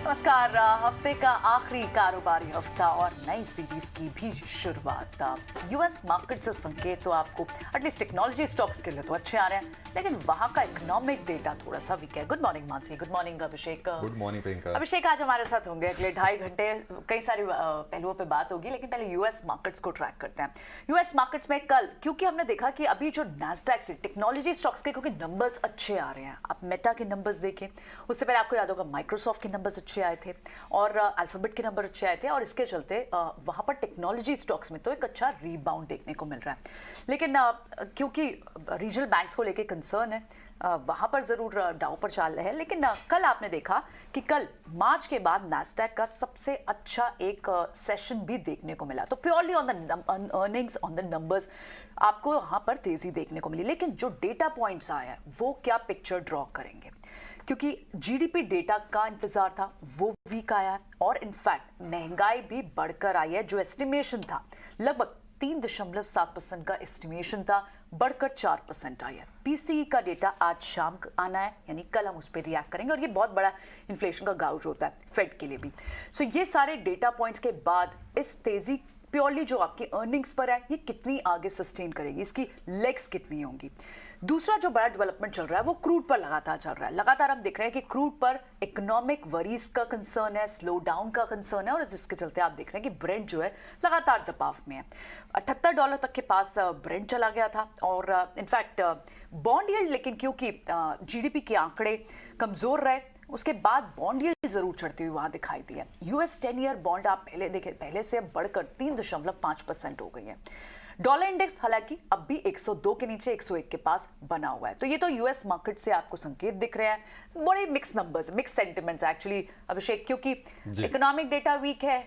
नमस्कार। हफ्ते का आखिरी कारोबारी हफ्ता और नई सीरीज की भी शुरुआत। यूएस मार्केट से संकेत तो आपको एटलीस्ट टेक्नोलॉजी स्टॉक्स के लिए तो अच्छे आ रहे हैं, लेकिन वहां का इकोनॉमिक डेटा थोड़ा सा वीक है। Good morning Mansi. Good morning Abhishek. Good morning Priyanka. Abhishek आज हमारे साथ होंगे अगले 2.5 घंटे। कई सारे पहलुओं पे बात होगी, लेकिन पहले यूएस मार्केट्स को ट्रैक करते हैं। यूएस मार्केट्स में कल क्योंकि हमने देखा कि अभी जो नैस्डैक से टेक्नोलॉजी स्टॉक्स के क्योंकि नंबर्स अच्छे आ रहे हैं। आप मेटा के नंबर्स देखें, उससे पहले आपको याद होगा माइक्रोसॉफ्ट के नंबर्स अच्छे आए थे और अल्फाबेट के नंबर अच्छे आए थे, और इसके चलते वहां पर टेक्नोलॉजी स्टॉक्स में तो एक अच्छा रीबाउंड देखने को मिल रहा है। लेकिन क्योंकि रीजनल बैंक्स को लेके कंसर्न है, वहां पर जरूर डाउ पर चाल रहे हैं। लेकिन कल आपने देखा कि कल मार्च के बाद नैस्डैक का सबसे अच्छा एक सेशन भी देखने को मिला। तो purely on the earnings, on the numbers आपको वहां पर तेजी देखने को मिली। लेकिन जो डेटा पॉइंट्स आया वो क्या पिक्चर ड्रॉ करेंगे, क्योंकि जीडीपी डेटा का इंतजार था वो वीक आया है, और इनफैक्ट महंगाई भी बढ़कर आई है। जो एस्टिमेशन था लगभग 3.7% का एस्टिमेशन था, बढ़कर 4% आई है। पीसीई का डेटा आज शाम आना है, यानी कल हम उस पर रिएक्ट करेंगे, और ये बहुत बड़ा इन्फ्लेशन का गाउज होता है फेड के लिए भी। सो ये सारे डेटा पॉइंट्स के बाद इस तेजी प्योरली जो आपकी अर्निंग्स पर है ये कितनी आगे सस्टेन करेगी, इसकी लेग्स कितनी होंगी। दूसरा जो बड़ा डेवलपमेंट चल रहा है वो क्रूड पर लगातार चल रहा है। लगातार हम देख रहे हैं कि क्रूड पर इकोनॉमिक वरीज का कंसर्न है, स्लो डाउन का कंसर्न है, और जिसके चलते आप देख रहे हैं कि ब्रेंट जो है लगातार दबाव में है। $78 तक के पास ब्रेंट चला गया था, और इनफैक्ट बॉन्ड यील्ड, लेकिन क्योंकि जीडीपी के आंकड़े कमजोर रहे उसके बाद बॉन्ड यील्ड जरूर चढ़ती हुई वहां दिखाई दी है। यूएस 10 ईयर बॉन्ड आप पहले देखें, पहले से बढ़कर 3.5% हो गई है। डॉलर इंडेक्स हालांकि अब भी 102 के नीचे 101 के पास बना हुआ है। तो ये तो यूएस मार्केट से आपको संकेत दिख रहे हैं। बड़े mix numbers, mix sentiments actually Abhishek, क्योंकि इकोनॉमिक डेटा वीक है,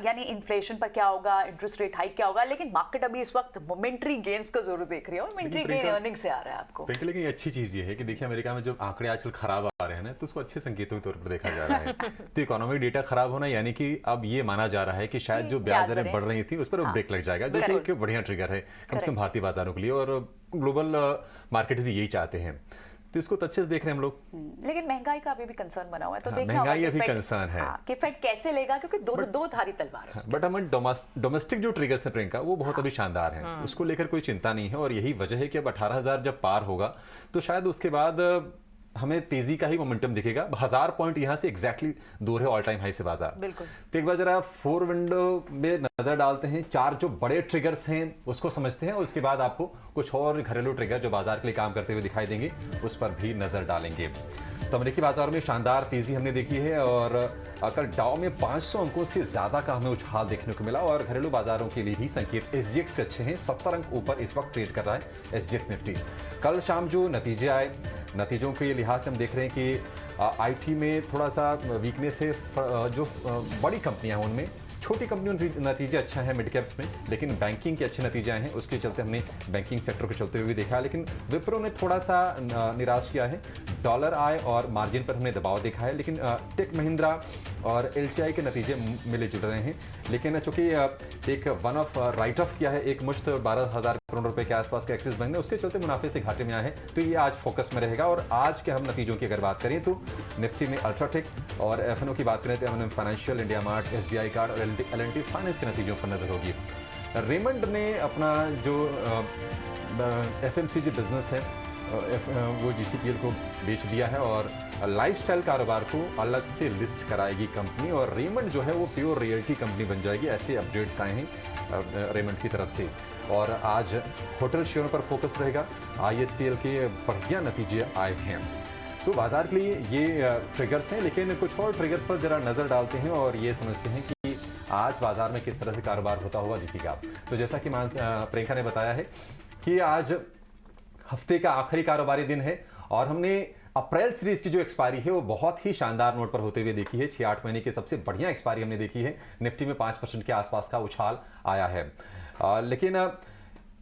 यानी इन्फ्लेशन पर क्या होगा, इंटरेस्ट रेट हाइक क्या होगा, लेकिन मार्केट अभी इस वक्त मोमेंटरी गेन्स को जरूर देख रही है, और मोमेंटरी गेन अर्निंग से आ रहा है आपको। लेकिन ये अच्छी चीज ये है कि देखिए अमेरिका में जो आंकड़े आजकल खराब आ रहे हैं ना, तो उसको अच्छे संकेतों के तौर पर देखा जा रहा है। तो इकोनॉमिक डेटा खराब होना यानी कि अब ये माना जा रहा है कि शायद जो ब्याज दरें बढ़ रही थी उस पर ब्रेक लग जाएगा, जो कि एक बढ़िया ट्रिगर है कम से कम भारतीय बाजारों के लिए, और ग्लोबल मार्केट भी यही चाहते हैं। तो इसको तो अच्छे से देख रहे हैं हम लोग। लेकिन महंगाई का अभी भी कंसर्न बना हुआ है, तो देखना महंगाई अभी कंसर्न है कि फेड कैसे लेगा, क्योंकि दो धारी तलवार है। बट हमें डोमेस्टिक जो ट्रिगर्स है प्रियंका, वो बहुत अभी शानदार हैं, उसको लेकर कोई चिंता नहीं है। और यही वजह है कि अब 18,000 जब पार होगा तो शायद उसके बाद हमें तेजी का ही मोमेंटम दिखेगा। 1000 पॉइंट यहां से एग्जैक्टली दूर है ऑल टाइम हाई से बाजार। बिल्कुल। तो एक बार जरा 4 विंडो में नजर डालते हैं, 4 जो बड़े ट्रिगर्स हैं उसको समझते हैं, और उसके बाद आपको कुछ और घरेलू ट्रिगर जो बाजार के लिए काम करते हुए दिखाई देंगे उस पर भी नजर डालेंगे। तो अमेरिकी बाजार में शानदार तेजी हमने देखी है, और कल डाउ में 500 अंकों से ज्यादा का हमें उछाल देखने को मिला, और घरेलू बाजारों के लिए भी संकेत एसजीएक्स से अच्छे हैं। 70 अंक ऊपर इस वक्त ट्रेड कर रहा है एसजीएक्स निफ्टी। कल शाम जो नतीजे आए, नतीजों के लिहाज से हम देख रहे हैं कि आईटी में थोड़ा सा वीकनेस है। जो बड़ी कंपनियां हैं उनमें, छोटी कंपनियों के नतीजे अच्छा है मिड कैप्स में, लेकिन बैंकिंग के अच्छे नतीजे आए हैं, उसके चलते हमने बैंकिंग सेक्टर के चलते हुए देखा। लेकिन विप्रो ने थोड़ा सा निराश किया है, डॉलर आय और मार्जिन पर हमने दबाव देखा है। लेकिन टेक महिंद्रा और एलटीआई के नतीजे मिले जुल रहे हैं। लेकिन चूंकि एक वन ऑफ राइट ऑफ किया है, एक मुश्त 12,000 करोड़ रुपए के आसपास के एक्सिस बैंक ने, उसके चलते मुनाफे से घाटे में आए हैं। तो ये आज फोकस में रहेगा। और आज के हम नतीजों की अगर बात करें तो निफ्टी में अल्ट्राटेक, और एफएनओ की बात करें तो M&M Financial, India Mart, SBI Card और एल&टी फाइनेंस के नतीजों पर नजर होगी। रेमंड ने अपना जो एफएमसीजी बिजनेस है वो जीसीपीएल को बेच दिया है, और लाइफस्टाइल कारोबार को अलग से लिस्ट कराएगी कंपनी, और रेमंड जो है वो प्योर रियल्टी कंपनी बन जाएगी। ऐसे अपडेट्स आए हैं रेमंड की तरफ से। और आज होटल शेयरों पर फोकस रहेगा, आईएचसीएल के बढ़िया नतीजे आए हैं। तो बाजार के लिए ये ट्रिगर्स हैं, लेकिन कुछ और ट्रिगर्स पर जरा नजर डालते हैं और ये समझते हैं कि आज बाजार में किस तरह से कारोबार होता हुआ दिखेगा। तो जैसा कि प्रियंका ने बताया है कि आज हफ्ते का आखिरी कारोबारी दिन है, और हमने अप्रैल सीरीज की जो एक्सपायरी है वो बहुत ही शानदार नोट पर होते हुए देखी है। 6-8 महीने की सबसे बढ़िया एक्सपायरी हमने देखी है। निफ्टी में 5% के आसपास का उछाल आया है। लेकिन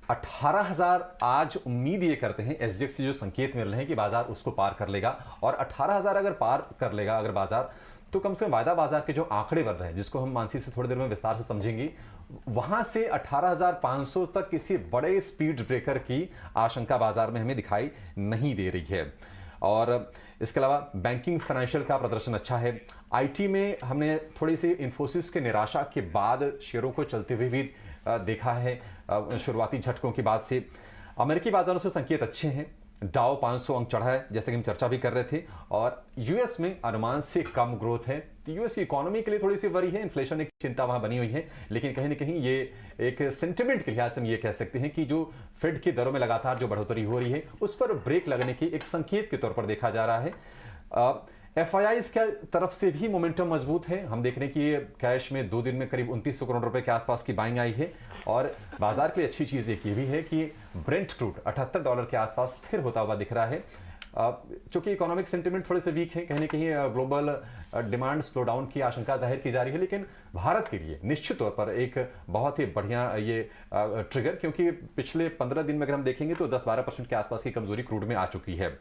18,000 आज उम्मीद ये करते हैं, एसजीएक्स से जो संकेत मिल रहे हैं कि बाजार उसको पार कर लेगा, और 18,000 अगर पार कर लेगा अगर बाजार, तो कम से कम वायदा बाजार के जो आंकड़े बन रहे हैं, जिसको हम मानसी से थोड़ी देर में विस्तार से समझेंगे, वहां से 18,500 तक किसी बड़े स्पीड ब्रेकर की आशंका बाजार में हमें दिखाई नहीं दे रही है। और इसके अलावा बैंकिंग फाइनेंशियल का प्रदर्शन अच्छा है। आईटी में हमने थोड़ी सी इन्फोसिस के निराशा के बाद शेयरों को चलते हुए भी देखा है शुरुआती झटकों के बाद से। अमेरिकी बाजारों से संकेत अच्छे हैं। डाउ 500 अंक चढ़ा है जैसे कि हम चर्चा भी कर रहे थे, और यूएस में अनुमान से कम ग्रोथ है। तो यूएस की इकोनॉमी के लिए थोड़ी सी वरी है, इन्फ्लेशन एक चिंता वहां बनी हुई है, लेकिन कहीं ना कहीं ये एक सेंटिमेंट के लिहाज से हम ये कह सकते हैं कि जो फेड की दरों में लगातार जो बढ़ोतरी हो रही है उस पर ब्रेक लगने की एक संकेत के तौर पर देखा जा रहा है। एफआईआईज की तरफ से भी मोमेंटम मजबूत है। हम देख रहे हैं कि कैश में 2 दिन में करीब 2900 करोड़ रुपए के आसपास की बाइंग आई है, और बाजार के लिए अच्छी चीज एक ये भी है कि ब्रेंट क्रूड $78 के आसपास स्थिर होता हुआ दिख रहा है। चूंकि इकोनॉमिक सेंटिमेंट थोड़े से वीक है, कहीं ना कहीं ग्लोबल डिमांड स्लो डाउन की आशंका जाहिर की जा रही है, लेकिन भारत के लिए निश्चित तौर पर एक बहुत ही बढ़िया ये ट्रिगर, क्योंकि पिछले 15 दिन में अगर हम देखेंगे तो 10-12% के आसपास की कमजोरी क्रूड में आ चुकी है।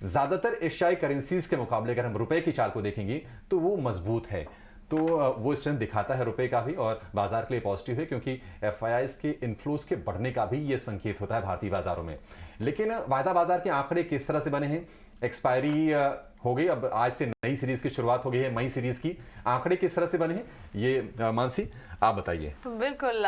ज्यादातर एशियाई करेंसीज के मुकाबले अगर हम रुपए की चाल को देखेंगे तो वो मजबूत है, तो वो स्ट्रेंथ दिखाता है रुपए का भी, और बाजार के लिए पॉजिटिव है, क्योंकि एफआईआईज के इन्फ्लोज के बढ़ने का भी ये संकेत होता है भारतीय बाजारों में। लेकिन वायदा बाजार के आंकड़े किस तरह से बने हैं? एक्सपायरी हो गई, अब आज से नई सीरीज की शुरुआत हो गई है, मई सीरीज की। आंकड़े किस तरह से बने हैं ये मानसी आप बताइए। बिल्कुल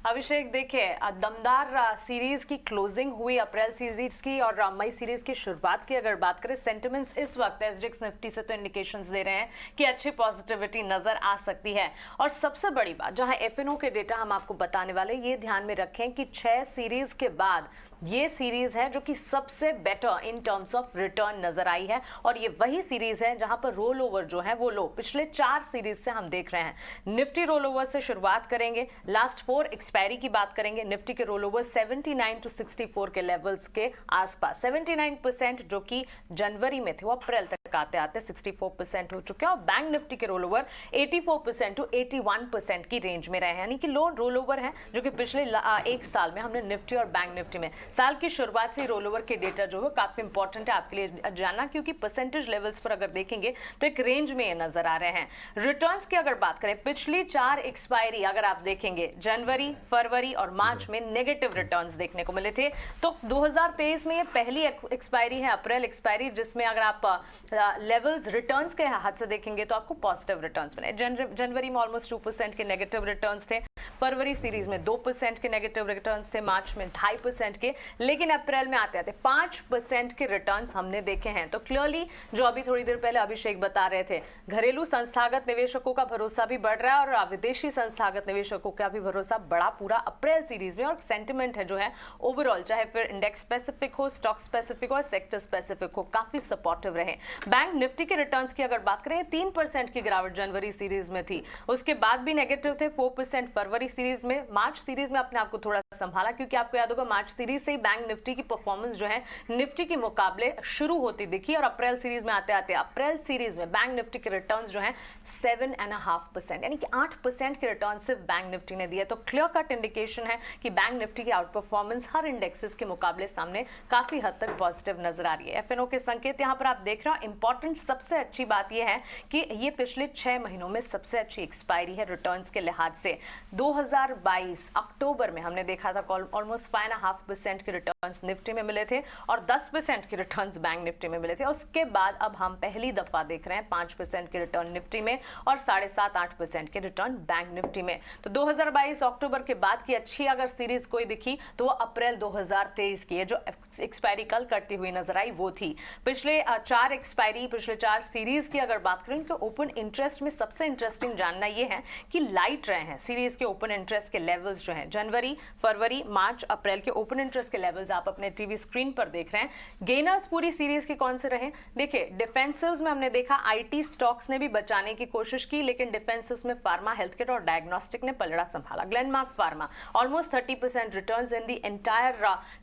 अभिषेक, देखिए दमदार सीरीज की क्लोजिंग हुई अप्रैल सीरीज की, और मई सीरीज की शुरुआत की अगर बात करें, सेंटिमेंट्स इस वक्त एसडीएक्स निफ्टी से तो इंडिकेशंस दे रहे हैं कि अच्छी पॉजिटिविटी नजर आ सकती है। और सबसे बड़ी बात, जहां एफएनओ के डेटा हम आपको बताने वाले, ये ध्यान में रखें कि 6 सीरीज के बाद ये सीरीज है जो कि सबसे better in terms of return नजर आई है, और ये वही सीरीज है जहां पर रोल ओवर जो है वो लो पिछले 4 सीरीज से हम देख रहे हैं। निफ्टी रोल ओवर से शुरुआत करेंगे, लास्ट 4 एक्सपायरी की बात करेंगे। निफ्टी के रोल ओवर 79 to 64 के लेवल्स के आसपास, 79% जो कि जनवरी में थे वो अप्रैल तक आते आते 64% हो चुके हैं, और बैंक निफ्टी के रोल ओवर 84% to 81% की रेंज में रहे हैं, यानी कि लो रोल ओवर है जो कि पिछले 1 साल में हमने निफ्टी और बैंक निफ्टी में, साल की शुरुआत से रोल ओवर के डेटा जो है काफी इंपॉर्टेंट है आपके लिए जानना, क्योंकि परसेंटेज लेवल्स पर अगर देखेंगे तो एक रेंज में ये नजर आ रहे हैं। रिटर्न्स की अगर बात करें, पिछली 4 एक्सपायरी अगर आप देखेंगे, जनवरी, फरवरी और मार्च में नेगेटिव रिटर्न्स देखने को मिले थे। तो 2023 में ये पहली एक्सपायरी है, अप्रैल एक्सपायरी, जिसमें अगर आप लेवल्स रिटर्न्स के हाथ से देखेंगे तो आपको पॉजिटिव रिटर्न्स मिले। जनवरी में ऑलमोस्ट 2% के नेगेटिव रिटर्न्स थे, फरवरी सीरीज में 2% के नेगेटिव रिटर्न्स थे, मार्च में 2.5% के, लेकिन अप्रैल में आते आते 5% के रिटर्न्स हमने देखे हैं। तो क्लियरली जो अभी थोड़ी देर पहले अभिषेक बता रहे थे, घरेलू संस्थागत निवेशकों का भरोसा भी बढ़ रहा है और विदेशी संस्थागत निवेशकों का भी भरोसा बढ़ा पूरा अप्रैल सीरीज में, और सेंटिमेंट है जो है ओवरऑल, चाहे फिर इंडेक्स स्पेसिफिक हो, स्टॉक स्पेसिफिक हो, सेक्टर स्पेसिफिक हो, काफी सपोर्टिव रहे। बैंक निफ्टी के रिटर्न्स की अगर बात करें, 3% की गिरावट जनवरी सीरीज में थी, उसके बाद भी नेगेटिव थे, 4% फरवरी सीरीज में। मार्च सीरीज में अपने आपको थोड़ा संभाला, क्योंकि आपको याद होगा मार्च सीरीज से ही बैंक निफ्टी की परफॉर्मेंस जो है निफ्टी के मुकाबले शुरू होती दिखी, और अप्रैल सीरीज में आते आते अप्रैल सीरीज में बैंक निफ्टी के रिटर्न्स जो है 7.5%, यानी कि 8% के रिटर्न सिर्फ बैंक निफ्टी ने दिया। तो क्लियर कट इंडिकेशन है कि बैंक निफ्टी की आउट परफॉर्मेंस हर इंडेक्सेस के मुकाबले सामने काफी हद तक पॉजिटिव नजर आ रही है। एफएनओ के संकेत यहां पर आप देख रहे हो। इंपॉर्टेंट सबसे अच्छी बात यह है कि ये पिछले 6 महीनों में सबसे अच्छी एक्सपायरी है रिटर्न्स के लिहाज से। 2022 अक्टूबर में हमने देखा था ऑलमोस्ट 5.5% के रिटर्न्स निफ्टी में मिले थे और 10% के रिटर्न्स बैंक निफ्टी में मिले थे। उसके बाद अब हम पहली दफा देख रहे हैं 5% के रिटर्न निफ्टी में और 7.5-8% के रिटर्न बैंक निफ्टी में। तो 2022 अक्टूबर के बाद की अच्छी अगर सीरीज कोई दिखी तो वो अप्रैल 2023 की है, जो एक्सपायरी कल करती हुई नजर आई वो थी। पिछले 4 एक्सपायरी, पिछले 4 सीरीज की अगर बात करें, उनके ओपन इंटरेस्ट में सबसे इंटरेस्टिंग जानना ये है कि लाइट रहे हैं सीरीज के ओपन इंटरेस्ट के लेवल्स जो हैं। जनवरी, फरवरी, मार्च, अप्रैल के ओपन इंटरेस्ट के लेवल्स आप अपने टीवी स्क्रीन पर देख रहे हैं। गेनर्स पूरी सीरीज के कौन से रहे? देखिए, डिफेंसिव्स में हमने देखा आईटी स्टॉक्स ने भी बचाने की कोशिश की, लेकिन डिफेंसिव्स में फार्मा, हेल्थकेयर और डायग्नोस्टिक ने पलड़ा संभाला। Glenmark pharma almost 30% returns in the entire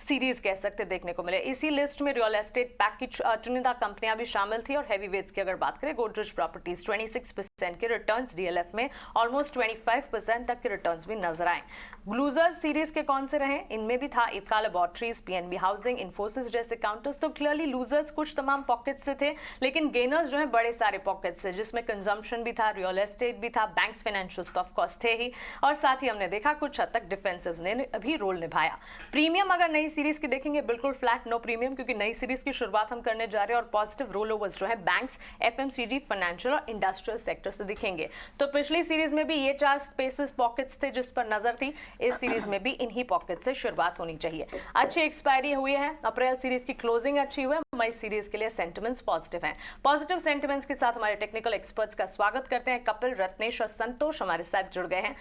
series कह सकते देखने को मिले। इसी लिस्ट में रियल एस्टेट पैक की चुनिंदा कंपनियां भी शामिल थी और हैवीवेट्स की अगर बात करें, गोदरेज प्रॉपर्टीज 26% के रिटर्न्स, डीएलएफ में ऑलमोस्ट 25% तक के रिटर्न्स भी नजर आए। लूजर्स सीरीज के कौन से रहे? इनमें भी था Ipca laboratories, PNB housing, Infosys जैसे काउंटर्स। तो क्लियरली लूजर्स कुछ तमाम पॉकेट से थे, लेकिन गेनर्स जो है बड़े सारे पॉकेट से, जिसमें कंजम्पशन भी था, रियल एस्टेट भी था, बैंक्स, फाइनेंशियल्स तो ऑफ कोर्स थे ही, और साथ ही हमने देखा कुछ हद तक डिफेंसिव्स ने भी रोल निभाया। प्रीमियम अगर नई सीरीज की देखेंगे, बिल्कुल फ्लैट, नो प्रीमियम, क्योंकि नई सीरीज की शुरुआत हम करने जा रहे हैं और पॉजिटिव रोल ओवर्स जो है बैंक्स, एफएमसीजी, फाइनेंशियल और इंडस्ट्रियल सेक्टर से दिखेंगे। तो पिछली सीरीज में भी ये 4 स्पेसेस पॉकेट्स थे जिस पर नजर थी, इस सीरीज में भी इन्हीं पॉकेट से शुरुआत होनी चाहिए। अच्छी एक्सपायरी हुई है, अप्रैल सीरीज की क्लोजिंग अच्छी हुई है, मई सीरीज के लिए सेंटिमेंट्स पॉजिटिव हैं। पॉजिटिव सेंटिमेंट्स के साथ हमारे टेक्निकल एक्सपर्ट्स का स्वागत करते हैं। कपिल, रत्नेश और संतोष हमारे साथ जुड़ गए हैं।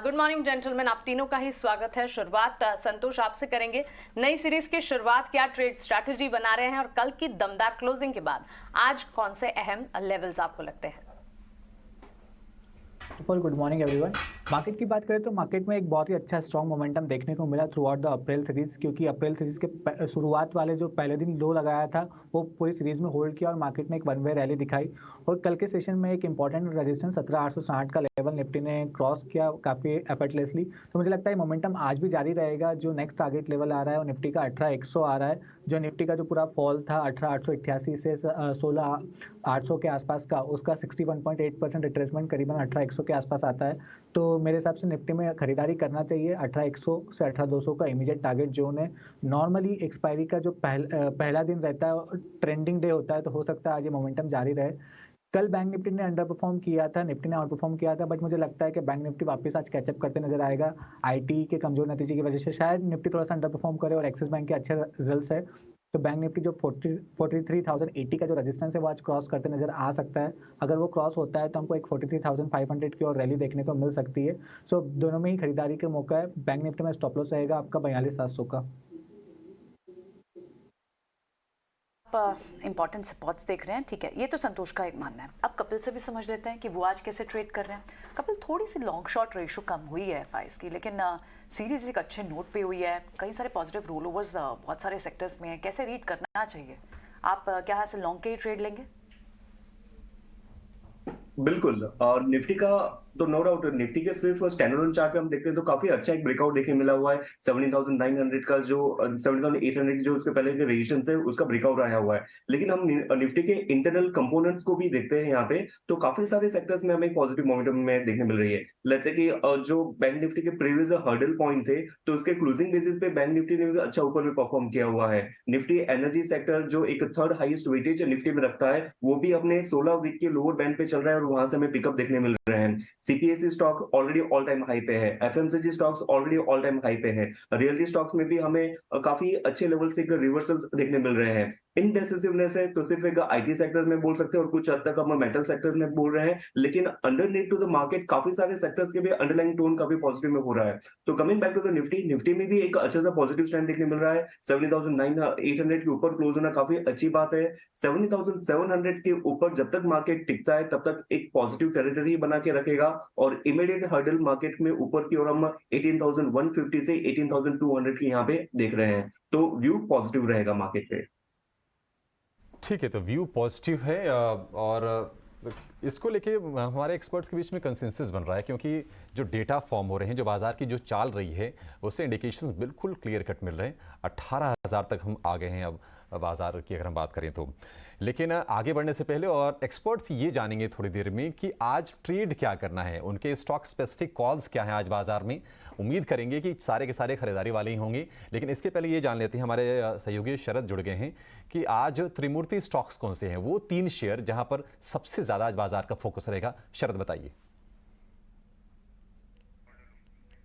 गुड मॉर्निंग जेंटलमैन, आप तीनों का ही स्वागत है। शुरुआत संतोष आपसे करेंगे। नई सीरीज की शुरुआत, क्या ट्रेड स्ट्रैटेजी बना रहे हैं और कल की दमदार क्लोजिंग के बाद आज कौन से अहम लेवल्स आपको लगते हैं? Good morning everyone. मार्केट की बात करें तो मार्केट में एक बहुत ही अच्छा स्ट्रॉन्ग मोमेंटम देखने को मिला through out the April series, क्योंकि अप्रैल सीरीज के शुरुआत वाले जो पहले दिन लो लगाया था वो पूरी सीरीज में होल्ड किया और मार्केट ने एक वन वे रैली दिखाई। और कल के सेशन में एक इंपॉर्टेंट रेजिस्टेंस 17,860 का लेवल निफ्टी ने क्रॉस किया काफ़ी एफर्टलेसली। तो मुझे लगता है मोमेंटम आज भी जारी रहेगा। जो नेक्स्ट टारगेट लेवल आ रहा है वो निफ्टी का 18,100 आ रहा है। जो निफ्टी का जो पूरा फॉल था 18,888 से 16,800 के आसपास का, उसका 61.8% रिट्रेसमेंट करीबन 18,100 के आसपास आता है। तो मेरे हिसाब से निफ्टी में खरीदारी करना चाहिए। 18,100 से 18,200 का इमीडिएट टारगेट जोन है। नॉर्मली एक्सपायरी का जो पहला दिन रहता है, ट्रेंडिंग डे होता है, तो हो सकता है आज ये मोमेंटम जारी रहे। कल बैंक निफ्टी ने अंडर परफॉर्म किया था, निफ्टी ने आउट परफॉर्म किया था, बट मुझे लगता है कि बैंक निफ्टी वापस आज कैचअप करते नजर आएगा। आईटी के कमजोर नतीजे की वजह से शायद निफ्टी थोड़ा सा अंडर परफॉर्म करे और एक्सिस बैंक के अच्छे रिजल्ट्स है, तो बैंक निफ्टी जो 43,080 का जो रेजिस्टेंस है वो आज क्रॉस करते नजर आ सकता है। अगर वो क्रॉस होता है तो हमको एक 43,500 की और रैली देखने को मिल सकती है। सो दोनों में ही खरीदारी का मौका है। बैंक निफ्टी में स्टॉप लॉस रहेगा आपका 42,700 का। इंपॉर्टेंट सपोर्ट्स देख रहे हैं, ठीक है, ये तो संतोष का एक मानना है। अब कपिल से भी समझ लेते हैं कि वो आज कैसे ट्रेड कर रहे हैं। कपिल, थोड़ी सी लॉन्ग शॉर्ट रेशो कम हुई है एफआईएस की, लेकिन सीरीज एक अच्छे नोट पे हुई है। कई सारे पॉजिटिव रोल ओवर्स बहुत सारे सेक्टर्स में है। कैसे रीड करना चाहिए? आप क्या यहाँ से लॉन्ग के ही ट्रेड लेंगे? बिल्कुल। और निफ्टी का तो नो डाउट, निफ्टी के सिर्फ स्टैंडर्ड चार्ट पे हम देखते हैं तो काफी अच्छा एक ब्रेकआउट देखने मिला हुआ है। 17,900 का जो 17,800 जो उसके पहले के रेजिस्टेंस है उसका ब्रेकआउट आया हुआ है। लेकिन हम निफ्टी के इंटरनल कंपोनेंट्स को भी देखते हैं यहाँ पे, तो काफी सारे सेक्टर्स में हमें पॉजिटिव मोमेंटम में देखने मिल रही है। लेट्स से कि जो बैंक निफ्टी के प्रीवियस हर्डल पॉइंट थे, तो उसके क्लोजिंग बेसिस पे बैंक निफ्टी ने भी अच्छा ऊपर में परफॉर्म किया हुआ है। निफ्टी एनर्जी सेक्टर जो एक थर्ड हाईएस्ट वेटेज निफ्टी में रखता है, वो भी अपने 16 वीक के लोअर बैंड पे चल रहा है और वहां से हमें पिकअप देखने मिल रहे हैं। CPSE stock already all time high पे है, FMCG stocks already all time high पे है। रियलिटी स्टॉक्स में भी हमें काफी अच्छे लेवल से रिवर्सल्स देखने मिल रहे हैं। इनडेसिसिवनेस है तो सिर्फ एक आईटी सेक्टर में बोल सकते हैं और कुछ हद तक हम मेटल सेक्टर्स में बोल रहे हैं, लेकिन अंडरनीथ टू द मार्केट काफी सारे सेक्टर्स के भी अंडरलाइंग टोन काफी पॉजिटिव में हो रहा है। तो coming back to the Nifty में भी एक अच्छा सा पॉजिटिव स्टैंड देखने मिल रहा है। 17,800 के ऊपर क्लोज होना काफी अच्छी बात है। 17,700 के ऊपर जब तक मार्केट टिकता है तब तक एक पॉजिटिव टेरिटरी बना के रखेगा और इमीडिएट हर्डल मार्केट में ऊपर की ओर हम 18,150 से 18,200 की यहाँ पे देख रहे हैं। तो व्यू पॉजिटिव रहेगा मार्केट पे। ठीक है, तो व्यू पॉजिटिव है और इसको लेके हमारे एक्सपर्ट्स के बीच में कंसेंसस बन रहा है, क्योंकि जो डेटा फॉर्म हो रहे हैं, जो बाजार की जो चाल रही है, उससे इंडिकेशंस बिल्कुल क्लियर कट मिल रहे हैं। 18,000 तक हम आ गए हैं अब बाजार की अगर हम बात करें तो। लेकिन आगे बढ़ने से पहले और एक्सपर्ट्स ये जानेंगे थोड़ी देर में कि आज ट्रेड क्या करना है, उनके स्टॉक स्पेसिफिक कॉल्स क्या हैं आज बाजार में। उम्मीद करेंगे कि सारे के सारे खरीदारी वाले ही होंगे, लेकिन इसके पहले ये जान लेते हैं, हमारे सहयोगी शरद जुड़ गए हैं कि आज त्रिमूर्ति स्टॉक्स कौन से हैं, वो 3 शेयर जहां पर सबसे ज्यादा आज बाजार का फोकस रहेगा। शरद बताइए।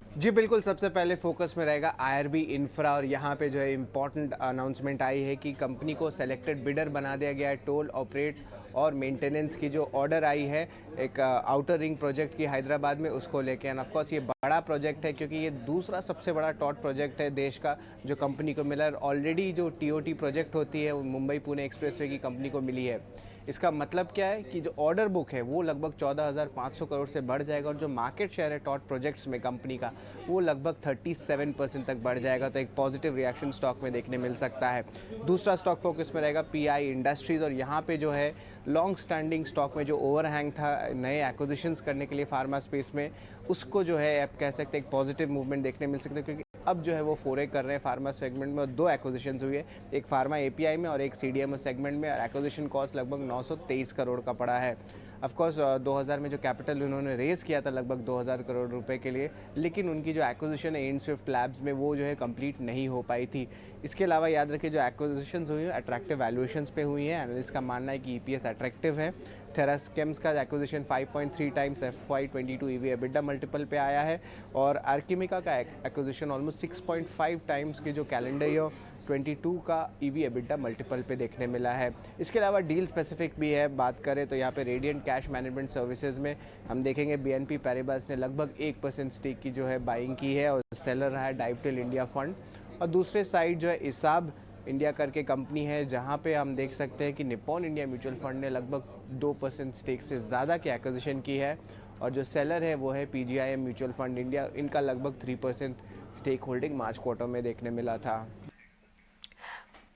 जी बिल्कुल, सबसे पहले फोकस में रहेगा आईआरबी इंफ्रा और यहाँ पे जो है इम्पॉर्टेंट अनाउंसमेंट आई है कि कंपनी को सेलेक्टेड बिडर बना दिया गया है। टोल ऑपरेट और मेंटेनेंस की जो ऑर्डर आई है एक आउटर रिंग प्रोजेक्ट की हैदराबाद में, उसको लेके एंड ऑफ कोर्स ये बड़ा प्रोजेक्ट है क्योंकि ये दूसरा सबसे बड़ा टॉट प्रोजेक्ट है देश का जो कंपनी को मिला है। ऑलरेडी जो टीओटी प्रोजेक्ट होती है मुंबई पुणे एक्सप्रेसवे की कंपनी को मिली है। इसका मतलब क्या है कि जो ऑर्डर बुक है वो लगभग 14,500 करोड़ से बढ़ जाएगा और जो मार्केट शेयर है टॉप प्रोजेक्ट्स में कंपनी का वो लगभग 37% तक बढ़ जाएगा। तो एक पॉजिटिव रिएक्शन स्टॉक में देखने मिल सकता है। दूसरा स्टॉक फोकस में रहेगा पीआई इंडस्ट्रीज़ और यहाँ पे जो है लॉन्ग स्टैंडिंग स्टॉक में जो ओवरहैंग था नए एक्विजिशंस करने के लिए फार्मा स्पेस में, उसको जो है आप कह सकते हैं एक पॉजिटिव मूवमेंट देखने मिल सकते हैं, क्योंकि अब जो है वो फोरे कर रहे हैं फार्मा सेगमेंट में और 2 एक्विजिशंस हुई है, एक फार्मा एपीआई में और एक सीडीएमओ सेगमेंट में, और एक्विजिशन कॉस्ट लगभग 923 करोड़ का पड़ा है। ऑफ कोर्स 2000 में जो कैपिटल उन्होंने रेज़ किया था लगभग 2000 करोड़ रुपए के लिए, लेकिन उनकी जो एक्विजिशन है इनस्विफ्ट लैब्स में वो जो है कंप्लीट नहीं हो पाई थी। इसके अलावा याद रखिए जो एक्विजिशंस हुई हैं अट्रैक्टिव वैल्यूएशंस पे हुई हैं। एनालिस्ट का मानना है कि ईपीएस अट्रैक्टिव है। थेरास्केम्स का acquisition 5.3 times FY22 EV EBITDA multiple पे आया है और आर्किमिका का एक्विजिशन ऑलमोस्ट 6.5 टाइम्स के जो कैलेंडर ईयर 22 का EV EBITDA मल्टीपल पे देखने मिला है। इसके अलावा डील स्पेसिफिक भी है, बात करें तो यहाँ पे रेडियंट कैश मैनेजमेंट सर्विसेज में हम देखेंगे BNP पैरिबास ने लगभग 1% स्टेक की जो है बाइंग की है और सेलर रहा है डाइवटेल इंडिया फंड। और दूसरे साइड जो है इसाब इंडिया करके कंपनी है जहाँ पे हम देख सकते हैं कि निप्पॉन इंडिया म्यूचुअल फंड ने लगभग 2% स्टेक से ज़्यादा की एक्विजिशन की है और जो सेलर है वो है PGIM म्यूचुअल फंड इंडिया, इनका लगभग 3% स्टेक होल्डिंग मार्च क्वार्टर में देखने मिला था।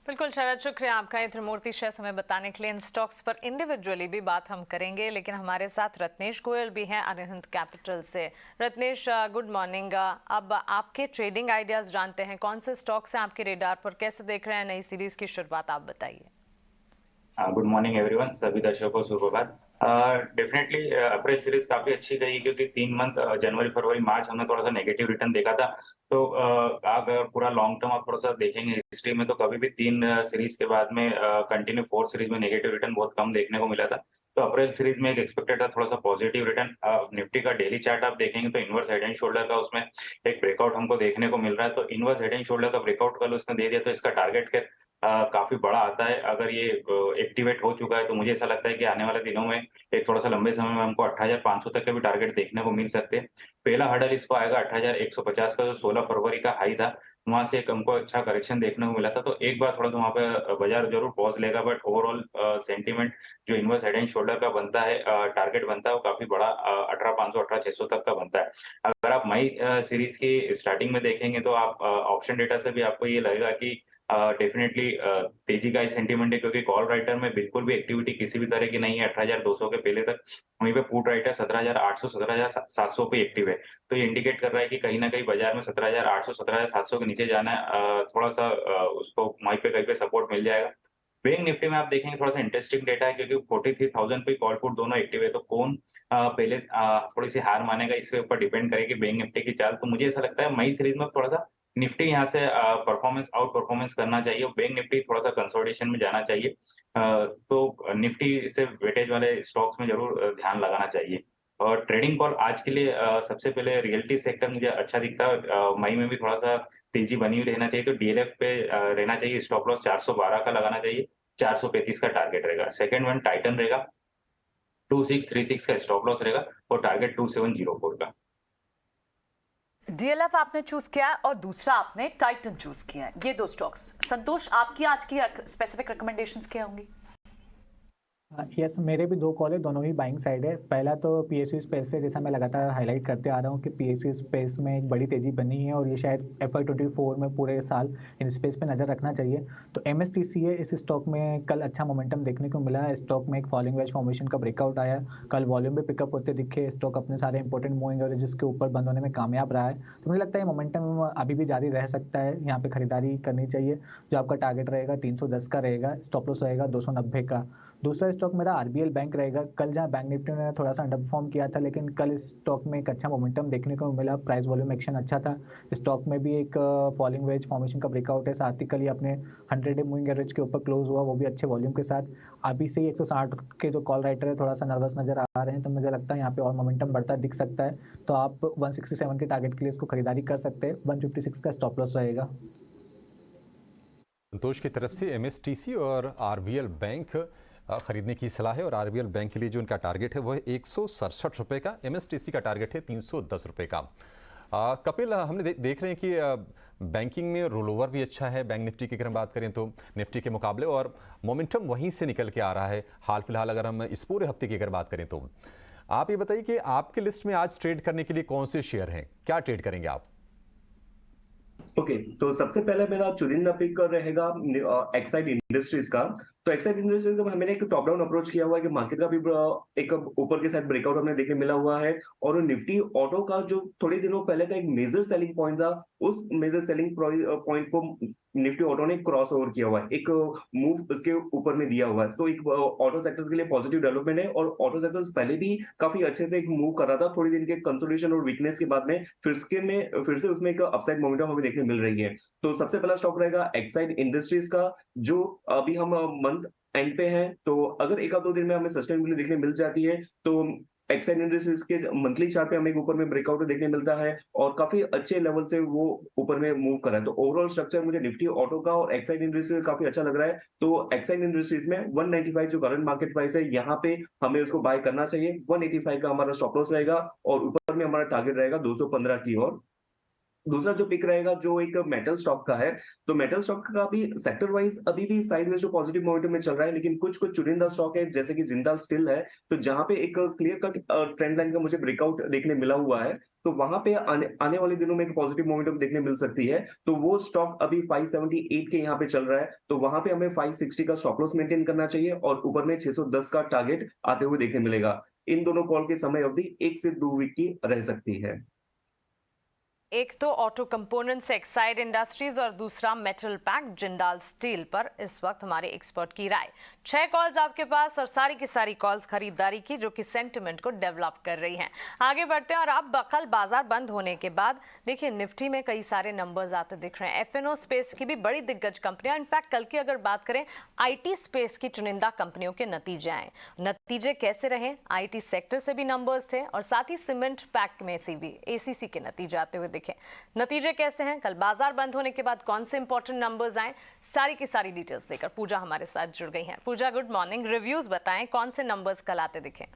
बिल्कुल शरद, शुक्रिया आपका ये त्रिमूर्ति शेयर्स हमें बताने के लिए। इन स्टॉक्स पर इंडिविजुअली भी बात हम करेंगे, लेकिन हमारे साथ रत्नेश गोयल भी हैं अरिहंत कैपिटल से। Ratnesh, good morning. अब आपके ट्रेडिंग आइडियाज जानते हैं, कौन से स्टॉक्स हैं आपके रेडार पर, कैसे देख रहे हैं नई सीरीज की शुरुआत, आप बताइए। गुड मॉर्निंग एवरीवन, सभी दर्शकों को सुप्रभात। डेफिनेटली अप्रैल सीरीज काफी अच्छी गई क्योंकि 3 मंथ जनवरी फरवरी मार्च हमने थोड़ा सा नेगेटिव रिटर्न देखा था। तो अगर पूरा लॉन्ग टर्म आप थोड़ा सा देखेंगे हिस्ट्री में तो कभी भी 3 सीरीज के बाद में कंटिन्यू 4 सीरीज में नेगेटिव रिटर्न बहुत कम देखने को मिला था। तो अप्रैल सीरीज में एक एक्सपेक्टेड था थोड़ा सा पॉजिटिव रिटर्न। निफ्टी का डेली चार्ट आप देखेंगे तो इनवर्स हेड एंड शोल्डर का उसमें एक ब्रेकआउट हमको देखने को मिल रहा है। तो इनवर्स हेड एंड शोल्डर का ब्रेकआउट कल उसने दे दिया तो इसका टारगेट के काफी बड़ा आता है। अगर ये एक्टिवेट हो चुका है तो मुझे ऐसा लगता है कि आने वाले दिनों में एक थोड़ा सा लंबे समय में हमको 8,500 तक के भी टारगेट देखने को मिल सकते हैं। पहला हर्डल इसको आएगा 8,150 का, जो 16 फरवरी का हाई था, वहां से एक हमको अच्छा करेक्शन देखने को मिला था। तो एक बार थोड़ा सा वहां पे बाजार जरूर पॉज लेगा, बट ओवरऑल सेंटीमेंट जो इनवर्स हेड एंड शोल्डर का बनता है, टारगेट बनता है, वो काफी बड़ा 18,500 18,600 तक का बनता है। अगर आप मई सीरीज की स्टार्टिंग में देखेंगे तो आप ऑप्शन डेटा से भी आपको ये लगेगा कि डेफिनेटली तेजी का ही सेंटीमेंट है, क्योंकि कॉल राइटर में बिल्कुल भी एक्टिविटी किसी भी तरह की नहीं है। 18,200 के पहले तक वहीं पे पुट राइटर 17,800 17,700 पे एक्टिव है। तो ये इंडिकेट कर रहा है कि कहीं ना कहीं बाजार में 17,800 17,700 के नीचे जाना है, थोड़ा सा उसको वहीं पे कहीं पे सपोर्ट मिल जाएगा। बैंक निफ्टी में आप देखेंगे थोड़ा सा इंटरेस्टिंग डेटा है, क्योंकि 43,000 पे कॉल पुट दोनों एक्टिव है। तो कौन पहले थोड़ी सी हार मानेगा इसके ऊपर डिपेंड करेगी बैंक निफ्टी की चाल। तो मुझे ऐसा लगता है मई सीरीज में थोड़ा सा निफ्टी यहाँ से परफॉर्मेंस आउट परफॉर्मेंस करना चाहिए, बैंक निफ्टी थोड़ा सा कंसोलिडेशन में जाना चाहिए। तो निफ्टी से वेटेज वाले स्टॉक्स में जरूर ध्यान लगाना चाहिए। और ट्रेडिंग कॉल आज के लिए सबसे पहले रियल्टी सेक्टर मुझे अच्छा दिखता है। मई में भी थोड़ा सा तेजी बनी हुई रहना चाहिए, तो डीएलएफ पे रहना चाहिए। स्टॉप लॉस 412 का लगाना चाहिए, 435 का टारगेट रहेगा। सेकंड वन टाइटन रहेगा, 2636 का स्टॉप लॉस रहेगा और टारगेट 2704 का। डीएलएफ आपने चूज किया और दूसरा आपने टाइटन चूज किया है, ये 2 स्टॉक्स। संतोष, आपकी आज की स्पेसिफिक रिकमेंडेशंस क्या होंगी? यस, मेरे भी 2 कॉल है, दोनों ही बाइंग साइड है। पहला तो पीएसयू स्पेस है, जैसा मैं लगातार हाईलाइट करते आ रहा हूँ कि पीएसयू स्पेस में एक बड़ी तेजी बनी है और ये शायद FY24 में पूरे साल इन स्पेस पे नजर रखना चाहिए। तो MSTC है, इस स्टॉक में कल अच्छा मोमेंटम देखने को मिला है। स्टॉक में एक फॉलिंग वेज फॉर्मेशन का ब्रेकआउट आया, कल वॉल्यूम भी पिकअप होते दिखे। स्टॉक अपने सारे इंपॉर्टेंट मूविंग एवरेजेस के ऊपर बंद होने में कामयाब रहा है। तो मुझे लगता है मोमेंटम अभी भी जारी रह सकता है, यहाँ पे खरीदारी करनी चाहिए। जो आपका टारगेट रहेगा 310 का रहेगा, स्टॉप लॉस रहेगा 290 का। दूसरा स्टॉक मेरा RBL बैंक रहेगा। कल जहां बैंक निफ्टी ने थोड़ा सा अंडर परफॉर्म किया था, लेकिन कल इस स्टॉक में एक अच्छा मोमेंटम देखने को मिला। प्राइस वॉल्यूम एक्शन अच्छा था। स्टॉक में भी एक फॉलिंग वेज फॉर्मेशन का ब्रेकआउट है, साथ ही कल ही अपने 100 डे मूविंग एवरेज के ऊपर क्लोज हुआ, वो भी अच्छे वॉल्यूम के साथ। अभी से 160 के जो कॉल राइटर है थोड़ा सा नर्वस नजर आ रहे हैं, तो मुझे लगता है यहाँ पे और मोमेंटम बढ़ता दिख सकता है। तो आप 167 के टारगेट के लिए इसको खरीदारी कर सकते हैं। 156 का स्टॉप लॉस रहेगा। संतोष की तरफ से MSTC और RBL बैंक खरीदने की सलाह है और RBL बैंक के लिए जो उनका टारगेट है वो है 167 रुपये का, MSTC का टारगेट है 310 रुपये का। कपिल, हमने देख रहे हैं कि बैंकिंग में रोल ओवर भी अच्छा है बैंक निफ्टी की अगर हम बात करें तो निफ्टी के मुकाबले, और मोमेंटम वहीं से निकल के आ रहा है हाल फिलहाल अगर हम इस पूरे हफ्ते की अगर बात करें तो। आप ये बताइए कि आपके लिस्ट में आज ट्रेड करने के लिए कौन से शेयर हैं, क्या ट्रेड करेंगे आप? ओके, तो सबसे पहले मेरा चुनिंदा पिक रहेगा एक्साइड इंडस्ट्रीज का। तो एक्साइड इंडस्ट्रीज का मैंने एक टॉप डाउन अप्रोच किया हुआ है कि मार्केट का भी एक ऊपर के साइड ब्रेकआउट हमें देखने मिला हुआ है, और निफ्टी ऑटो का जो थोड़े दिनों पहले का एक मेजर सेलिंग पॉइंट था, उस मेजर सेलिंग पॉइंट को निफ्टी ऑटो ने क्रॉस ओवर किया हुआ है, एक मूव उसके ऊपर में दिया हुआ है। तो एक ऑटो सेक्टर के लिए पॉजिटिव डेवलपमेंट है, और ऑटो सेक्टर पहले भी काफी अच्छे से एक मूव कर रहा था, थोड़ी दिन के कंसोलिडेशन और वीकनेस के बाद में फिर से उसमें एक अपसाइड मोमेंटम हमें देखने मिल रही है। तो सबसे पहला स्टॉक रहेगा एक्साइड इंडस्ट्रीज का, जो अभी हम मंथ एंड पे हैं, तो अगर एक आध दो दिन में हमें सस्टेनेबिलिटी देखने मिल जाती है तो एक्साइड इंडस्ट्रीज के मंथली चार्ट पे हमें एक ऊपर में ब्रेकआउट देखने मिलता है, और काफी अच्छे लेवल से वो ऊपर में मूव कर रहा है। तो ओवरऑल स्ट्रक्चर मुझे निफ्टी ऑटो का और एक्साइड इंडस्ट्रीज काफी अच्छा लग रहा है। तो एक्साइड इंडस्ट्रीज में 195 जो करंट मार्केट प्राइस है, यहाँ पे हमें उसको बाय करना चाहिए। 185 का हमारा स्टॉप लॉस रहेगा, और ऊपर में हमारा टारगेट रहेगा 215 की ओर। दूसरा जो पिक रहेगा जो एक मेटल स्टॉक का है, तो मेटल स्टॉक का भी सेक्टर वाइज अभी भी साइडवेज जो पॉजिटिव मोमेंटम में चल रहा है, लेकिन कुछ चुनिंदा स्टॉक है जैसे कि जिंदाल स्टील है, तो जहां पे एक क्लियर कट ट्रेंड लाइन का मुझे ब्रेकआउट देखने मिला हुआ है, तो वहां पे आने वाले दिनों में एक पॉजिटिव मोमेंटम देखने मिल सकती है। तो वो स्टॉक अभी 578 के यहाँ पे चल रहा है, तो वहां पे हमें 560 का स्टॉप लॉस मेंटेन करना चाहिए, और ऊपर में 610 का टारगेट आते हुए देखने मिलेगा। इन दोनों कॉल की समय अवधि 1 से 2 वीक की रह सकती है। एक तो ऑटो कंपोनेंट्स एक्साइड इंडस्ट्रीज और दूसरा मेटल पैक जिंदाल स्टील पर इस वक्त हमारे एक्सपर्ट की राय। 6 कॉल्स आपके पास और सारी की सारी कॉल्स खरीदारी की, जो कि सेंटिमेंट को डेवलप कर रही हैं। आगे बढ़ते हैं, और अब कल बाजार बंद होने के बाद देखिए निफ्टी में कई सारे नंबर्स आते दिख रहे हैं। एफएनओ स्पेस की भी बड़ी दिग्गज कंपनियां, इनफैक्ट कल की अगर बात करें आईटी स्पेस की चुनिंदा कंपनियों के नतीजे आए। नतीजे कैसे रहे? आईटी सेक्टर से भी नंबर्स थे, और साथ ही सीमेंट पैक में से भी एसीसी के नतीजे आते हुए दिखे। नतीजे कैसे हैं, कल बाजार बंद होने के बाद कौन से इंपॉर्टेंट नंबर्स आए, सारी की सारी डिटेल्स देकर पूजा हमारे साथ जुड़ गई हैं। पूजा, गुड मॉर्निंग। रिव्यूज बताएं, कौन से नंबर्स कल आते दिखे?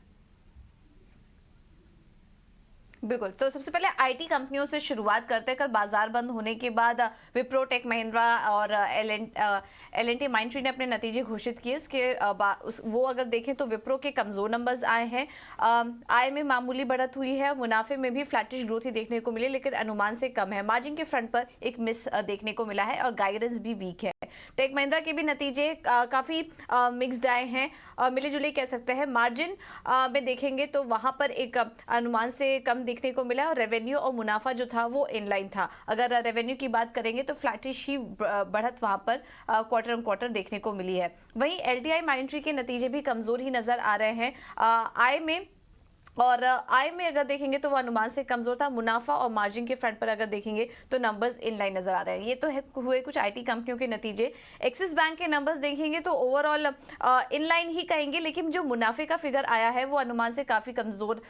बिल्कुल, तो सबसे पहले आईटी कंपनियों से शुरुआत करते हैं। कल बाजार बंद होने के बाद विप्रो, टेक महिंद्रा और एल&टी माइंडट्री ने अपने नतीजे घोषित किए। वो अगर देखें तो विप्रो के कमजोर नंबर्स आए हैं, आय में मामूली बढ़त हुई है, मुनाफे में भी फ्लैटिश ग्रोथ ही देखने को मिली, लेकिन अनुमान से कम है। मार्जिन के फ्रंट पर एक मिस देखने को मिला है, और गाइडेंस भी वीक है। टेक महिंद्रा के भी नतीजे काफी मिक्स्ड आए हैं, मिले जुले कह सकते हैं। मार्जिन में देखेंगे तो वहां पर एक अनुमान से कम देखने को मिला, और रेवेन्यू और मुनाफा जो था वो इनलाइन था। अगर रेवेन्यू की बात करेंगे तो फ्लैटिश ही बढ़त वहां पर क्वार्टर ऑन क्वार्टर देखने को मिली है। वहीं एलटीआई माइंडट्री के नतीजे भी कमजोर ही नजर आ रहे हैं। आय में अगर देखेंगे तो वो अनुमान से कमजोर था। मुनाफा और मार्जिन के फ्रंट पर अगर देखेंगे तो नंबर्स इनलाइन नजर आ रहे हैं। ये तो हुए कुछ आईटी कंपनियों के नतीजे। एक्सिस बैंक के नंबर्स देखेंगे तो ओवरऑल इनलाइन ही कहेंगे, लेकिन जो मुनाफे का फिगर आया है वो अनुमान से काफी कमजोर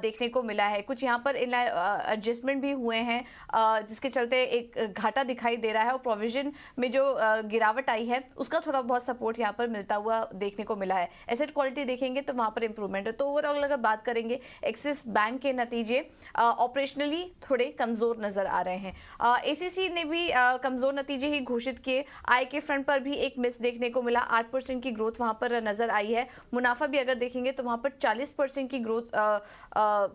देखने को मिला है। कुछ यहाँ पर एडजस्टमेंट भी हुए हैं, जिसके चलते एक घाटा दिखाई दे रहा है, और प्रोविजन में जो गिरावट आई है उसका थोड़ा बहुत सपोर्ट यहाँ पर मिलता हुआ देखने को मिला है। एसेट क्वालिटी देखेंगे तो वहां पर इंप्रूवमेंट है। तो ओवरऑल अगर बात करेंगे, एक्सिस बैंक के नतीजे ऑपरेशनली थोड़े कमजोर नजर आ रहे हैं। एसीसी ने भी कमजोर नतीजे ही घोषित किए। आय के फ्रंट पर भी एक मिस देखने को मिला, 8% की ग्रोथ वहां पर नजर आई है। मुनाफा भी अगर देखेंगे तो वहां पर 40% की ग्रोथ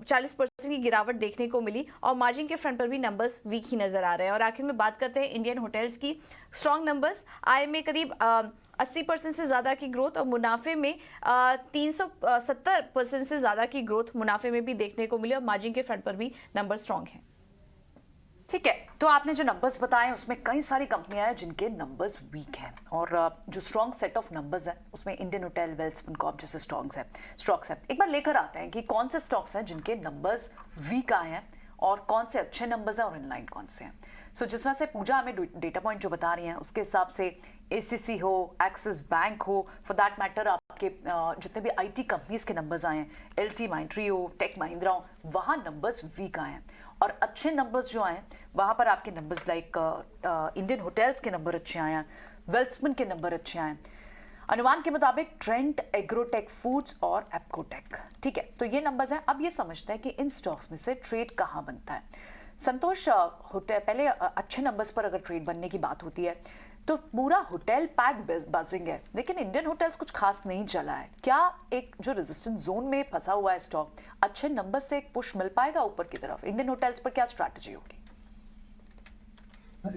40% की गिरावट देखने को मिली, और मार्जिन के फ्रंट पर भी नंबर्स वीक ही नजर आ रहे हैं। और आखिर में बात करते हैं इंडियन होटल्स की। स्ट्रॉन्ग नंबर्स, आय में करीब 80% से ज्यादा की ग्रोथ, और मुनाफे में 370% से ज्यादा की ग्रोथ मुनाफे में भी देखने को मिली, और मार्जिन के फ्रंट पर भी नंबर स्ट्रॉन्ग हैं। ठीक है, तो आपने जो नंबर्स बताए उसमें कई सारी कंपनियां हैं जिनके नंबर्स वीक हैं, और जो स्ट्रॉन्ग सेट ऑफ नंबर्स है उसमें इंडियन होटल, वेल्सपुन जैसे स्टॉक्स हैं। एक बार लेकर आते हैं कि कौन से स्टॉक्स हैं जिनके नंबर्स वीक आए हैं, और कौन से अच्छे नंबर्स हैं, और इनलाइन कौन से हैं। सो जिस तरह से पूजा हमें डेटा पॉइंट जो बता रही हैं उसके हिसाब से एसीसी हो, एक्सिस बैंक हो, फॉर दैट मैटर आपके जितने भी आईटी कंपनीज के नंबर्स आए हैं, एलटी माइंडट्री हो, टेक महिंद्रा हो, वहाँ नंबर्स वीक आए हैं। और अच्छे नंबर्स जो आए वहाँ पर आपके नंबर्स लाइक इंडियन होटल्स के नंबर अच्छे आए हैं, वेल्सपुन के नंबर अच्छे आए हैं, अनुमान के मुताबिक ट्रेंट एग्रोटेक फूड्स और एप्कोटेक। ठीक है, तो ये नंबर्स हैं। अब ये समझते हैं कि इन स्टॉक्स में से ट्रेड कहाँ बनता है। संतोष, होटल पहले अच्छे नंबर्स पर अगर ट्रेड बनने की बात होती है तो पूरा होटल पैक बजिंग है, लेकिन इंडियन होटल्स कुछ खास नहीं चला है। क्या एक जो रेजिस्टेंस जोन में फंसा हुआ है स्टॉक, अच्छे नंबर से एक पुश मिल पाएगा ऊपर की तरफ? इंडियन होटल्स पर क्या स्ट्रैटेजी होगी?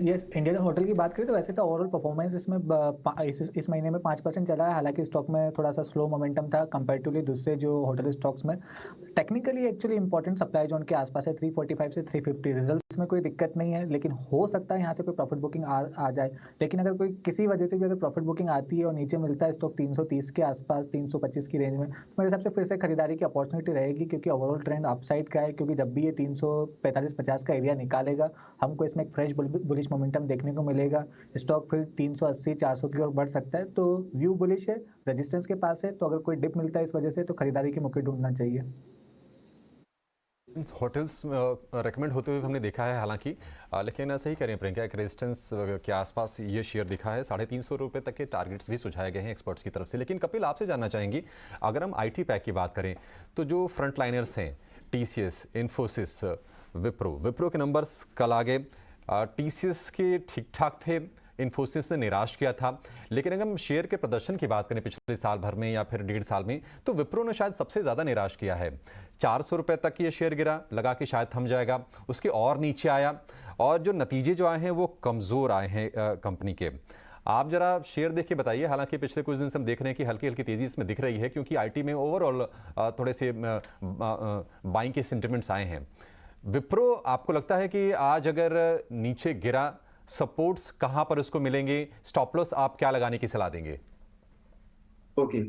यस, इंडियन होटल की बात करें तो वैसे तो ओवरऑल परफॉर्मेंस इसमें इस महीने में 5% चला है। हालांकि स्टॉक में थोड़ा सा स्लो मोमेंटम था कंपैरेटिवली दूसरे जो होटल स्टॉक्स में। Technically actually important supply zone के आसपास है, 345 से 350। रिजल्ट्स में कोई दिक्कत नहीं है, लेकिन हो सकता है यहाँ से कोई प्रॉफिट बुकिंग आ जाए। लेकिन अगर कोई किसी वजह से भी अगर प्रॉफिट बुकिंग आती है और नीचे मिलता है स्टॉक 330 के आसपास, 325 की रेंज में, तो मेरे हिसाब से फिर से खरीदारी की अपॉर्चुनिटी रहेगी, क्योंकि ओवरऑल ट्रेंड अपसाइड का है। क्योंकि जब भी ये 345-50 का एरिया निकालेगा, हमको इसमें एक फ्रेश बुलिश मोमेंटम देखने को मिलेगा। स्टॉक फिर 380-400 की ओर बढ़ सकता है। तो व्यू बुलिश है, रेजिस्टेंस के पास है, तो अगर कोई डिप मिलता है इस वजह से तो खरीदारी के मौके ढूंढना चाहिए। होटल्स रेकमेंड होते हुए हमने देखा है हालांकि, लेकिन सही कह रहे हैं प्रियंका, एक रेजिस्टेंस के आसपास ये शेयर दिखा है। 350 रुपये तक के टारगेट्स भी सुझाए गए हैं एक्सपर्ट्स की तरफ से। लेकिन कपिल, आपसे जानना चाहेंगे, अगर हम आईटी पैक की बात करें तो जो फ्रंट लाइनर्स हैं, टीसीएस, इन्फोसिस, विप्रो के नंबर्स कल आ गए। टीसीएस के ठीक ठाक थे, इन्फोसिस ने निराश किया था। लेकिन अगर हम शेयर के प्रदर्शन की बात करें पिछले साल भर में या फिर 1.5 साल में, तो विप्रो ने शायद सबसे ज़्यादा निराश किया है। 400 रुपये तक ये शेयर गिरा, लगा कि शायद थम जाएगा, उसके और नीचे आया, और जो नतीजे जो आए हैं वो कमज़ोर आए हैं कंपनी के। आप जरा शेयर देख के बताइए। हालांकि पिछले कुछ दिन से हम देख रहे हैं कि हल्की हल्की तेज़ी इसमें दिख रही है, क्योंकि आईटी में ओवरऑल थोड़े से बाइंग के सेंटिमेंट्स आए हैं। विप्रो, आपको लगता है कि आज अगर नीचे गिरा, सपोर्ट्स कहां पर उसको मिलेंगे, स्टॉप लॉस आप क्या लगाने की सलाह देंगे? ओके,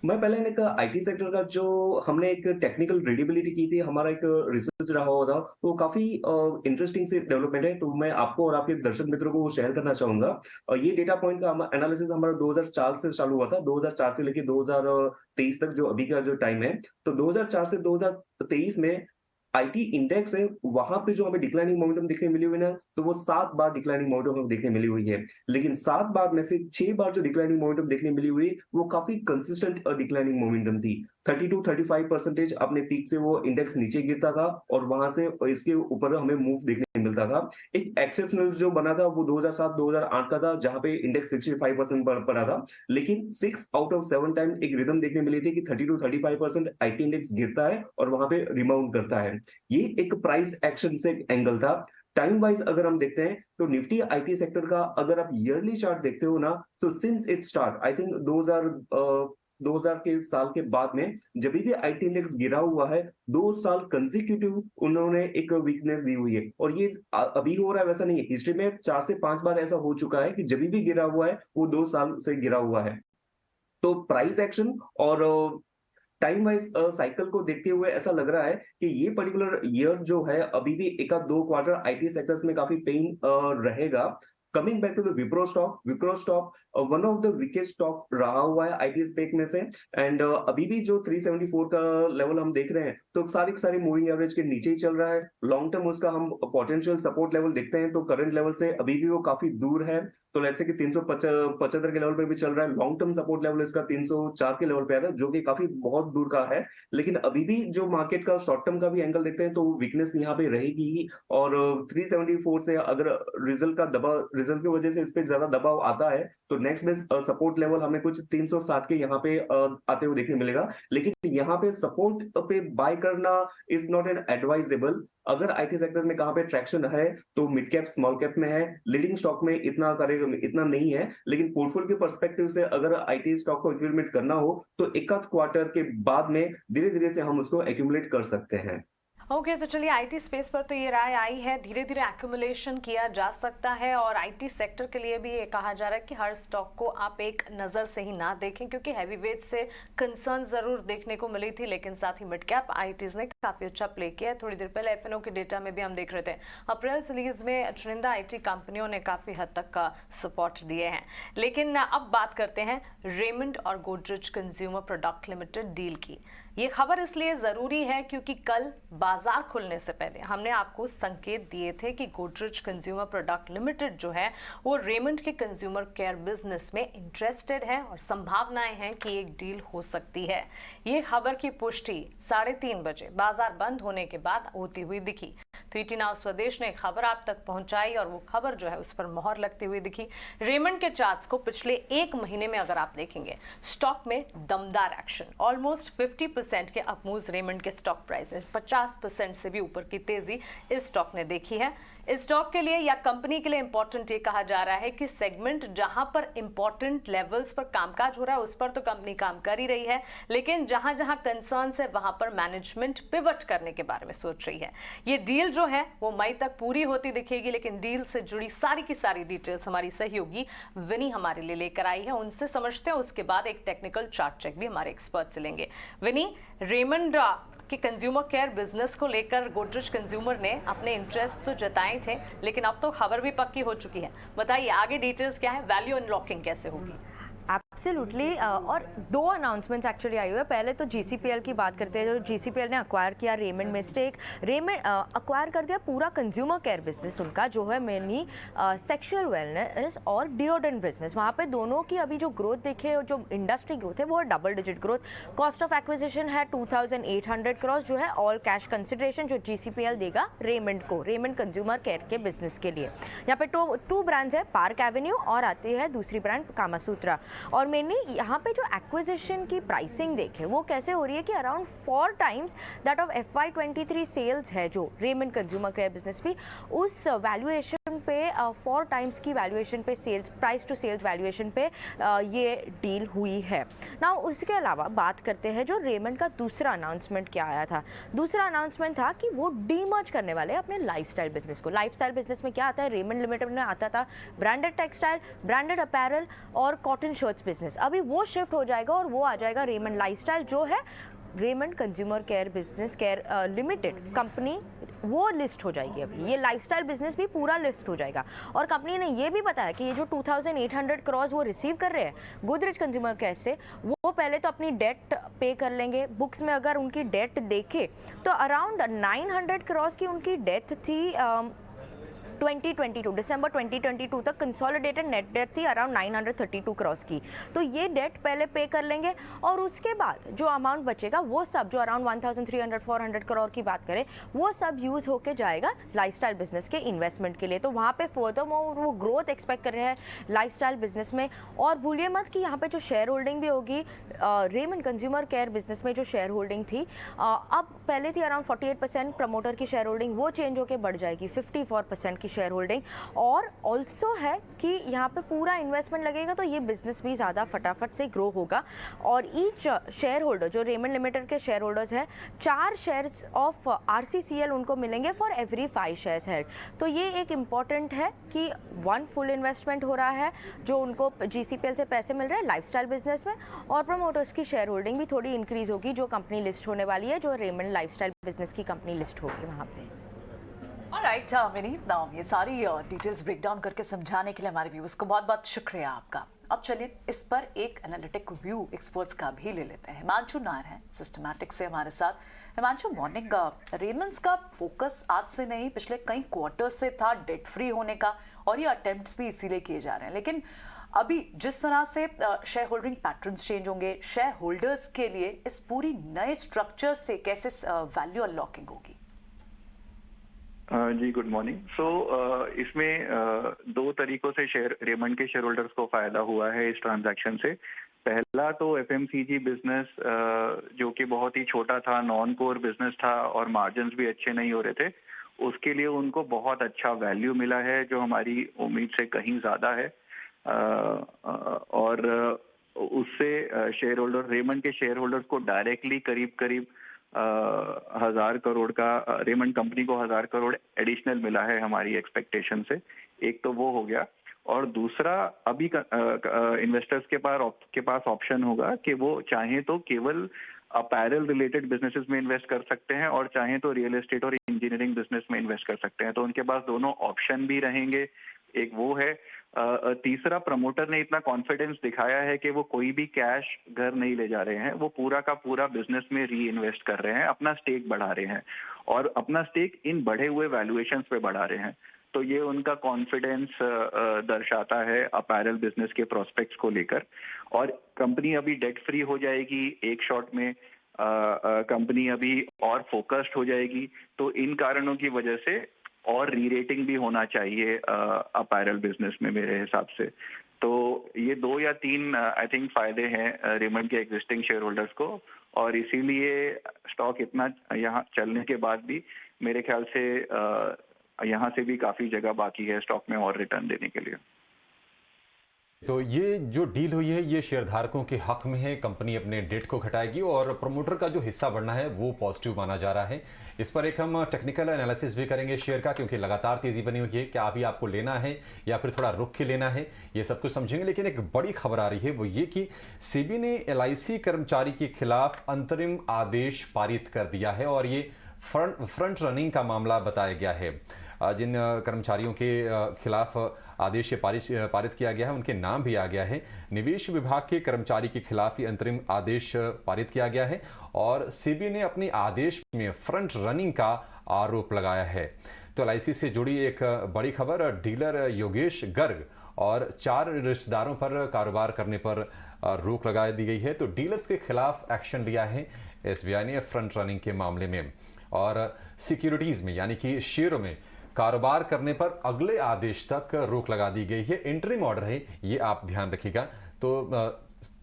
मैं पहले एक आईटी सेक्टर का जो हमने एक टेक्निकल रीडेबिलिटी की थी, हमारा एक रिसर्च रहा हुआ था, तो काफी इंटरेस्टिंग से डेवलपमेंट है। तो मैं आपको और आपके दर्शक मित्रों को शेयर करना चाहूंगा। ये डेटा पॉइंट का एनालिसिस हमारा 2004 से चालू हुआ था। 2004 से लेकर 2023 तक जो अभी का जो टाइम है, तो 2004 से 2023 में आईटी इंडेक्स है, वहां पे जो हमें डिक्लाइनिंग मोमेंटम देखने मिली हुई ना, तो वो 7 बार डिक्लाइनिंग मोमेंटम हमें देखने मिली हुई है। लेकिन 7 बार में से 6 बार जो डिक्लाइनिंग मोमेंटम देखने मिली हुई, वो काफी कंसिस्टेंट डिक्लाइनिंग मोमेंटम थी। 30-35% अपने पीक से वो इंडेक्स नीचे गिरता था और वहां से इसके ऊपर हमें मूव देखने मिलता था। एक एक्सेप्शनल जो बना था वो 2007-2008 का था, जहां पे इंडेक्स 65% पर पड़ा था। लेकिन 6 आउट ऑफ 7 टाइम एक रिदम देखने मिली थी कि 30-35% आईटी इंडेक्स गिरता है और वहां पे रिबाउंड करता है। ये एक प्राइस एक्शन से एंगल था। टाइम वाइज अगर हम देखते हैं तो निफ्टी आईटी सेक्टर का अगर आप ईयरली चार्ट देखते हो ना, तो since it start, I think 2000 के साल के बाद में जब भी आईटी इंडेक्स गिरा हुआ है, 2 साल कंसेक्यूटिव उन्होंने एक वीकनेस दी हुई है। और ये अभी हो रहा है वैसा नहीं है, हिस्ट्री में 4 से 5 बार ऐसा हो चुका है कि जब भी गिरा हुआ है वो 2 साल से गिरा हुआ है। तो प्राइस एक्शन और टाइम वाइज साइकिल को देखते हुए ऐसा लग रहा है कि ये पर्टिकुलर ईयर जो है, अभी भी 1-2 क्वार्टर आईटी सेक्टर्स में काफी पेन रहेगा। Coming back to the Wipro stock one of the weakest stock रहा हुआ है आईटी स्पेक में से। एंड अभी भी जो 374 का लेवल हम देख रहे हैं, तो सारी मूविंग एवरेज के नीचे ही चल रहा है। लॉन्ग टर्म उसका हम पोटेंशियल सपोर्ट लेवल देखते हैं तो करंट लेवल से अभी भी वो काफी दूर है। तो लेट्स से कि 375 के लेवल पे भी चल रहा है। लॉन्ग टर्म सपोर्ट लेवल इसका 304 के लेवल पे आता है, जो कि काफी बहुत दूर का है। लेकिन अभी भी जो मार्केट का शॉर्ट टर्म का भी एंगल देखते हैं तो वीकनेस यहाँ पे रहेगी। और 374 से अगर रिजल्ट की वजह से इस पे ज्यादा दबाव आता है तो नेक्स्ट बेस्ट सपोर्ट लेवल हमें कुछ 360 के यहाँ पे आते हुए देखने मिलेगा। लेकिन यहाँ पे सपोर्ट पे बाय करना इज नॉट एन एडवाइजेबल। अगर आईटी सेक्टर में कहाँ पे ट्रैक्शन है तो मिड कैप स्मॉल कैप में है, लीडिंग स्टॉक में इतना नहीं है। लेकिन पोर्टफोलियो के पर्सपेक्टिव से अगर आईटी स्टॉक को एक्यूमुलेट करना हो तो एक आध क्वार्टर के बाद में धीरे धीरे से हम उसको एक्यूमुलेट कर सकते हैं। ओके, तो चलिए आईटी स्पेस पर तो ये राय आई है, धीरे धीरे एक्यूमुलेशन किया जा सकता है। और आईटी सेक्टर के लिए भी ये कहा जा रहा है कि हर स्टॉक को आप एक नज़र से ही ना देखें, क्योंकि हैवीवेट से कंसर्न ज़रूर देखने को मिली थी, लेकिन साथ ही मिड कैप आईटीज ने काफ़ी अच्छा प्ले किया है। थोड़ी देर पहले एफएनओ के डेटा में भी हम देख रहे थे, अप्रैल सीरीज में चुनिंदा आईटी कंपनियों ने काफ़ी हद तक का सपोर्ट दिए हैं। लेकिन अब बात करते हैं रेमंड और Godrej consumer product limited deal की। ये खबर इसलिए ज़रूरी है क्योंकि कल बाजार खुलने से पहले हमने आपको संकेत दिए थे कि गोदरेज कंज्यूमर प्रोडक्ट लिमिटेड जो है वो रेमंड के कंज्यूमर केयर बिजनेस में इंटरेस्टेड है और संभावनाएं हैं कि एक डील हो सकती है। ये खबर की पुष्टि 3:30 बजे बाजार बंद होने के बाद होती हुई दिखी। तो ईटी नाउ स्वदेश ने खबर आप तक पहुंचाई और वो खबर जो है उस पर मोहर लगती हुई दिखी। रेमंड के चार्ट्स को पिछले एक महीने में अगर आप देखेंगे, स्टॉक में दमदार एक्शन, ऑलमोस्ट 50% के अपमूव्स रेमंड के स्टॉक प्राइस है। 50% से भी ऊपर की तेजी इस स्टॉक ने देखी है। इस स्टॉक के लिए या कंपनी के लिए इंपॉर्टेंट ये कहा जा रहा है कि सेगमेंट जहां पर इंपॉर्टेंट लेवल्स पर कामकाज हो रहा है उस पर तो कंपनी काम कर ही रही है, लेकिन जहां जहां कंसर्न्स है वहां पर मैनेजमेंट पिवट करने के बारे में सोच रही है। ये डील जो है वो मई तक पूरी होती दिखेगी, लेकिन डील से जुड़ी सारी की सारी डिटेल्स हमारी सहयोगी विनी हमारे लिए लेकर आई है। उनसे समझते हैं, उसके बाद एक टेक्निकल चार्ट चेक भी हमारे एक्सपर्ट से लेंगे। विनी, रेमंड कि कंज्यूमर केयर बिजनेस को लेकर गोदरेज कंज्यूमर ने अपने इंटरेस्ट तो जताए थे, लेकिन अब तो खबर भी पक्की हो चुकी है। बताइए आगे डिटेल्स क्या है, वैल्यू अनलॉकिंग कैसे होगी? एब्सोल्युटली, और दो अनाउंसमेंट्स एक्चुअली आई हुई है। पहले तो जीसीपीएल की बात करते हैं, जो जीसीपीएल ने अक्वायर किया रेमंड में स्टेक। रेमंड अक्वायर कर दिया पूरा कंज्यूमर केयर बिजनेस उनका, जो है मेनली सेक्सुअल वेलनेस और डिओड्रेंट बिजनेस। वहाँ पे दोनों की अभी जो ग्रोथ देखे, जो इंडस्ट्री ग्रोथ है वो है double digit growth. Cost of acquisition है 2800 करोड़, जो है ऑल कैश कंसिडरेशन जो जीसीपीएल देगा रेमंड को, रेमंड कंज्यूमर केयर के बिजनेस के लिए। यहाँ पे टू ब्रांड्स है, पार्क एवेन्यू और आती है दूसरी ब्रांड कामासूत्रा। और मैंने यहाँ पे जो एक्विजिशन की प्राइसिंग देखे वो कैसे हो रही है कि around 4 times that of FY23 sales है जो रेमंड कंज्यूमर केयर बिजनेस भी, उस वैल्यूएशन पे 4 टाइम्स की वैल्यूएशन पे, sales price to sales valuation पे ये डील हुई है ना। उसके अलावा बात करते हैं जो रेमंड का दूसरा अनाउंसमेंट क्या आया था। दूसरा अनाउंसमेंट था कि वो डीमर्ज करने वाले अपने लाइफस्टाइल बिजनेस को। लाइफस्टाइल बिजनेस में क्या आता है, रेमंड लिमिटेड में आता था ब्रांडेड टेक्सटाइल, ब्रांडेड अपैरल और कॉटन शर्ट्स बिजनेस। अभी वो शिफ्ट हो जाएगा और वो आ जाएगा रेमंड लाइफस्टाइल, जो है Raymond consumer care business care limited company, वो लिस्ट हो जाएगी। अभी ये लाइफस्टाइल बिजनेस भी पूरा लिस्ट हो जाएगा। और कंपनी ने ये भी बताया कि ये जो 2800 करोड़ वो रिसीव कर रहे हैं गोदरेज कंज्यूमर केयर से, वो पहले तो अपनी डेट पे कर लेंगे। बुक्स में अगर उनकी डेट देखे तो अराउंड 900 करोड़ की उनकी डेट थी 2022 दिसंबर 2022 तक। कंसोलिडेटेड नेट डेट थी अराउंड 932 करोड़ की। तो ये डेट पहले पे कर लेंगे और उसके बाद जो अमाउंट बचेगा वो सब, जो अराउंड 1300-400 करोड़ की बात करें, वो सब यूज होके जाएगा लाइफस्टाइल बिजनेस के इन्वेस्टमेंट के लिए। तो वहाँ पे फर्दर वो ग्रोथ एक्सपेक्ट कर रहे हैं लाइफस्टाइल बिजनेस में। और भूलिए मत कि यहाँ पे जो शेयर होल्डिंग भी होगी रेमंड कंज्यूमर केयर बिजनेस में, जो शेयर होल्डिंग थी अब पहले थी अराउंड 48% प्रमोटर की शेयर होल्डिंग, वो चेंज होकर बढ़ जाएगी 54% की शेयर होल्डिंग। और ऑल्सो है कि यहाँ पे पूरा इन्वेस्टमेंट लगेगा तो ये बिजनेस भी ज़्यादा फटाफट से ग्रो होगा। और ईच शेयर होल्डर जो रेमंड लिमिटेड के शेयर होल्डर्स हैं, 4 शेयर्स ऑफ RCCL उनको मिलेंगे फॉर एवरी 5 शेयर्स हेल्ड। तो ये एक इम्पॉर्टेंट है कि 1 फुल इन्वेस्टमेंट हो रहा है जो उनको GCPL से पैसे मिल रहे हैं लाइफस्टाइल बिजनेस में, और प्रमोटर्स की शेयर होल्डिंग भी थोड़ी इंक्रीज होगी जो कंपनी लिस्ट होने वाली है, जो रेमंड लाइफस्टाइल बिजनेस की कंपनी लिस्ट होगी वहाँ पे। ऑलराइट विनी, ये सारी डिटेल्स ब्रेक डाउन करके समझाने के लिए हमारे व्यूअर्स को बहुत बहुत शुक्रिया आपका। अब चलिए इस पर एक एनालिटिक व्यू एक्सपर्ट्स का भी ले लेते हैं। हिमांशु नायर हैं सिस्टमैटिक से हमारे साथ। हिमांशु, मॉर्निंग। रेमंड्स का फोकस आज से नहीं, पिछले कई क्वार्टर से था डेट फ्री होने का, और ये अटेम्प्ट्स भी इसीलिए किए जा रहे हैं। लेकिन अभी जिस तरह से शेयर होल्डिंग पैटर्न्स चेंज होंगे शेयर होल्डर्स के लिए, इस पूरी नए स्ट्रक्चर से कैसे वैल्यू अनलॉकिंग होगी? जी गुड मॉर्निंग। सो इसमें 2 तरीकों से रेमंड के शेयर होल्डर्स को फायदा हुआ है इस ट्रांजैक्शन से। पहला तो FMCG बिजनेस जो कि बहुत ही छोटा था, नॉन कोर बिजनेस था और मार्जिन्स भी अच्छे नहीं हो रहे थे, उसके लिए उनको बहुत अच्छा वैल्यू मिला है जो हमारी उम्मीद से कहीं ज़्यादा है। और उससे शेयर होल्डर, रेमंड के शेयर होल्डर्स को डायरेक्टली करीब 1000 करोड़ का, रेमंड कंपनी को 1000 करोड़ एडिशनल मिला है हमारी एक्सपेक्टेशन से। एक तो वो हो गया, और दूसरा अभी इन्वेस्टर्स के पास ऑप्शन होगा कि वो चाहें तो केवल अपैरल रिलेटेड बिजनेसेस में इन्वेस्ट कर सकते हैं और चाहें तो रियल एस्टेट और इंजीनियरिंग बिजनेस में इन्वेस्ट कर सकते हैं। तो उनके पास दोनों ऑप्शन भी रहेंगे। एक वो है। तीसरा, प्रमोटर ने इतना कॉन्फिडेंस दिखाया है कि वो कोई भी कैश घर नहीं ले जा रहे हैं, वो पूरा का पूरा बिजनेस में री इन्वेस्ट कर रहे हैं, अपना स्टेक बढ़ा रहे हैं और अपना स्टेक इन बढ़े हुए वैल्यूएशंस पे बढ़ा रहे हैं। तो ये उनका कॉन्फिडेंस दर्शाता है अपैरल बिजनेस के प्रोस्पेक्ट्स को लेकर। और कंपनी अभी डेट फ्री हो जाएगी एक शॉट में। कंपनी अभी और फोकस्ड हो जाएगी, तो इन कारणों की वजह से और री-रेटिंग भी होना चाहिए अपैरल बिजनेस में मेरे हिसाब से। तो ये 2 या 3 आई थिंक फायदे हैं रेमंड के एग्जिस्टिंग शेयर होल्डर्स को, और इसीलिए स्टॉक इतना यहाँ चलने के बाद भी मेरे ख्याल से यहाँ से भी काफी जगह बाकी है स्टॉक में और रिटर्न देने के लिए। तो ये जो डील हुई है ये शेयरधारकों के हक में है। कंपनी अपने डेट को घटाएगी और प्रमोटर का जो हिस्सा बढ़ना है वो पॉजिटिव माना जा रहा है। इस पर एक हम टेक्निकल एनालिसिस भी करेंगे शेयर का, क्योंकि लगातार तेजी बनी हुई है। क्या अभी आपको लेना है या फिर थोड़ा रुक के लेना है, ये सब कुछ समझेंगे। लेकिन एक बड़ी खबर आ रही है वो ये कि सेबी ने LIC कर्मचारी के खिलाफ अंतरिम आदेश पारित कर दिया है और ये फ्रंट रनिंग का मामला बताया गया है। जिन कर्मचारियों के खिलाफ आदेश पारित किया गया है उनके नाम भी आ गया है। निवेश विभाग के कर्मचारी के खिलाफ ये अंतरिम आदेश पारित किया गया है और सेबी ने अपने आदेश में फ्रंट रनिंग का आरोप लगाया है। तो LIC से जुड़ी एक बड़ी खबर, डीलर योगेश गर्ग और 4 रिश्तेदारों पर कारोबार करने पर रोक लगा दी गई है। तो डीलर्स के खिलाफ एक्शन लिया है SBI ने फ्रंट रनिंग के मामले में, और सिक्योरिटीज में यानी कि शेयरों में कारोबार करने पर अगले आदेश तक रोक लगा दी गई है। इंटरिम ऑर्डर है, ये आप ध्यान रखिएगा। तो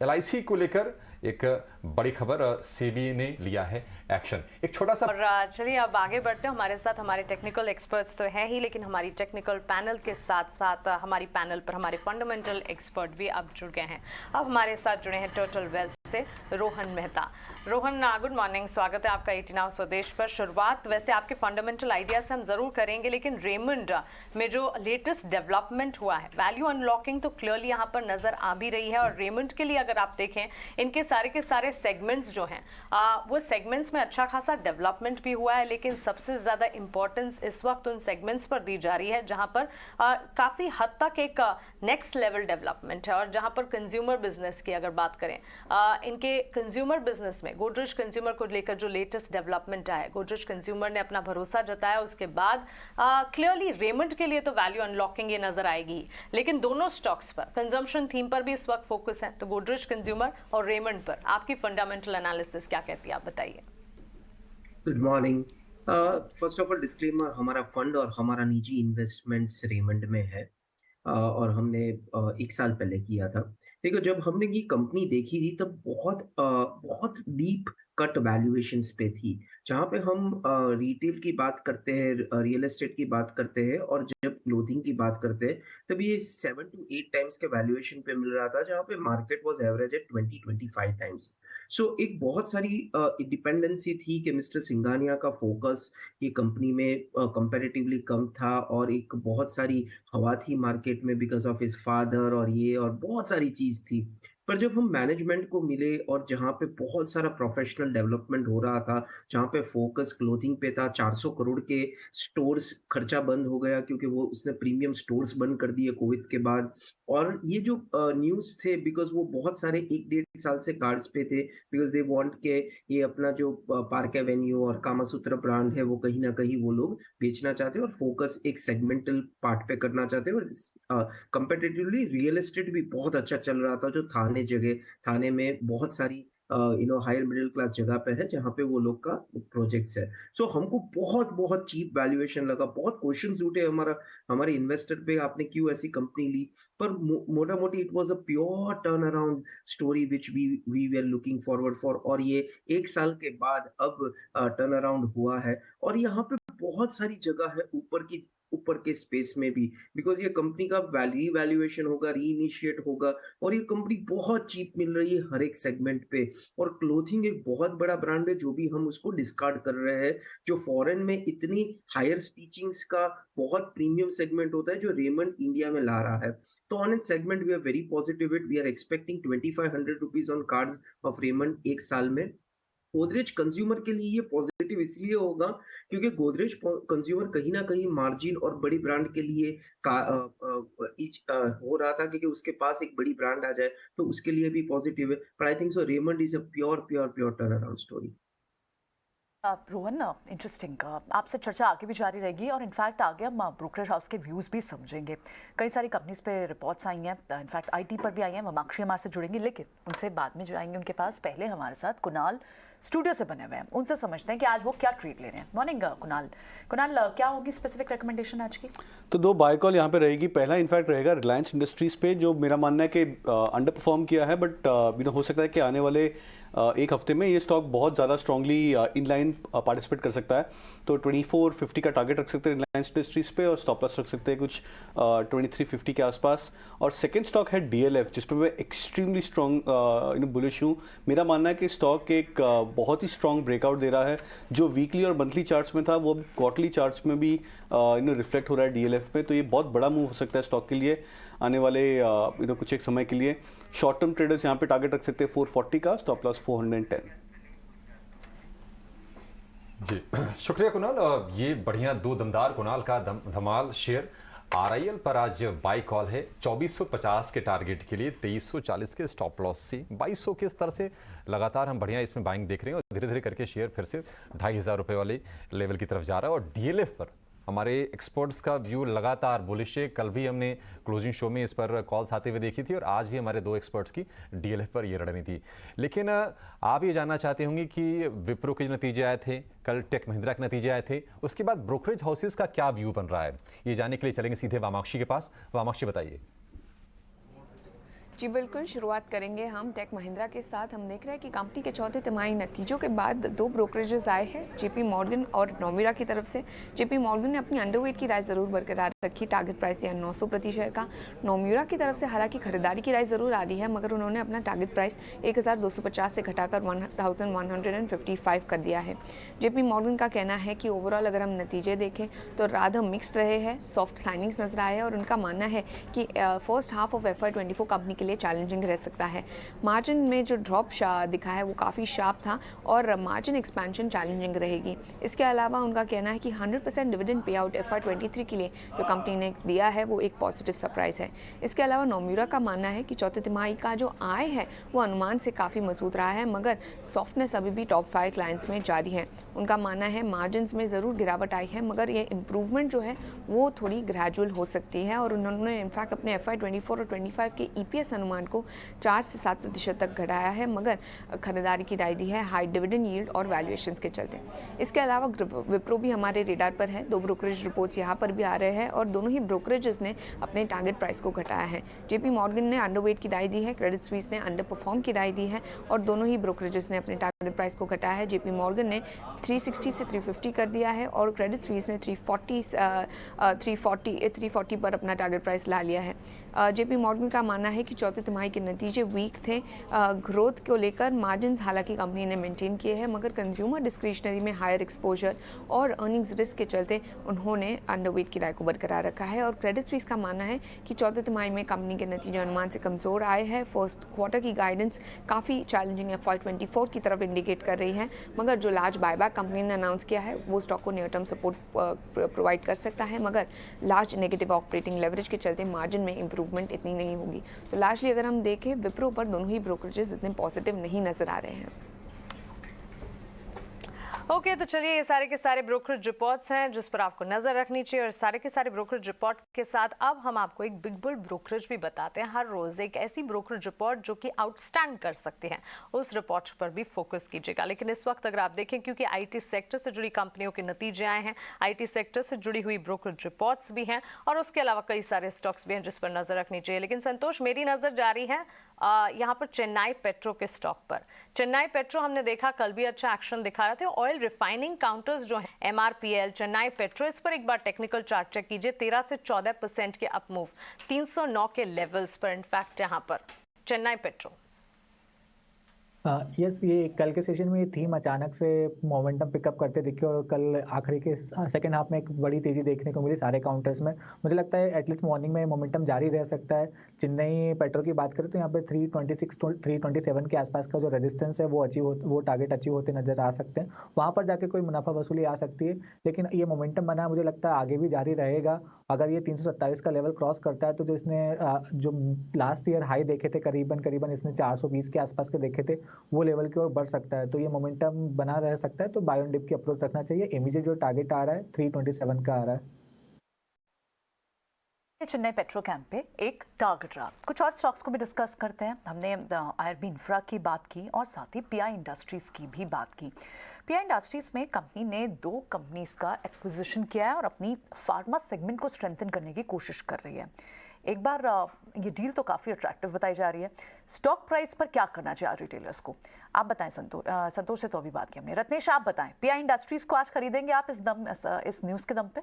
LIC को लेकर एक बड़ी खबर, सेबी ने लिया है एक्शन। एक छोटा सा और चलिए अब आगे बढ़ते हैं। हमारे साथ हमारे टेक्निकल एक्सपर्ट्स तो हैं ही, लेकिन हमारी टेक्निकल पैनल के साथ साथ हमारी पैनल पर हमारे फंडामेंटल एक्सपर्ट भी अब जुड़ गए हैं। अब हमारे साथ जुड़े हैं टोटल वेल्थ से रोहन मेहता। रोहन, गुड मॉर्निंग, स्वागत है आपका 18 आवर स्वदेश पर। शुरुआत वैसे आपके फंडामेंटल आइडिया से हम जरूर करेंगे, लेकिन रेमंड में जो लेटेस्ट डेवलपमेंट हुआ है, वैल्यू अनलॉकिंग तो क्लियरली यहाँ पर नजर आ भी रही है। और रेमंड के लिए अगर आप देखें, इनके सारे के सारे सेगमेंट्स जो हैं वो सेगमेंट्स में अच्छा खासा डेवलपमेंट भी हुआ है, लेकिन सबसे ज्यादा इंपॉर्टेंस इस वक्त उन सेगमेंट्स पर दी जा रही है जहां पर काफी हद तक एक नेक्स्ट लेवल डेवलपमेंट है। और जहां पर कंज्यूमर बिजनेस की अगर बात करें, इनके कंज्यूमर बिजनेस में गोदरेज कंज्यूमर को लेकर जो लेटेस्ट डेवलपमेंट आया, गोदरेज कंज्यूमर ने अपना भरोसा जताया, उसके बाद क्लियरली रेमंड के लिए तो वैल्यू अनलॉकिंग ये नजर आएगी। लेकिन दोनों स्टॉक्स पर कंजम्पशन थीम पर भी इस वक्त फोकस है, तो गोदरेज कंज्यूमर और रेमंड पर आपकी फंडामेंटल एनालिसिस क्या कहती है, आप बताइए। Good morning. First of all disclaimer, हमारा फंड और हमारा निजी इन्वेस्टमेंट्स रेमंड में है और हमने 1 साल पहले किया था। देखो, जब हमने ये कंपनी देखी थी तब बहुत डीप कट वैल्यूएशंस पे थी, जहाँ पे हम रिटेल की बात करते हैं, रियल एस्टेट की बात करते हैं, और जब क्लोथिंग की बात करते हैं तब ये 7 to 8 टाइम्स के वैल्यूएशन पे मिल रहा था, जहाँ पे market was average at 20-25 times. So एक बहुत सारी इंडिपेंडेंसी थी कि मिस्टर सिंघानिया का फोकस ये कंपनी में कंपैरेटिवली कम था, और एक बहुत सारी हवा थी मार्केट में बिकॉज ऑफ हिज फादर और ये और बहुत सारी चीज थी। पर जब हम मैनेजमेंट को मिले और जहाँ पे बहुत सारा प्रोफेशनल डेवलपमेंट हो रहा था, जहाँ पे फोकस क्लोथिंग पे था, 400 करोड़ के स्टोर्स खर्चा बंद हो गया क्योंकि वो उसने प्रीमियम स्टोर्स बंद कर दिए कोविड के बाद। और ये जो न्यूज़ थे, बिकॉज वो बहुत सारे 1-1.5 साल से कार्ड्स पे थे, बिकॉज दे वांट के ये अपना जो पार्क एवेन्यू और कामासूत्र ब्रांड है वो कहीं ना कहीं वो लोग बेचना चाहते हैं और फोकस एक सेगमेंटल पार्ट पे करना चाहते हैं। और कंपेटिटिवली रियल एस्टेट भी बहुत अच्छा चल रहा था, जो थाने में बहुत सारी हायर मिडिल क्लास जगह पे है जहाँ पे वो लोग का प्रोजेक्ट्स है। सो हमको बहुत चीप वैल्यूएशन लगा, बहुत क्वेश्चंस उठे हमारे इन्वेस्टर पे, आपने क्यों ऐसी कंपनी ली। पर मोटा मोटी it was a pure turnaround story which we were looking forward for, और ये 1 साल के बाद अब टर्न अराउंड हुआ है। और यहाँ पे बहुत सारी जगह है ऊपर के स्पेस में भी, बिकॉज ये कंपनी का वैल्यूएशन होगा, रीइनिशिएट होगा, और ये कंपनी बहुत चीप मिल रही है हर एक सेगमेंट पे। और क्लोथिंग एक बहुत बड़ा ब्रांड है जो भी हम उसको डिस्कार्ड कर रहे हैं, जो फॉरेन में इतनी हायर स्टिचिंग्स का बहुत प्रीमियम सेगमेंट होता है जो रेमंड इंडिया में ला रहा है। तो on it segment we are very positive it, we are expecting 2500 rupees on cards of Raymond 1 साल में। गोदरेज कंज्यूमर के लिए ये पॉजिटिव इसलिए होगा क्योंकि गोदरेज कंज्यूमर कहीं ना कहीं मार्जिन और बड़ी ब्रांड के लिए हो रहा था, क्योंकि उसके पास एक बड़ी ब्रांड आ जाए तो उसके लिए भी पॉजिटिव है। पर I think so Raymond is a pure turnaround story. Rohan, interesting, आपसे चर्चा आगे भी जारी रहेगी और इनफैक्ट आगे हम ब्रोकरेज हाउस के व्यूज़ भी समझेंगे। कई सारी कंपनीज पे रिपोर्ट्स आई हैं, इनफैक्ट आईटी पर भी आई हैं, ममाक्षी हमारे से जुड़ेंगी, लेकिन उनसे बाद में जाएंगे उनके पास। पहले हमारे साथ कुणाल स्टूडियो से बने हुए हैं, उनसे समझते हैं कि आज वो क्या ट्रेड ले रहे हैं। मॉर्निंग कुणाल। कुणाल, क्या होगी स्पेसिफिक रिकमेंडेशन आज की? तो दो बाय कॉल यहाँ पे रहेगी। पहला इनफैक्ट रहेगा रिलायंस इंडस्ट्रीज पे, जो मेरा मानना है कि अंडर परफॉर्म किया है, बट हो सकता है कि आने वाले एक हफ्ते में ये स्टॉक बहुत ज़्यादा स्ट्रांगली इनलाइन पार्टिसिपेट कर सकता है। तो 2450 का टारगेट रख सकते हैं रिलायंस इंडस्ट्रीज पे, और स्टॉप लॉस रख सकते हैं कुछ 2350 के आसपास। और सेकंड स्टॉक है डीएलएफ, जिस पे मैं एक्सट्रीमली स्ट्रॉन्ग बुलिश हूँ। मेरा मानना है कि स्टॉक एक बहुत ही स्ट्रॉन्ग ब्रेकआउट दे रहा है। जो वीकली और मंथली चार्ट्स में था वो क्वार्टरली चार्ट्स में भी रिफ्लेक्ट हो रहा है डीएलएफ में। तो ये बहुत बड़ा मूव हो सकता है स्टॉक के लिए आने वाले कुछ एक समय के लिए। शॉर्ट टर्म ट्रेडर्स यहाँ पे टारगेट रख सकते हैं 440 का, स्टॉप लॉस 410। जी शुक्रिया कुणाल। ये बढ़िया दो दमदार कुणाल का धमाल शेयर। आरआईएल पर आज बाई कॉल है 2450 के टारगेट के लिए, 2340 के स्टॉप लॉस से 2200 के स्तर से लगातार हम बढ़िया इसमें बाइंग देख रहे हैं, और धीरे धीरे करके शेयर फिर से 2500 रुपये वाले लेवल की तरफ जा रहा है। और डीएलएफ पर हमारे एक्सपर्ट्स का व्यू लगातार बुलिश है। कल भी हमने क्लोजिंग शो में इस पर कॉल्स आते हुए देखी थी, और आज भी हमारे दो एक्सपर्ट्स की डीएलएफ पर ये रणनीति। लेकिन आप ये जानना चाहते होंगे कि विप्रो के नतीजे आए थे, कल टेक महिंद्रा के नतीजे आए थे, उसके बाद ब्रोकरेज हाउसेस का क्या व्यू बन रहा है, ये जानने के लिए चलेंगे सीधे वामाक्षी के पास। वामाक्षी बताइए। जी बिल्कुल, शुरुआत करेंगे हम टेक महिंद्रा के साथ। हम देख रहे हैं कि कंपनी के चौथे तिमाही नतीजों के बाद दो ब्रोकरेजेस आए हैं, जेपी मॉर्गन और नोमिरा की तरफ से। जेपी मॉर्गन ने अपनी अंडरवेट की राय ज़रूर बरकरार रखी, टारगेट प्राइस दिया 900 प्रति शेयर का। नोमिरा की तरफ से हालांकि खरीदारी की राय ज़रूर आ रही है, मगर उन्होंने अपना टारगेट प्राइस 1250 से घटाकर 1155 कर दिया है। जेपी मॉर्गन का कहना है कि ओवरऑल अगर हम नतीजे देखें तो राधा मिक्स्ड रहे हैं, सॉफ्ट साइनिंग्स नजर आए हैं, और उनका मानना है कि first half of FY24 company के लिए चैलेंजिंग रह सकता है। मार्जिन में जो ड्रॉप दिखा है वो काफ़ी शार्प था, और मार्जिन एक्सपेंशन चैलेंजिंग रहेगी। इसके अलावा उनका कहना है कि 100% डिविडेंड पे आउट FY23 के लिए जो कंपनी ने दिया है वो एक पॉजिटिव सरप्राइज है। इसके अलावा नोमिरा का मानना है कि चौथे तिमाही का जो आय है वो अनुमान से काफ़ी मजबूत रहा है, मगर सॉफ्टनेस अभी भी टॉप 5 क्लाइंट्स में जारी है। उनका मानना है मार्जिन में ज़रूर गिरावट आई है, मगर ये इम्प्रूवमेंट जो है वो थोड़ी ग्रेजुअल हो सकती है, और उन्होंने इनफैक्ट अपने FY24 और 25 के EPS अनुमान को 4 से 7% तक घटाया है, मगर खरीदारी की राय दी है हाई डिविडेंड यील्ड और वैल्यूएशंस के चलते। इसके अलावा विप्रो भी हमारे रेडार पर है। दो ब्रोकरेज रिपोर्ट्स यहाँ पर भी आ रहे हैं, और दोनों ही ब्रोकरेजेस ने अपने टारगेट प्राइस को घटाया है। जेपी मॉर्गन ने अंडरवेट की राय दी है, क्रेडिट स्विस ने अंडर परफॉर्म की राय दी है, और दोनों ही ब्रोकरेजेस ने अपने टारगेट प्राइस को घटाया है। जेपी मॉर्गन ने 360 से 350 कर दिया है, और क्रेडिट स्विस ने 340 पर अपना टारगेट प्राइस ला लिया है। जेपी मॉर्गन का मानना है कि चौथे तिमाही के नतीजे वीक थे। ग्रोथ को लेकर मार्जिन्स हालांकि कंपनी ने मेंटेन किए हैं, मगर कंज्यूमर डिस्क्रिशनरी में हायर एक्सपोजर और अर्निंग्स रिस्क के चलते उन्होंने अंडरवेट की राय को बरकरार रखा है। और क्रेडिट स्विस का मानना है कि चौथे तिमाही में कंपनी के नतीजे अनुमान से कमज़ोर आए हैं। फर्स्ट क्वार्टर की गाइडेंस काफ़ी चैलेंजिंग FY24 की तरफ इंडिकेट कर रही है, मगर जो लार्ज बायबैक कंपनी ने अनाउंस किया है वो स्टॉक को नियर टर्म सपोर्ट प्रोवाइड कर सकता है, मगर लार्ज नेगेटिव ऑपरेटिंग लेवरेज के चलते मार्जिन में इंप्रूवमेंट इतनी नहीं होगी। तो लार्जली अगर हम देखें विप्रो पर दोनों ही ब्रोकरेजेस इतने पॉजिटिव नहीं नजर आ रहे हैं। ओके, तो चलिए ये सारे के सारे ब्रोकरेज रिपोर्ट्स हैं जिस पर आपको नजर रखनी चाहिए, और सारे के सारे ब्रोकरेज रिपोर्ट के साथ अब हम आपको एक बिग बुल ब्रोकरेज भी बताते हैं। हर रोज एक ऐसी ब्रोकरेज रिपोर्ट जो कि आउटस्टैंड कर सकती है, उस रिपोर्ट पर भी फोकस कीजिएगा। लेकिन इस वक्त अगर आप देखें, क्योंकि IT सेक्टर से जुड़ी कंपनियों के नतीजे आए हैं, IT सेक्टर से जुड़ी हुई ब्रोकरेज रिपोर्ट्स भी हैं, और उसके अलावा कई सारे स्टॉक्स भी हैं जिस पर नजर रखनी चाहिए। लेकिन संतोष, मेरी नजर जा रही है यहाँ पर चेन्नई पेट्रो के स्टॉक पर। चेन्नई पेट्रो हमने देखा कल भी अच्छा एक्शन दिखा रहे थे। ऑयल रिफाइनिंग काउंटर्स जो है MRPL, चेन्नई पेट्रो, इस पर एक बार टेक्निकल चार्ट चेक कीजिए। 13 से 14% के अप मूव 309 के लेवल्स पर इनफैक्ट यहाँ पर चेन्नई पेट्रो। यस, ये कल के सेशन में ये थीम अचानक से मोमेंटम पिकअप करते दिखे, और कल आखिरी के सेकेंड हाफ में एक बड़ी तेजी देखने को मिली सारे काउंटर्स में। मुझे लगता है एटलीस्ट मॉर्निंग में मोमेंटम जारी रह सकता है। चेन्नई पेट्रो की बात करें तो यहाँ पे 326 327 के आसपास का जो रेजिस्टेंस है वो टारगेट अचीव होते नजर आ सकते हैं। वहाँ पर जाके कोई मुनाफा वसूली आ सकती है, लेकिन ये मोमेंटम बना मुझे लगता है आगे भी जारी रहेगा। अगर ये 327 का लेवल क्रॉस करता है तो जो इसने जो लास्ट ईयर हाई देखे थे करीबन इसने 420 के आसपास के देखे थे, वो लेवल की ओर बढ़ सकता है। तो ये मोमेंटम बना रह सकता है, तो बाय ऑन डिप की अप्रोच रखना चाहिए। इमीडिएट जो टारगेट आ रहा है 327 का आ रहा है। चेन्नई पेट्रोकेम पे एक टारगेट रहा। कुछ और स्टॉक्स को भी डिस्कस करते हैं। हमने आईआरबी इंफ्रा की बात की और साथ ही पीआई इंडस्ट्रीज की भी बात की। पीआई इंडस्ट्रीज में कंपनी ने 2 कंपनीज का एक्विजिशन किया है और अपनी फार्मा सेगमेंट को स्ट्रेंथन करने की कोशिश कर रही है। एक बार ये डील तो काफ़ी अट्रैक्टिव बताई जा रही है। स्टॉक प्राइस पर क्या करना चाहिए रिटेलर्स को, आप बताएं। संतोष से तो अभी बात की हमने। रत्नेश, आप बताएं, पीआई इंडस्ट्रीज को आज खरीदेंगे आप इस न्यूज़ के दम पे?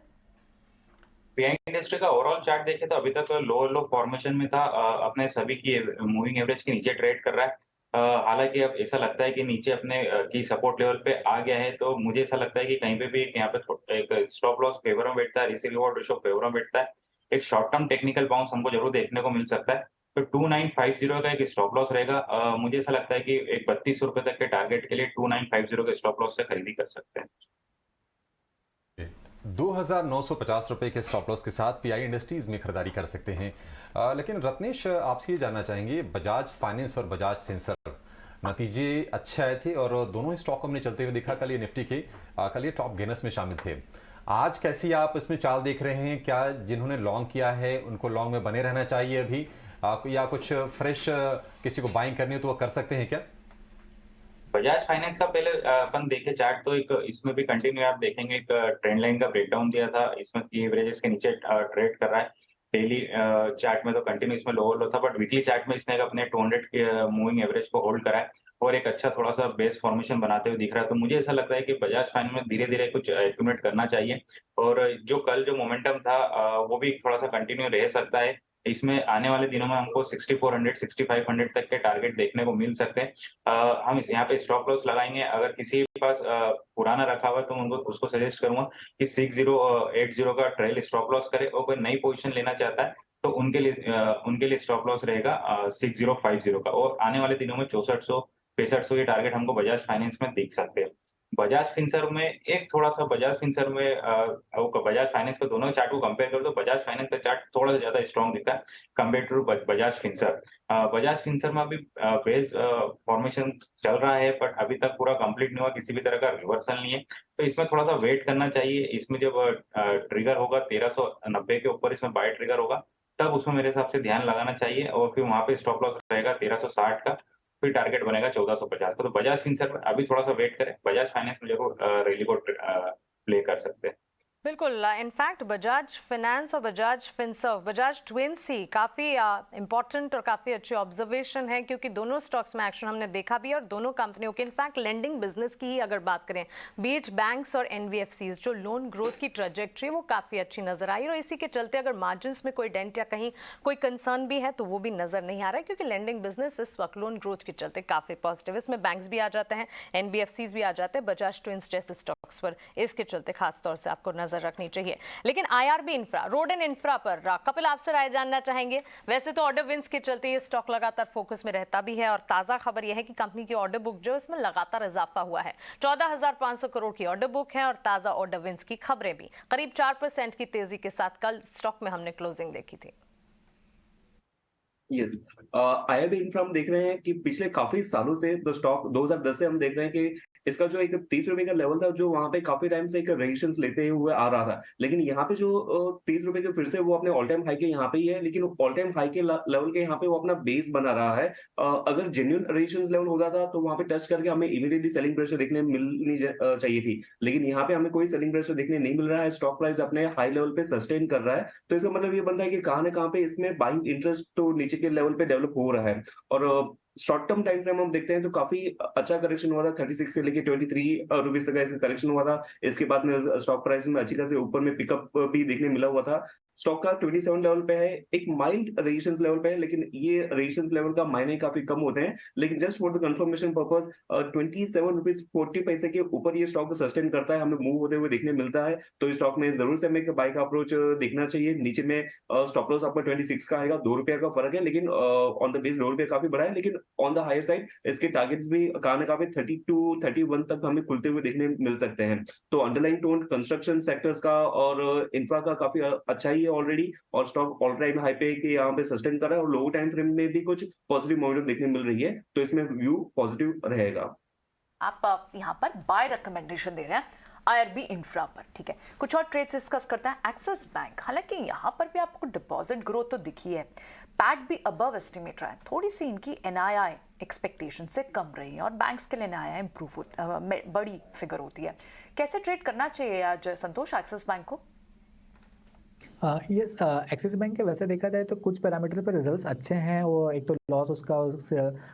पीआई इंडस्ट्री का ओवरऑल चार्ट देखें तो अभी तक लो फॉर्मेशन में था, अपने सभी की मूविंग एवरेज के नीचे ट्रेड कर रहा है। हालांकि अब ऐसा लगता है कि नीचे अपने की सपोर्ट लेवल पे आ गया है, तो मुझे ऐसा लगता है कि कहीं पे भी यहाँ पे एक स्टॉप लॉस फेवर में बैठता है, रिस्क रिवॉर्ड रेशियो फेवर में बैठता है। एक शॉर्ट टर्म टेक्निकल बाउंस हमको जरूर देखने को मिल सकता है। तो 2950 का एक स्टॉप लॉस रहेगा। मुझे ऐसा लगता है कि एक 32 रुपए तक के टारगेट के लिए 2950 के स्टॉप लॉस से खरीदी कर सकते हैं। 2950 रुपए के स्टॉप लॉस के साथ पीआई इंडस्ट्रीज में खरीदारी कर सकते हैं। लेकिन रत्नेश, आपसे ये जानना चाहेंगे, बजाज फाइनेंस और बजाज फिनसर्व नतीजे अच्छे आए थे और दोनों ही स्टॉक हमने चलते हुए देखा। कल ये निफ्टी के कल ये टॉप गेनर्स में शामिल थे। आज कैसी आप इसमें चाल देख रहे हैं? क्या जिन्होंने लॉन्ग किया है उनको लॉन्ग में बने रहना चाहिए अभी, या कुछ फ्रेश किसी को बाइंग करनी हो तो वो कर सकते हैं क्या? बजाज फाइनेंस का पहले अपन देखे चार्ट तो एक इसमें भी कंटिन्यू आप देखेंगे एक ट्रेंड लाइन का ब्रेकडाउन दिया था। इसमें की एवरेजेस के नीचे ट्रेड कर रहा है। डेली चार्ट में तो कंटिन्यू इसमें लोअर लो था, बट वीकली चार्ट में इसने अपने 200 के मूविंग एवरेज को होल्ड करा है और एक अच्छा थोड़ा सा बेस फॉर्मेशन बनाते हुए दिख रहा है। तो मुझे ऐसा लगता है कि बजाज फाइनेंस में धीरे धीरे कुछ एक्यूमुलेट करना चाहिए और जो कल जो मोमेंटम था वो भी थोड़ा सा कंटिन्यू रह सकता है। इसमें आने वाले दिनों में हमको 6400 6500 तक के टारगेट देखने को मिल सकते हैं। हम यहाँ पे स्टॉप लॉस लगाएंगे। अगर किसी के पास पुराना रखा हुआ है तो उनको उसको सजेस्ट करूंगा कि 6080 का ट्रेल स्टॉप लॉस करे और कोई नई पोजीशन लेना चाहता है तो उनके लिए स्टॉप लॉस रहेगा 6050 का। और आने वाले दिनों में 6400 6500 ये टारगेट हमको बजाज फाइनेंस में देख सकते हैं। बजाज फिनसर्व में एक थोड़ा सा बजाज फिनसर्व में बजाज फाइनेंस का दोनों चार्ट को कंपेयर करो तो बजाज फाइनेंस का चार्ट थोड़ा सा ज्यादा स्ट्रॉन्ग दिखता है कंपेयर टू बजाज फिनसर्व। बजाज फिनसर्व में अभी बेस फॉर्मेशन चल रहा है बट अभी तक पूरा कंप्लीट नहीं हुआ, किसी भी तरह का रिवर्सल नहीं है, तो इसमें थोड़ा सा वेट करना चाहिए। इसमें जब ट्रिगर होगा 1390 के ऊपर इसमें बाय ट्रिगर होगा तब उसमें मेरे हिसाब से ध्यान लगाना चाहिए और फिर वहां पे स्टॉप लॉस रहेगा 1360 का, फिर टारगेट बनेगा 1450 का। तो बजाज फिनसर्व अभी थोड़ा सा वेट करें, बजाज फाइनेंस में जरूर रैली को प्ले कर सकते हैं। बिल्कुल। इनफैक्ट बजाज फाइनेंस और बजाज फिनसर्व, बजाज ट्विंस ही काफ़ी इंपॉर्टेंट और काफ़ी अच्छी ऑब्जर्वेशन है क्योंकि दोनों स्टॉक्स में एक्शन हमने देखा भी और दोनों कंपनियों के इनफैक्ट लेंडिंग बिजनेस की ही अगर बात करें, बीट बैंक्स और एनबीएफसीज, जो लोन ग्रोथ की ट्रेजेक्ट्री वो काफ़ी अच्छी नजर आई और इसी के चलते अगर मार्जिन में कोई डेंट या कहीं कोई कंसर्न भी है तो वो भी नजर नहीं आ रहा है क्योंकि लेंडिंग बिजनेस इस वक्त लोन ग्रोथ के चलते काफ़ी पॉजिटिव। इसमें बैंक्स भी आ जाते हैं, एनबीएफसीज भी आ जाते हैं, बजाज ट्विंस जैसे स्टॉक्स पर इसके चलते खासतौर से आपको नजर रखनी चाहिए। लेकिन IRB infra, road and infra पर कपिल आपसे राय जानना चाहेंगे। वैसे तो ऑर्डर विंस के चलते ये स्टॉक लगातार फोकस में रहता भी है और ताजा खबर यह है कि कंपनी की ऑर्डर बुक जो इसमें लगातार इजाफा हुआ है। 14,500 करोड़ की ऑर्डर बुक है और ताजा ऑर्डर विंस की खबरें भी करीब 4% की तेजी के साथ कल स्टॉक में हमने क्लोजिंग देखी थी। यस, आईआरबी इंफ्रा हम देख रहे हैं कि पिछले काफी सालों से स्टॉक 2010 से हम देख रहे हैं कि इसका जो एक 30 रुपए का लेवल था जो वहां पे काफी टाइम से एक रेजिस्टेंस लेते हुए आ रहा था, लेकिन यहाँ पे जो 30 रुपए के फिर से वो अपने ऑल टाइम हाई के यहाँ पे ही है, लेकिन ऑल टाइम हाई के लेवल के यहाँ पे वो अपना बेस बना रहा है। अगर जेन्युइन रेजिस्टेंस लेवल होता था तो वहां पे टच करके हमें इमीडिएटली सेलिंग प्रेशर देखने मिलनी चाहिए थी, लेकिन यहाँ पे हमें कोई सेलिंग प्रेशर देखने नहीं मिल रहा है। स्टॉक प्राइस अपने हाई लेवल पे सस्टेन कर रहा है, तो इसका मतलब ये बनता है कि कहाँ ना कहाँ पे इसमें बाइंग इंटरेस्ट तो नीचे के लेवल पे डेवलप हो रहा है। और शॉर्ट टर्म टाइम फ्रेम हम देखते हैं तो काफी अच्छा करेक्शन हुआ था, 36 से लेके 23 रुपीज तक इसका करेक्शन हुआ था। इसके बाद में स्टॉक प्राइस में अच्छी खासी ऊपर में पिकअप भी देखने मिला हुआ था। स्टॉक का 27 लेवल पे है, एक माइल्ड रेजिस्टेंस लेवल पे है, लेकिन ये रेजिस्टेंस लेवल का मायने काफी कम होते हैं, लेकिन just for the confirmation purpose 27.40 के ऊपर ये स्टॉक सस्टेन करता है, हमें मूव होते हुए देखने मिलता है, तो इस स्टॉक में जरूर से हमें बाय का अप्रोच देखना चाहिए। नीचे में स्टॉप लॉस आपका 26 का आएगा, 2 रुपए का फर्क है, लेकिन ऑन द बेस 2 रुपए काफी बड़ा है, लेकिन ऑन द हायर साइड इसके टारगेट्स भी कहां ना कहां 32 31 तक हमें खुलते हुए देखने मिल सकते हैं। तो अंडरलाइन टोन कंस्ट्रक्शन सेक्टर्स का और इंफ्रा का काफी अच्छा ही है ऑलरेडी, और स्टॉक ऑल टाइम हाई पे के यहाँ पे सस्टेन कर रहा है और लो टाइम फ्रेम में भी कुछ पॉजिटिव मोमेंटम देखने मिल रही है, तो इसमें व्यू पॉजिटिव रहेगा। आप यहाँ पर बाय रिकमेंडेशन दे रहे हैं। आईआरबी इंफ्रा पर, ठीक है। कुछ और ट्रेड्स डिस्कस करते हैं। एक्सिस बैंक, हालांकि यहाँ पर भी आपको डिपॉजिट ग्रोथ तो दिखी है, पैट भी अबव एस्टिमेट रहा है, थोड़ी सी इनकी एनआईआई एक्सपेक्टेशन से कम रही है और बैंक्स के लिए एनआईआई इंप्रूव बड़ी फिगर होती है। कैसे ट्रेड करना चाहिए आज संतोष एक्सिस बैंक को? यस, एक्सिस बैंक के वैसे देखा जाए तो कुछ पैरामीटर पर रिजल्ट्स अच्छे हैं। वो एक तो लॉस उसका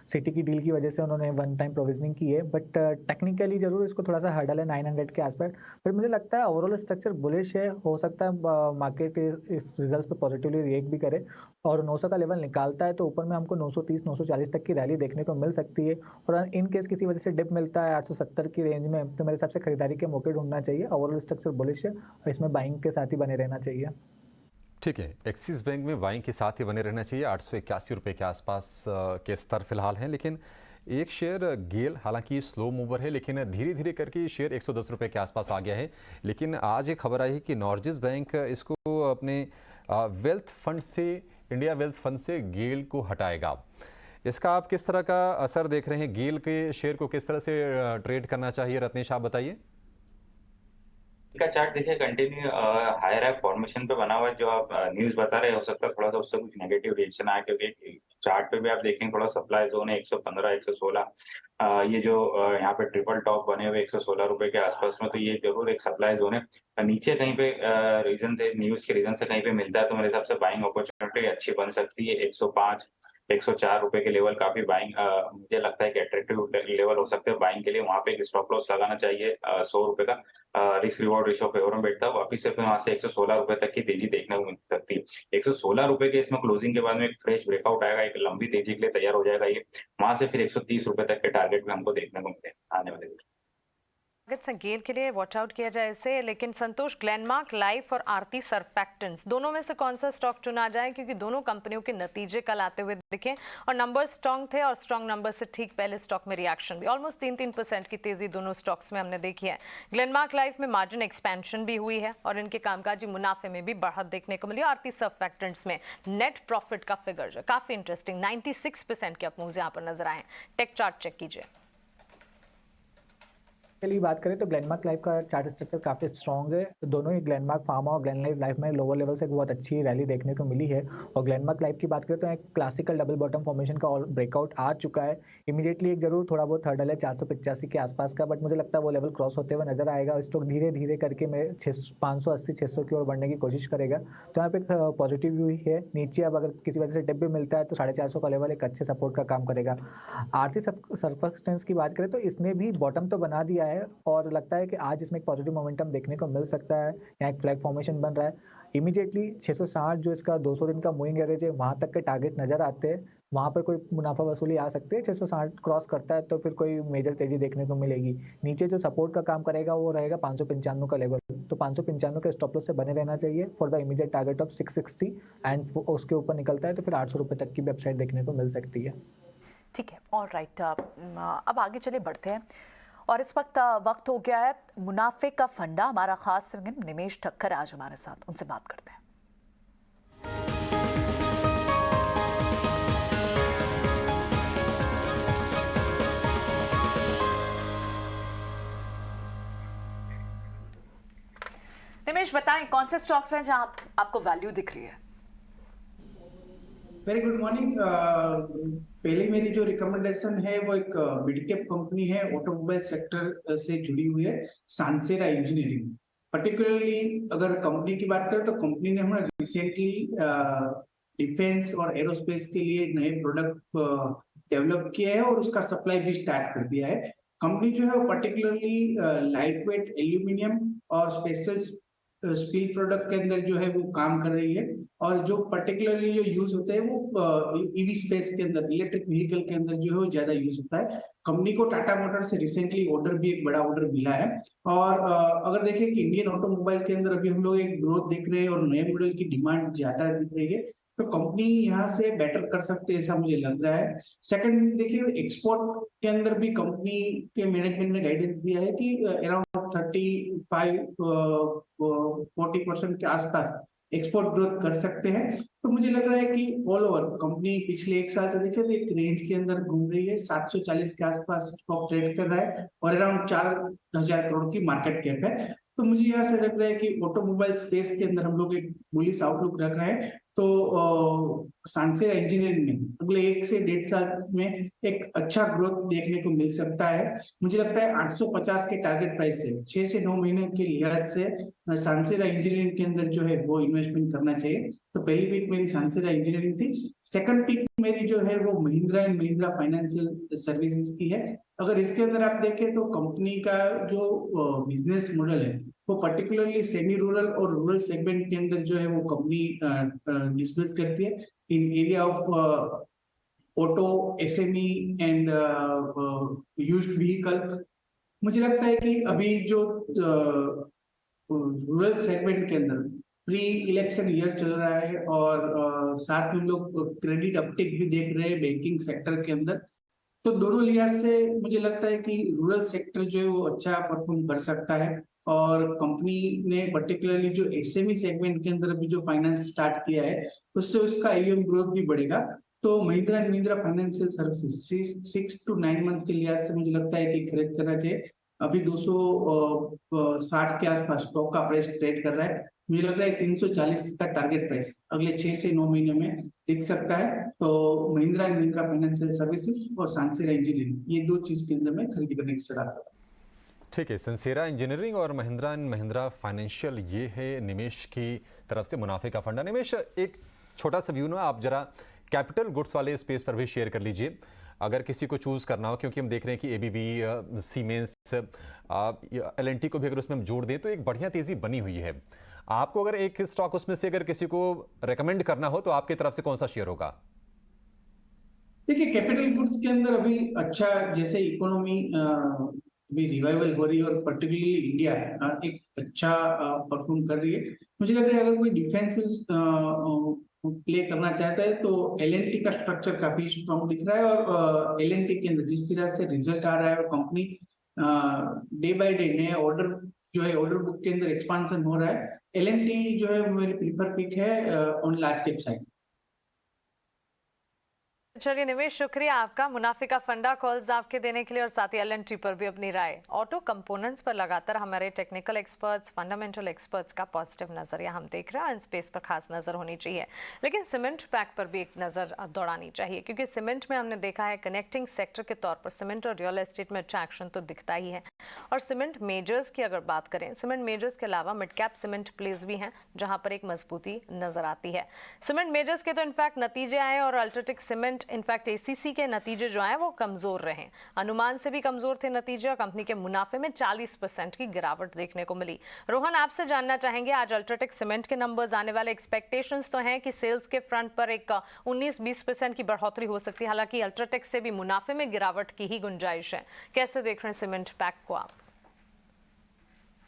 सिटी की डील की वजह से उन्होंने वन टाइम प्रोविजनिंग की है, बट टेक्निकली जरूर इसको थोड़ा सा हर्डल है 900 के आसपास। बट मुझे लगता है ओवरऑल स्ट्रक्चर बुलिश है, हो सकता है मार्केट इस रिजल्ट्स पे पॉजिटिवली रिएक्ट भी करे और 900 का लेवल निकालता है तो ऊपर में हमको 930 940 तक की रैली देखने को मिल सकती है। और इन केस किसी वजह से डिप मिलता है 870 की रेंज में तो मेरे हिसाब से खरीदारी के मौके ढूंढना चाहिए। ओवरऑल स्ट्रक्चर बुलिश है और इसमें बाइंग के साथ ही बने रहना चाहिए। ठीक है, एक्सिस बैंक में बाइंग के साथ ही बने रहना चाहिए। 881 रुपये के आसपास के स्तर फिलहाल हैं, लेकिन एक शेयर गेल हालांकि स्लो मूवर है, लेकिन धीरे धीरे करके शेयर 110 रुपये के आसपास आ गया है। लेकिन आज एक खबर आई है कि नॉर्जिस बैंक इसको अपने वेल्थ फंड से, इंडिया वेल्थ फंड से गेल को हटाएगा। इसका आप किस तरह का असर देख रहे हैं? गेल के शेयर को किस तरह से ट्रेड करना चाहिए, रत्नेश आप बताइए। का चार्ट देखिए कंटिन्यू हायर है फॉर्मेशन पे बना हुआ है। जो आप न्यूज बता रहे हो सकता है थोड़ा सा उससे कुछ नेगेटिव रिएक्शन आया, क्योंकि चार्ट पे भी आप देखेंगे थोड़ा सप्लाई जोन है 115 116। ये जो यहाँ पे ट्रिपल टॉप बने हुए 116 रुपए के आसपास में, तो ये जरूर एक सप्लाई जोन है। नीचे कहीं पे रीजन से, न्यूज के रीजन से कहीं पे मिलता है तो मेरे हिसाब से बाइंग अपॉर्चुनिटी अच्छी बन सकती है। 105 104 रुपए के लेवल काफी बाइंग मुझे लगता है कि अट्रैक्टिव लेवल हो सकते हैं बाइंग के लिए। वहां पे एक स्टॉप लॉस लगाना चाहिए 100 रुपए का। रिस्क रिवॉर्ड रेशियो फेवर में बैठता है। वापिस से फिर वहां से 116 रुपए तक की तेजी देखने को मिल सकती है। 116 रुपए के इसमें क्लोजिंग के बाद में एक फ्रेश ब्रेकआउट आएगा, एक लंबी तेजी के लिए तैयार हो जाएगा ये। वहां से फिर 130 रुपए तक के टारगेट में हमको देखने को मिले आने वाले दिन। गेल के लिए वॉच आउट किया जाए इसे। लेकिन संतोष, ग्लेनमार्क लाइफ और आरती सर्फैक्टेंट्स दोनों में से कौन सा स्टॉक चुना जाए, क्योंकि दोनों कंपनियों के नतीजे कल आते हुए दिखे और नंबर स्ट्रांग थे और स्ट्रांग नंबर से ठीक पहले स्टॉक में रिएक्शन भी ऑलमोस्ट 3-3% की तेजी दोनों स्टॉक्स में हमने देखी है। ग्लेनमार्क लाइफ में मार्जिन एक्सपेंशन भी हुई है और इनके कामकाजी मुनाफे में भी बढ़त देखने को मिली। आरती सर्फैक्टेंट्स में नेट प्रॉफिट का फिगर जो काफी इंटरेस्टिंग 96% के अप मूव्स यहाँ पर नजर आए। टेक चार्ट चेक कीजिए। के लिए बात करें तो ग्लेनमार्क लाइफ का चार्ट स्ट्रक्चर काफी स्ट्रॉन्ग है। दोनों ही ग्लेनमार्क फार्मा और ग्लेनमार्क लाइफ में लोअर लेवल से बहुत अच्छी रैली देखने को मिली है। और ग्लेनमार्क लाइफ की बात करें तो एक क्लासिकल डबल बॉटम फॉर्मेशन का ब्रेकआउट आ चुका है। इमीडिएटली एक जरूर थोड़ा बहुत हर्डल है 485 के आसपास का, बट मुझे लगता है वो लेवल क्रॉस होते हुए नजर आएगा। स्टॉक धीरे धीरे करके मैं 580 600 की ओर बढ़ने की कोशिश करेगा, तो यहाँ पे पॉजिटिव व्यू है। नीचे अब अगर किसी वजह से डिप भी मिलता है तो 450 का लेवल एक अच्छे सपोर्ट का काम करेगा। आरती सर्फैक्टेंट्स की बात करें तो इसने भी बॉटम तो बना दिया है और लगता है कि आज इसमें एक पॉजिटिव मोमेंटम देखने को मिल सकता है। यहाँ एक फ्लैग फॉर्मेशन बन रहा है। इमीडिएटली 660 जो इसका 200 दिन का मूविंग एवरेज है वहां तक के टारगेट नजर आते हैं। वहां पर कोई मुनाफा वसूली आ सकती है। 660 क्रॉस करता है तो फिर कोई मेजर तेजी देखने को मिलेगी। नीचे जो सपोर्ट का काम करेगा वो रहेगा 595 का लेवल, तो 595 के स्टॉप लॉस से बने रहना चाहिए for the immediate target of 660 and उसके ऊपर निकलता है तो फिर 800 रुपए तक की वेबसाइट देखने को मिल सकती है। ठीक है, ऑलराइट। अब आगे चले बढ़ते हैं और इस वक्त हो गया है मुनाफे का फंडा। हमारा खास निमेश ठक्कर आज हमारे साथ, उनसे बात करते हैं। निमेश बताएं कौन से स्टॉक्स हैं जहां आपको वैल्यू दिख रही है? Very good morning. पहले मेरी जो रिकमेंडेशन है वो एक मिड कैप कंपनी है, ऑटोमोबाइल सेक्टर से जुड़ी हुई है, सानसेरा इंजीनियरिंग। पर्टिकुलरली अगर कंपनी की बात करें तो कंपनी ने हमारा रिसेंटली डिफेंस और एरोस्पेस के लिए नए प्रोडक्ट डेवलप किए हैं और उसका सप्लाई भी स्टार्ट कर दिया है। कंपनी जो है वो पर्टिकुलरली लाइट वेट एल्यूमिनियम और स्पेशल स्टील प्रोडक्ट के अंदर जो है वो काम कर रही है और जो पर्टिकुलरली जो यूज होता है वो ईवी स्पेस के अंदर, इलेक्ट्रिक व्हीकल के अंदर जो है वो ज्यादा यूज होता है। कंपनी को टाटा मोटर से रिसेंटली ऑर्डर भी एक बड़ा ऑर्डर मिला है और अगर देखें कि इंडियन ऑटोमोबाइल के अंदर अभी हम लोग एक ग्रोथ देख रहे हैं और नए मॉडल की डिमांड ज्यादा दिख रही है, तो कंपनी यहाँ से बेटर कर सकते हैं ऐसा मुझे लग रहा है। सेकंड देखिए, एक्सपोर्ट के अंदर भी कंपनी के मैनेजमेंट ने गाइडेंस दिया है कि अराउंड 35-40% के आसपास एक्सपोर्ट ग्रोथ कर सकते हैं। तो मुझे लग रहा है कि ऑल ओवर कंपनी पिछले एक साल से देखे तो एक रेंज के अंदर घूम रही है, 740 के आसपास स्टॉक ट्रेड कर रहा है और अराउंड 4,000 करोड़ की मार्केट कैप है। तो मुझे यहाँ से लग रहा है कि ऑटोमोबाइल स्पेस के अंदर हम लोग एक बुलिश आउटलुक रख रहे हैं। तो सांसेरा इंजीनियरिंग में अगले 1 से 1.5 साल में एक अच्छा ग्रोथ देखने को मिल सकता है। मुझे लगता है 850 के टारगेट प्राइस से 6 से 9 महीने के लिहाज से सांसेरा इंजीनियरिंग के अंदर जो है वो इन्वेस्टमेंट करना चाहिए। तो पहली पिक मेरी सांसेरा इंजीनियरिंग थी। सेकंड पिक मेरी जो है वो Mahindra and Mahindra financial services की है। अगर इसके अंदर आप देखें तो कंपनी का जो बिजनेस मॉडल है वो पर्टिकुलरली सेमी रूरल और रूरल सेगमेंट के अंदर जो है वो कंपनी बिजनेस करती है in area of auto, SME and used vehicle. मुझे लगता है कि अभी जो रूरल सेगमेंट के अंदर प्री इलेक्शन ईयर चल रहा है और साथ में लोग क्रेडिट अपटेक भी देख रहे हैं बैंकिंग सेक्टर के अंदर। तो दोनों लिहाज से मुझे लगता है कि रूरल सेक्टर जो है वो अच्छा परफॉर्म कर सकता है और कंपनी ने पर्टिकुलरली जो एसएमई सेगमेंट के अंदर भी जो फाइनेंस स्टार्ट किया है उससे उसका AUM ग्रोथ भी बढ़ेगा। तो Mahindra and Mahindra financial services 6 to 9 month के लिहाज से मुझे लगता है कि खरीद करना चाहिए। अभी 260 के आसपास स्टॉक का प्राइस ट्रेड कर रहा है। मुझे लग रहा है 340 का टारगेट प्राइस अगले 6 से 9 महीने में दिख सकता है। तो Mahindra and Mahindra financial services और सांसेरा इंजीनियरिंग, ये 2 चीज के अंदर मैं खरीदी करने की सलाह दूंगा। ठीक है, सांसेरा इंजीनियरिंग और महिंद्रा एंड महिंद्रा फाइनेंशियल, ये है निवेश की तरफ से मुनाफे का फंडा। निवेश, एक छोटा सा व्यू ना आप जरा कैपिटल गुड्स वाले स्पेस पर भी शेयर कर लीजिए अगर किसी को चूज करना हो, क्योंकि हम देख रहे हैं कि ABB, सीमेंस, L&T को भी अगर उसमें हम जोड़ दें तो एक बढ़िया तेजी बनी हुई है। आपको अगर एक स्टॉक उसमें से अगर किसी को रेकमेंड करना हो तो आपकी तरफ से कौन सा शेयर होगा? देखिए, कैपिटल गुड्स के अंदर अभी अच्छा, जैसे इकोनॉमी भी रिवाइवल हो रही है और पर्टिकुलरली इंडिया एक अच्छा परफॉर्म कर रही है। मुझे लग रहा है अगर कोई डिफेंसिव प्ले करना चाहता है तो L&T का स्ट्रक्चर काफी स्ट्रॉन्ग दिख रहा है और L&T के अंदर जिस तरह से रिजल्ट आ रहा है और कंपनी डे बाय डे नए ऑर्डर जो है ऑर्डर बुक के अंदर एक्सपांशन हो रहा है, L&T जो है वो मेरी प्रीफर पिक है ऑन लार्ज कैप साइड। चलिए निवेश, शुक्रिया आपका मुनाफे का फंडा कॉल्स आपके देने के लिए और साथ ही L&T पर भी अपनी राय। ऑटो कंपोनेंट्स पर लगातार हमारे टेक्निकल एक्सपर्ट्स, फंडामेंटल एक्सपर्ट्स का पॉजिटिव नजरिया हम देख रहे हैं। इन स्पेस पर खास नजर होनी चाहिए, लेकिन सीमेंट पैक पर भी एक नजर दौड़ानी चाहिए, क्योंकि सीमेंट में हमने देखा है कनेक्टिंग सेक्टर के तौर पर सीमेंट और रियल एस्टेट में अच्छा एक्शन तो दिखता ही है। और सीमेंट मेजर्स की अगर बात करें, सीमेंट मेजर्स के अलावा मिड कैप सीमेंट प्लेस भी हैं जहां पर एक मजबूती नजर आती है। सीमेंट मेजर्स के तो इनफैक्ट नतीजे आए और अल्ट्राटेक सीमेंट इनफैक्ट ACC के नतीजे जो आए वो कमजोर रहे, अनुमान से भी कमजोर थे नतीजे और कंपनी के मुनाफे में 40% की गिरावट देखने को मिली। रोहन, आपसे जानना चाहेंगे, आज अल्ट्राटेक सीमेंट के नंबर्स आने वाले, एक्सपेक्टेशंस तो हैं कि सेल्स के फ्रंट पर एक 19-20% की बढ़ोतरी हो सकती है, हालांकि अल्ट्राटेक से भी मुनाफे में गिरावट की ही गुंजाइश है। कैसे देख रहे हैं सीमेंट पैक को आप?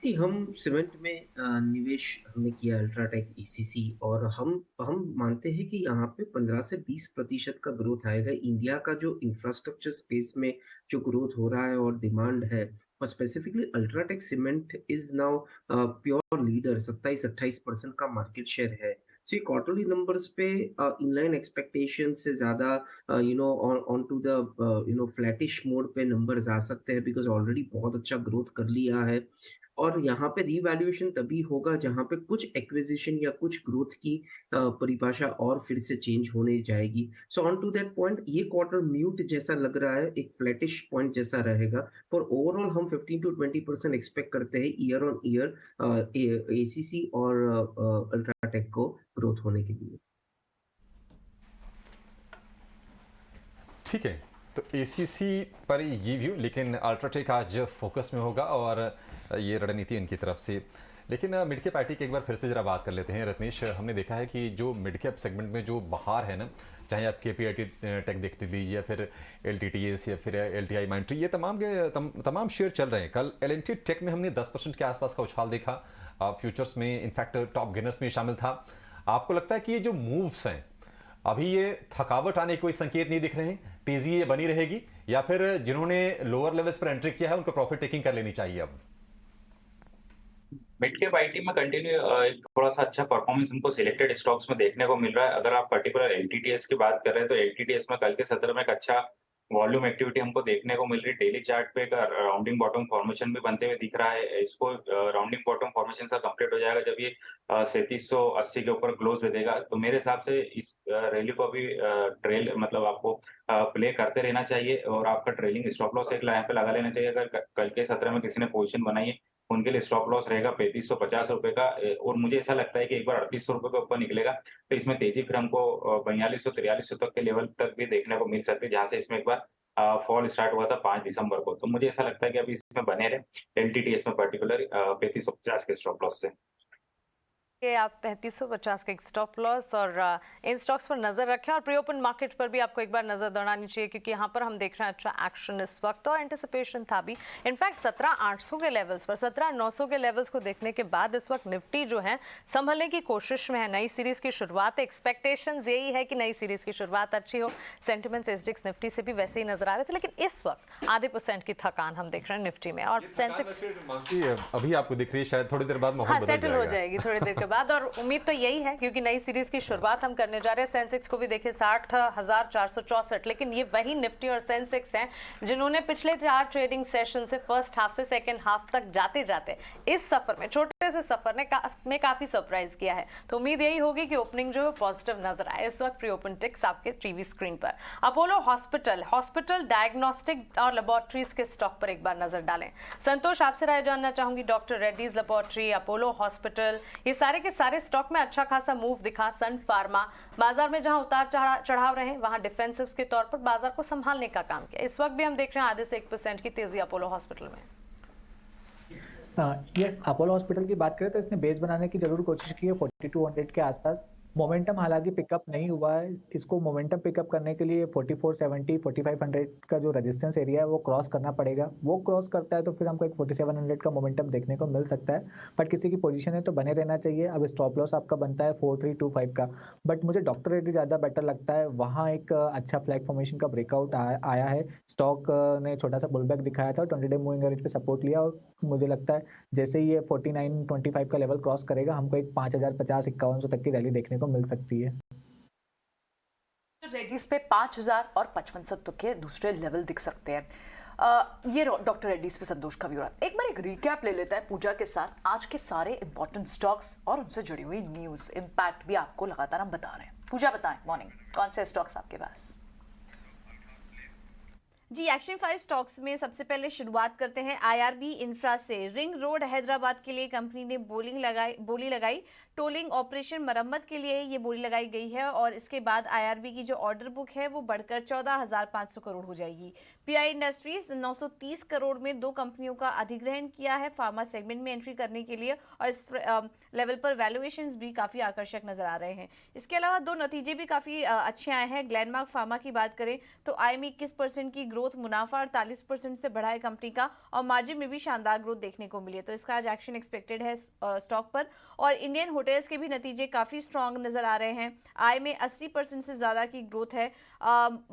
हम सीमेंट में निवेश हमने किया अल्ट्राटेक ACC और हम मानते हैं कि यहाँ पे 15 से 20% का ग्रोथ आएगा। इंडिया का जो इंफ्रास्ट्रक्चर स्पेस में जो ग्रोथ हो रहा है और डिमांड है, और specifically UltraTech cement is now pure leader, 27-28% का मार्केट शेयर है। सो ये क्वार्टरली नंबर्स पे इनलाइन एक्सपेक्टेशन से ज्यादा on to the flattish mode पे नंबर्स आ सकते हैं, बिकॉज ऑलरेडी बहुत अच्छा ग्रोथ कर लिया है। और यहाँ पे रीवैल्यूएशन तभी होगा जहाँ पे कुछ एक्विजिशन या कुछ ग्रोथ की परिभाषा और फिर से चेंज होने जाएगी। So on to that point ये क्वार्टर म्यूट जैसा लग रहा है, एक फ्लैटिश पॉइंट जैसा रहेगा, पर ओवरऑल हम 15 to 20% एक्सपेक्ट करते हैं ईयर ऑन ईयर ACC और अल्ट्राटेक को ग्रोथ होने के लिए। ठीक है, तो ACC पर ये व्यू, लेकिन अल्ट्राटेक आज फोकस में होगा और ये रणनीति इनकी तरफ से। लेकिन मिड कैप आईटी की एक बार फिर से जरा बात कर लेते हैं रत्नेश। हमने देखा है कि जो मिड कैप सेगमेंट में जो बाहर है ना, चाहे आप KPIT टेक देख लीजिए या फिर LTTS या फिर LTI माइंट्री, ये तमाम शेयर चल रहे हैं। कल L&T टेक में हमने 10% के आसपास का उछाल देखा, फ्यूचर्स में इनफैक्ट टॉप गेनर्स में शामिल था। आपको लगता है कि ये जो मूव्स हैं अभी ये थकावट आने के कोई संकेत नहीं दिख रहे हैं, तेजी ये बनी रहेगी, या फिर जिन्होंने लोअर लेवल्स पर एंट्री किया है उनको प्रॉफिट टेकिंग कर लेनी चाहिए अब? मिड कैप आईटी में कंटिन्यू एक थोड़ा सा अच्छा परफॉर्मेंस हमको सिलेक्टेड स्टॉक्स में देखने को मिल रहा है। अगर आप पर्टिकुलर एलटीटीएस की बात कर रहे हैं तो एलटीटीएस में कल के सत्र में एक अच्छा वॉल्यूम एक्टिविटी हमको देखने को मिल रही है। डेली चार्ट पे एक राउंडिंग बॉटम फॉर्मेशन भी बनते हुए दिख रहा है। इसको राउंडिंग बॉटम फॉर्मेशन सा कंप्लीट हो जाएगा जब ये 3780 के ऊपर क्लोज दे देगा, तो मेरे हिसाब से इस रैली को अभी ट्रेल मतलब आपको प्ले करते रहना चाहिए और आपका ट्रेलिंग स्टॉप लॉस एक यहाँ पे लगा लेना चाहिए। अगर कल के सत्र में किसी ने पोजीशन बनाई है उनके लिए स्टॉप लॉस रहेगा 3550 रुपए का, और मुझे ऐसा लगता है कि एक बार 3800 रुपए के ऊपर निकलेगा तो इसमें तेजी फिर हमको 4200-4300 तक के लेवल तक भी देखने को मिल सकती है, जहां से इसमें एक बार फॉल स्टार्ट हुआ था 5 दिसंबर को। तो मुझे ऐसा लगता है कि अभी इसमें बने रहे एलटीटीएस में पर्टिकुलर 3550 के स्टॉप लॉस से। कि आप 3550 का एक स्टॉप लॉस और इन स्टॉक्स पर नजर रखें और प्री ओपन मार्केट पर भी आपको एक बार नजर दौड़ानी चाहिए, क्योंकि यहाँ पर हम देख रहे हैं अच्छा एक्शन इस वक्त और एंटिसिपेशन था भी। इनफैक्ट 17800 के लेवल्स पर 17900 के लेवल्स को देखने के बाद इस वक्त निफ्टी जो है संभलने की कोशिश में है। नई सीरीज की शुरुआत, एक्सपेक्टेशंस यही है कि नई सीरीज की शुरुआत अच्छी हो। सेंटिमेंट्स एसडीएक्स निफ्टी से भी वैसे ही नजर आ रहे थे, लेकिन इस वक्त आधे % की थकान हम देख रहे हैं निफ्टी में। और सेंसेक्स अभी आपको दिख रही है, शायद थोड़ी देर बाद माहौल बदल सेटल हो जाएगा। जाएगी थोड़ी देर के बाद, और उम्मीद तो यही है क्योंकि नई सीरीज की शुरुआत हम करने जा रहे हैं। सेंसेक्स को भी देखिए 60,464, लेकिन ये वही निफ्टी और सेंसेक्स हैं जिन्होंने पिछले 4 ट्रेडिंग सेशन से फर्स्ट हाफ से सेकंड हाफ तक जाते जाते इस सफर में, छोटे से सफर में काफी सरप्राइज किया है। तो उम्मीद यही होगी कि ओपनिंग जो है पॉजिटिव नजर आए। इस वक्त प्री ओपन टिक्स आपके टीवी स्क्रीन पर। अपोलो हॉस्पिटल डायग्नोस्टिक और लेबोरेटरीज के स्टॉक पर एक बार नजर डालें। संतोष, आपसे राय जानना चाहूंगी। Doctor Reddy's laboratory, Apollo hospital, ये सारे के सारे स्टॉक में अच्छा खासा मूव दिखा। सन फार्मा बाजार में जहां उतार चढ़ाव रहे वहां डिफेंसिव्स के तौर पर बाजार को संभालने का काम किया। इस वक्त भी हम देख रहे हैं आधे से 1% की तेजी अपोलो हॉस्पिटल में। यस, अपोलो हॉस्पिटल की बात करें तो इसने बेस बनाने की जरूर कोशिश की है 4200 के आसपास। मोमेंटम हालांकि पिकअप नहीं हुआ है। इसको मोमेंटम पिकअप करने के लिए 4470 4500 का जो रेजिस्टेंस एरिया है वो क्रॉस करना पड़ेगा। वो क्रॉस करता है तो फिर हमको एक 4700 का मोमेंटम देखने को मिल सकता है। बट किसी की पोजीशन है तो बने रहना चाहिए। अब स्टॉप लॉस आपका बनता है 4325 का, बट मुझे डॉक्टर रेड्डी ज़्यादा बेटर लगता है। वहाँ एक अच्छा फ्लैग फॉर्मेशन का ब्रेकआउट आया है। स्टॉक ने छोटा सा पुलबैक दिखाया था, 20 डे मूविंग एवरेज पे सपोर्ट लिया, और मुझे लगता है जैसे ही ये 4925 का लेवल क्रॉस करेगा हमको एक 5050-5100 तक की रैली देखने को मिल सकती है। रेड्डीज पे 5000 और 5500 तक के दूसरे लेवल दिख सकते हैं। ये डॉक्टर रेड्डीज पे संतोष का व्यू रहा। एक बार एक रिकैप ले लेता है पूजा के साथ आज के सारे इंपॉर्टेंट स्टॉक्स और उनसे जुड़ी हुई न्यूज, इम्पैक्ट भी आपको लगातार हम बता रहे हैं। पूजा बताएं, मॉर्निंग कौन से स्टॉक्स आपके पास? जी, एक्शन 5 स्टॉक्स में सबसे पहले शुरुआत करते हैं आईआरबी इंफ्रा से। रिंग रोड हैदराबाद के लिए कंपनी ने बोली लगाई। टोलिंग ऑपरेशन मरम्मत के लिए ये बोली लगाई गई है और इसके बाद आईआरबी की जो ऑर्डर बुक है वो बढ़कर 14,500 करोड़ हो जाएगी। पीआई इंडस्ट्रीज 930 करोड़ में 2 कंपनियों का अधिग्रहण किया है फार्मा सेगमेंट में एंट्री करने के लिए, और इस लेवल पर वैल्यूएशंस भी काफ़ी आकर्षक नजर आ रहे हैं। इसके अलावा 2 नतीजे भी काफ़ी अच्छे आए हैं। ग्लेनमार्क फार्मा की बात करें तो आई में 21% की ग्रोथ, मुनाफा 48% से बढ़ा है कंपनी का, और मार्जिन में भी शानदार ग्रोथ देखने को मिली है। तो इसका आज एक्शन एक्सपेक्टेड है स्टॉक पर। और इंडियन होटल्स के भी नतीजे काफ़ी स्ट्रांग नजर आ रहे हैं। आय में 80% से ज़्यादा की ग्रोथ है।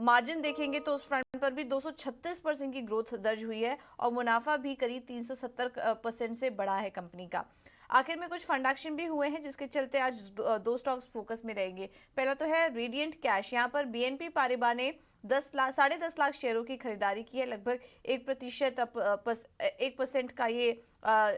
मार्जिन देखेंगे तो उस फ्रंट पर भी 236% की ग्रोथ दर्ज हुई है, और मुनाफा भी करीब 370% से बढ़ा है कंपनी का। आखिर में कुछ फंड एक्शन भी हुए हैं जिसके चलते आज 2 स्टॉक्स फोकस में रहेंगे। पहला तो है रेडिएंट कैश। यहाँ पर बीएनपी पारिबा ने 10.5 लाख शेयरों की खरीदारी की है। लगभग 1% का ये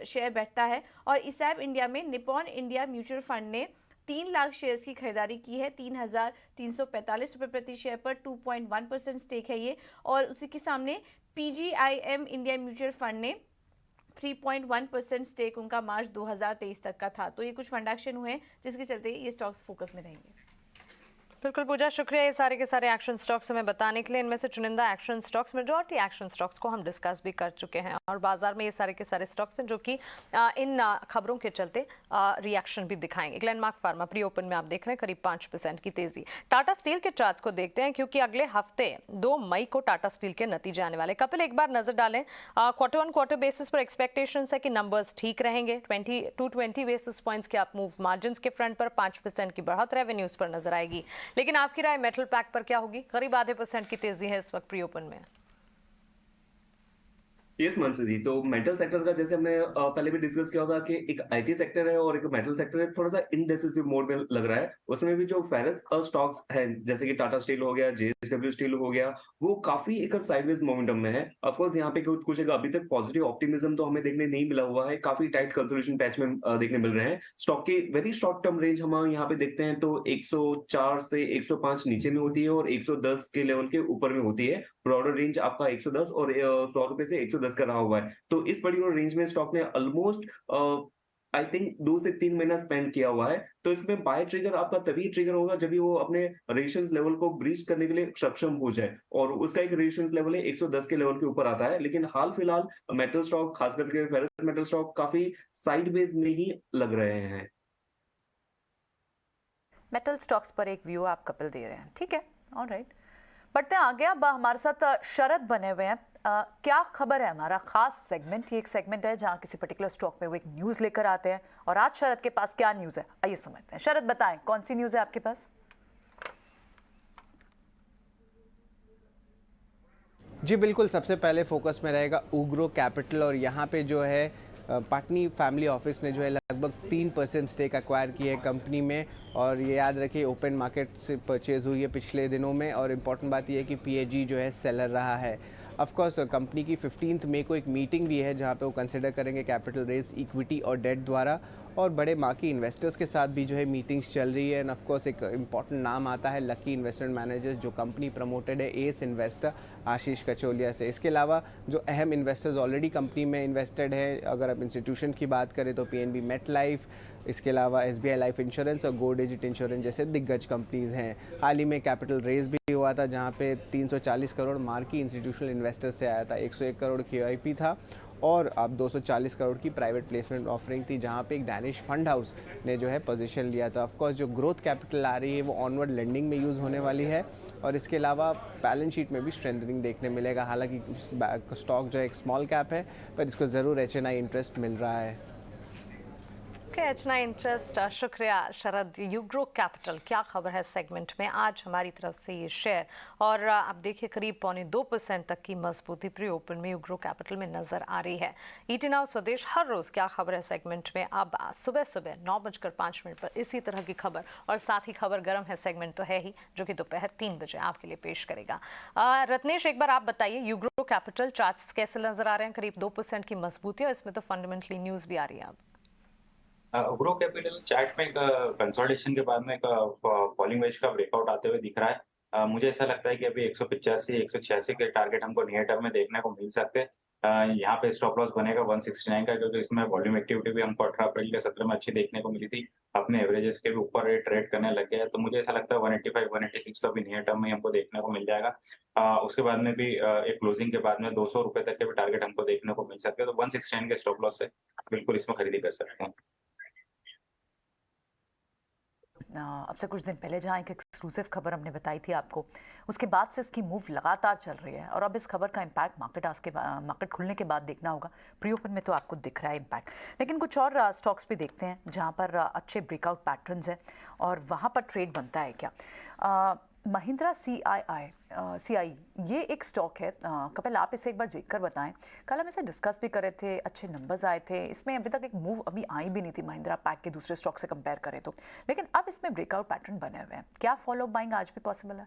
शेयर बैठता है। और इसैब इंडिया में निपॉन इंडिया म्यूचुअल फंड ने 3 लाख शेयर्स की खरीदारी की है। 3,345 रुपये प्रति शेयर पर 2.1% स्टेक है ये। और उसी के सामने पीजीआईएम इंडिया म्यूचुअल फंड ने 3.1% स्टेक उनका मार्च 2023 तक का था। तो ये कुछ फंड एक्शन हुए हैं जिसके चलते ये स्टॉक्स फोकस में रहेंगे। बिल्कुल पूजा, शुक्रिया ये सारे के सारे एक्शन स्टॉक्स हमें बताने के लिए। इनमें से चुनिंदा action stocks, majority action stocks को हम डिस्कस भी कर चुके हैं, और बाजार में ये सारे के सारे स्टॉक्स हैं जो कि इन खबरों के चलते रिएक्शन भी दिखाएंगे। ग्लेनमार्क फार्मा प्री ओपन में आप देख रहे हैं करीब 5% की तेजी। टाटा स्टील के चार्ट्स को देखते हैं क्योंकि अगले हफ्ते 2 मई को टाटा स्टील के नतीजे आने वाले। कपिल, एक बार नजर डालें क्वार्टर ऑन क्वार्टर बेसिस पर एक्सपेक्टेशन है कि नंबर्स ठीक रहेंगे। 20 बेसिस पॉइंट्स के आप मूव मार्जिन के फ्रंट पर 5% की बढ़त रेवेन्यूज पर नजर आएगी। लेकिन आपकी राय मेटल पैक पर क्या होगी? करीब आधे % की तेजी है इस वक्त प्री ओपन में। यस मानसी जी, तो मेटल सेक्टर का जैसे हमने पहले भी डिस्कस किया होगा कि एक आईटी सेक्टर है और एक मेटल सेक्टर है, थोड़ा सा इनडेसिसिव मोड में लग रहा है। उसमें भी जो फेरस स्टॉक्स हैं जैसे कि टाटा स्टील हो गया, जेएसडब्ल्यू स्टील हो गया, वो काफी एक साइडवेज मोमेंटम में है। ऑफ कोर्स यहाँ पे कुछ एक अभी तक पॉजिटिव ऑप्टिमिज्म तो हमें देखने नहीं मिला हुआ है, काफी टाइट कंसोलिडेशन पैच में देखने मिल रहे हैं। स्टॉक की वेरी शॉर्ट टर्म रेंज हम यहाँ पे देखते हैं तो 104 से 105 नीचे में होती है और 110 के लेवल के ऊपर में होती है। ब्रॉडर रेंज आपका 110 और 100 रुपए से 110 का रहा हुआ है। तो इस पर्टिकुलर रेंज में स्टॉक ने ऑलमोस्ट आई थिंक 2 से 3 महीना स्पेंड किया हुआ है। तो इसमें बाय ट्रिगर आपका तभी ट्रिगर होगा जब भी वो अपने रेजिस्टेंस लेवल को ब्रीच करने के लिए सक्षम हो जाए, और उसका एक रेजिस्टेंस लेवल है 110 के लेवल के ऊपर आता है। लेकिन हाल फिलहाल मेटल स्टॉक, खास करके फेरस मेटल स्टॉक, काफी साइडवेज में ही लग रहे हैं। मेटल स्टॉक्स पर एक व्यू आप कपिल दे रहे हैं, ठीक है, ऑलराइट। बढ़ते हैं आगे। अब हमारे साथ शरद बने हुए हैं। क्या खबर है, हमारा खास सेगमेंट, ये एक सेगमेंट है जहां किसी पर्टिकुलर स्टॉक पे वो एक न्यूज़ लेकर आते हैं, और आज शरद के पास क्या न्यूज़ है, आइए समझते हैं। शरद बताएं, कौन सी न्यूज़ है आपके पास? जी बिल्कुल, सबसे पहले फोकस में रहेगा उग्रो कैपिटल, और यहाँ पे जो है पाटनी फैमिली ऑफिस ने जो है लगभग 3% स्टेक एक्वायर की है कंपनी में, और ये याद रखिए ओपन मार्केट से परचेज हुई है पिछले दिनों में। और इम्पॉर्टेंट बात यह है कि पीएजी जो है सेलर रहा है। ऑफ कोर्स कंपनी की 15 मई को एक मीटिंग भी है जहाँ पे वो कंसिडर करेंगे कैपिटल रेज इक्विटी और डेट द्वारा, और बड़े मार्की इन्वेस्टर्स के साथ भी जो है मीटिंग्स चल रही है। एंड ऑफ कोर्स एक इम्पॉर्टेंट नाम आता है लकी इन्वेस्टमेंट मैनेजर्स, जो कंपनी प्रमोटेड है एस इन्वेस्टर आशीष कचोलिया से। इसके अलावा जो अहम इन्वेस्टर्स ऑलरेडी कंपनी में इन्वेस्टेड है, अगर आप इंस्टीट्यूशन की बात करें तो पीएनबी मेट लाइफ, इसके अलावा एसबीआई लाइफ इंश्योरेंस और गो डिजिट इंश्योरेंस जैसे दिग्गज कंपनीज हैं। हाल ही में कैपिटल रेज भी हुआ था जहाँ पे 340 करोड़ मार्की इंस्टीट्यूशनल इन्वेस्टर्स से आया था, 101 करोड़ QIP था, और अब 240 करोड़ की प्राइवेट प्लेसमेंट ऑफरिंग थी जहाँ पे एक डैनिश फंड हाउस ने जो है पोजीशन लिया था। ऑफ कोर्स जो ग्रोथ कैपिटल आ रही है वो ऑनवर्ड लेंडिंग में यूज़ होने वाली है, और इसके अलावा बैलेंस शीट में भी स्ट्रेंथनिंग देखने मिलेगा। हालांकि स्टॉक जो है एक स्मॉल कैप है, पर इसको ज़रूर HNI इंटरेस्ट मिल रहा है। HNI इंटरेस्ट, शुक्रिया शरद। यूग्रो कैपिटल, क्या खबर है सेगमेंट में, आज हमारी तरफ से ये शेयर, और आप देखिए करीब 0.25% तक की मजबूती प्री ओपन में यूग्रो कैपिटल में नजर आ रही है। ET नाउ स्वदेश हर रोज क्या खबर है सेगमेंट में अब सुबह सुबह 9:05 पर इसी तरह की खबर, और साथ ही खबर गर्म है सेगमेंट तो है ही, जो कि दोपहर 3 बजे आपके लिए पेश करेगा। रत्नेश, एक बार आप बताइए यूग्रो कैपिटल चार्ट्स कैसे नजर आ रहे हैं? करीब 2% की मजबूती, और इसमें तो फंडामेंटली न्यूज भी आ रही है अब। उग्रो कैपिटल चार्ट में कंसोलिडेशन के बाद में फॉलिंग वेज का ब्रेकआउट आते हुए दिख रहा है। मुझे ऐसा लगता है कि अभी 185-186 के टारगेट हमको नियर टर्म में देखने को मिल सकते हैं। यहाँ पे स्टॉप लॉस बनेगा 169 का, क्योंकि इसमें वॉल्यूम एक्टिविटी भी हमको 18 अप्रैल के सत्र में अच्छी देखने को मिली थी, अपने एवरेजेस के भी ऊपर रेट ट्रेड करने लग गया है। तो मुझे ऐसा लगता है 185-186 अभी नियर टर्म में हमको देखने को मिल जाएगा। उसके बाद में भी एक क्लोजिंग के बाद में 200 रुपए तक के भी टारगेट हमको देखने को मिल सकते हैं। तो 169 के स्टॉप लॉस से बिल्कुल इसमें खरीदी कर सकते हैं। अब से कुछ दिन पहले जहां एक एक्सक्लूसिव खबर हमने बताई थी आपको, उसके बाद से इसकी मूव लगातार चल रही है, और अब इस खबर का इम्पैक्ट मार्केट खुलने के बाद देखना होगा। प्री ओपन में तो आपको दिख रहा है इम्पैक्ट, लेकिन कुछ और स्टॉक्स भी देखते हैं जहां पर अच्छे ब्रेकआउट पैटर्न्स हैं, और वहां पर ट्रेड बनता है क्या। महिंद्रा CI ये एक स्टॉक है। कपिल, आप इसे एक बार देख कर बताएं। कल हम इसे डिस्कस भी कर रहे थे, अच्छे नंबर्स आए थे, इसमें अभी तक एक मूव अभी आई भी नहीं थी महिंद्रा पैक के दूसरे स्टॉक से कंपेयर करें तो, लेकिन अब इसमें ब्रेकआउट पैटर्न बने हुए हैं। क्या फॉलो बाइंग आज भी पॉसिबल है?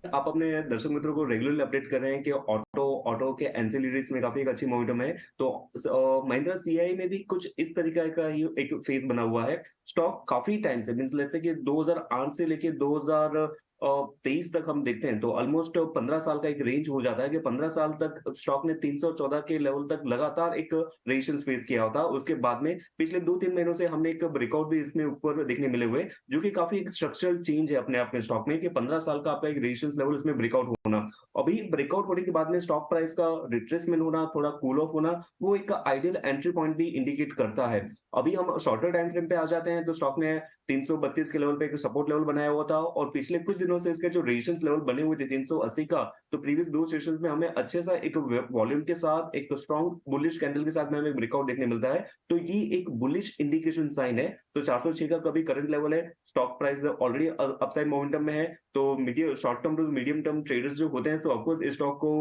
आप अपने दर्शक मित्रों को रेगुलरली अपडेट कर रहे हैं कि ऑटो के एंसिलरीज में काफी एक अच्छी मोमेंटम है। तो महिंद्रा CI में भी कुछ इस तरीके का ही एक फेज बना हुआ है। स्टॉक काफी टाइम से, मींस लेट्स से कि 2008 से लेके 2023 तक हम देखते हैं तो ऑलमोस्ट 15 साल का एक रेंज हो जाता है कि 15 साल तक स्टॉक ने 314 के लेवल तक लगातार एक रेजिस्टेंस फेस किया होता। उसके बाद में पिछले 2-3 महीनों से हमने एक ब्रेकआउट भी इसमें ऊपर देखने मिले हुए, जो कि काफी एक स्ट्रक्चरल चेंज है अपने आप में स्टॉक में, कि 15 साल का आपका एक रेजिस्टेंस लेवल इसमें ब्रेकआउट होना। अभी ब्रेकआउट होने के बाद में स्टॉक प्राइस का रिट्रेसमेंट होना, थोड़ा कूल ऑफ होना, वो एक आइडियल एंट्री पॉइंट भी इंडिकेट करता है। अभी हम शॉर्टर टाइम फ्रेम पे आ जाते हैं तो स्टॉक ने 332 के लेवल पे एक सपोर्ट लेवल बनाया हुआ था, और पिछले कुछ दिनों से इसके जो रेजिस्टेंस लेवल बने हुए थे 380 का, तो प्रीवियस 2 सेशंस में हमें अच्छे सा एक वॉल्यूम के साथ, एक स्ट्रॉन्ग बुलिश कैंडल के साथ में हमें ब्रेकआउट देखने मिलता है। तो ये एक बुलिश इंडिकेशन साइन है। तो 406 का कभी करंट लेवल है, stock price already upside momentum में है। तो short term to medium term traders जो होते हैं तो ऑफकोर्स इस स्टॉक को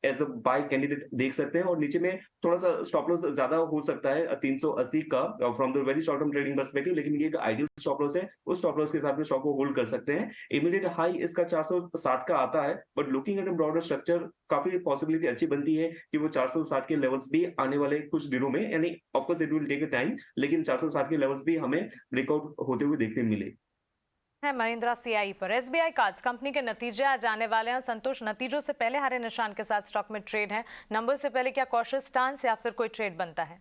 एज अ बाय कैंडिडेट देख सकते हैं, और नीचे में थोड़ा सा स्टॉप लॉस ज्यादा हो सकता है 380 का from the very short term trading perspective, लेकिन ये एक आइडियल स्टॉप लॉस है, उस स्टॉप लॉस के साथ में स्टॉक को होल्ड कर सकते हैं। इमीडिएट हाई इसका 460 का आता है, but looking at a broader structure काफी पॉसिबिलिटी अच्छी बनती है कि वो 460 के लेवल्स भी आने वाले कुछ दिनों में, यानी of course it will take a time, लेकिन 460 के लेवल्स भी हमें ब्रेकआउट होते हुए देखने मिले। है महिंद्रा सीआई पर। एसबीआई कार्ड्स कंपनी के नतीजे आज आने वाले हैं। संतोष, नतीजों से पहले हरे निशान के साथ स्टॉक में ट्रेड है, नंबर से पहले क्या कॉशियस स्टांस या फिर कोई ट्रेड बनता है?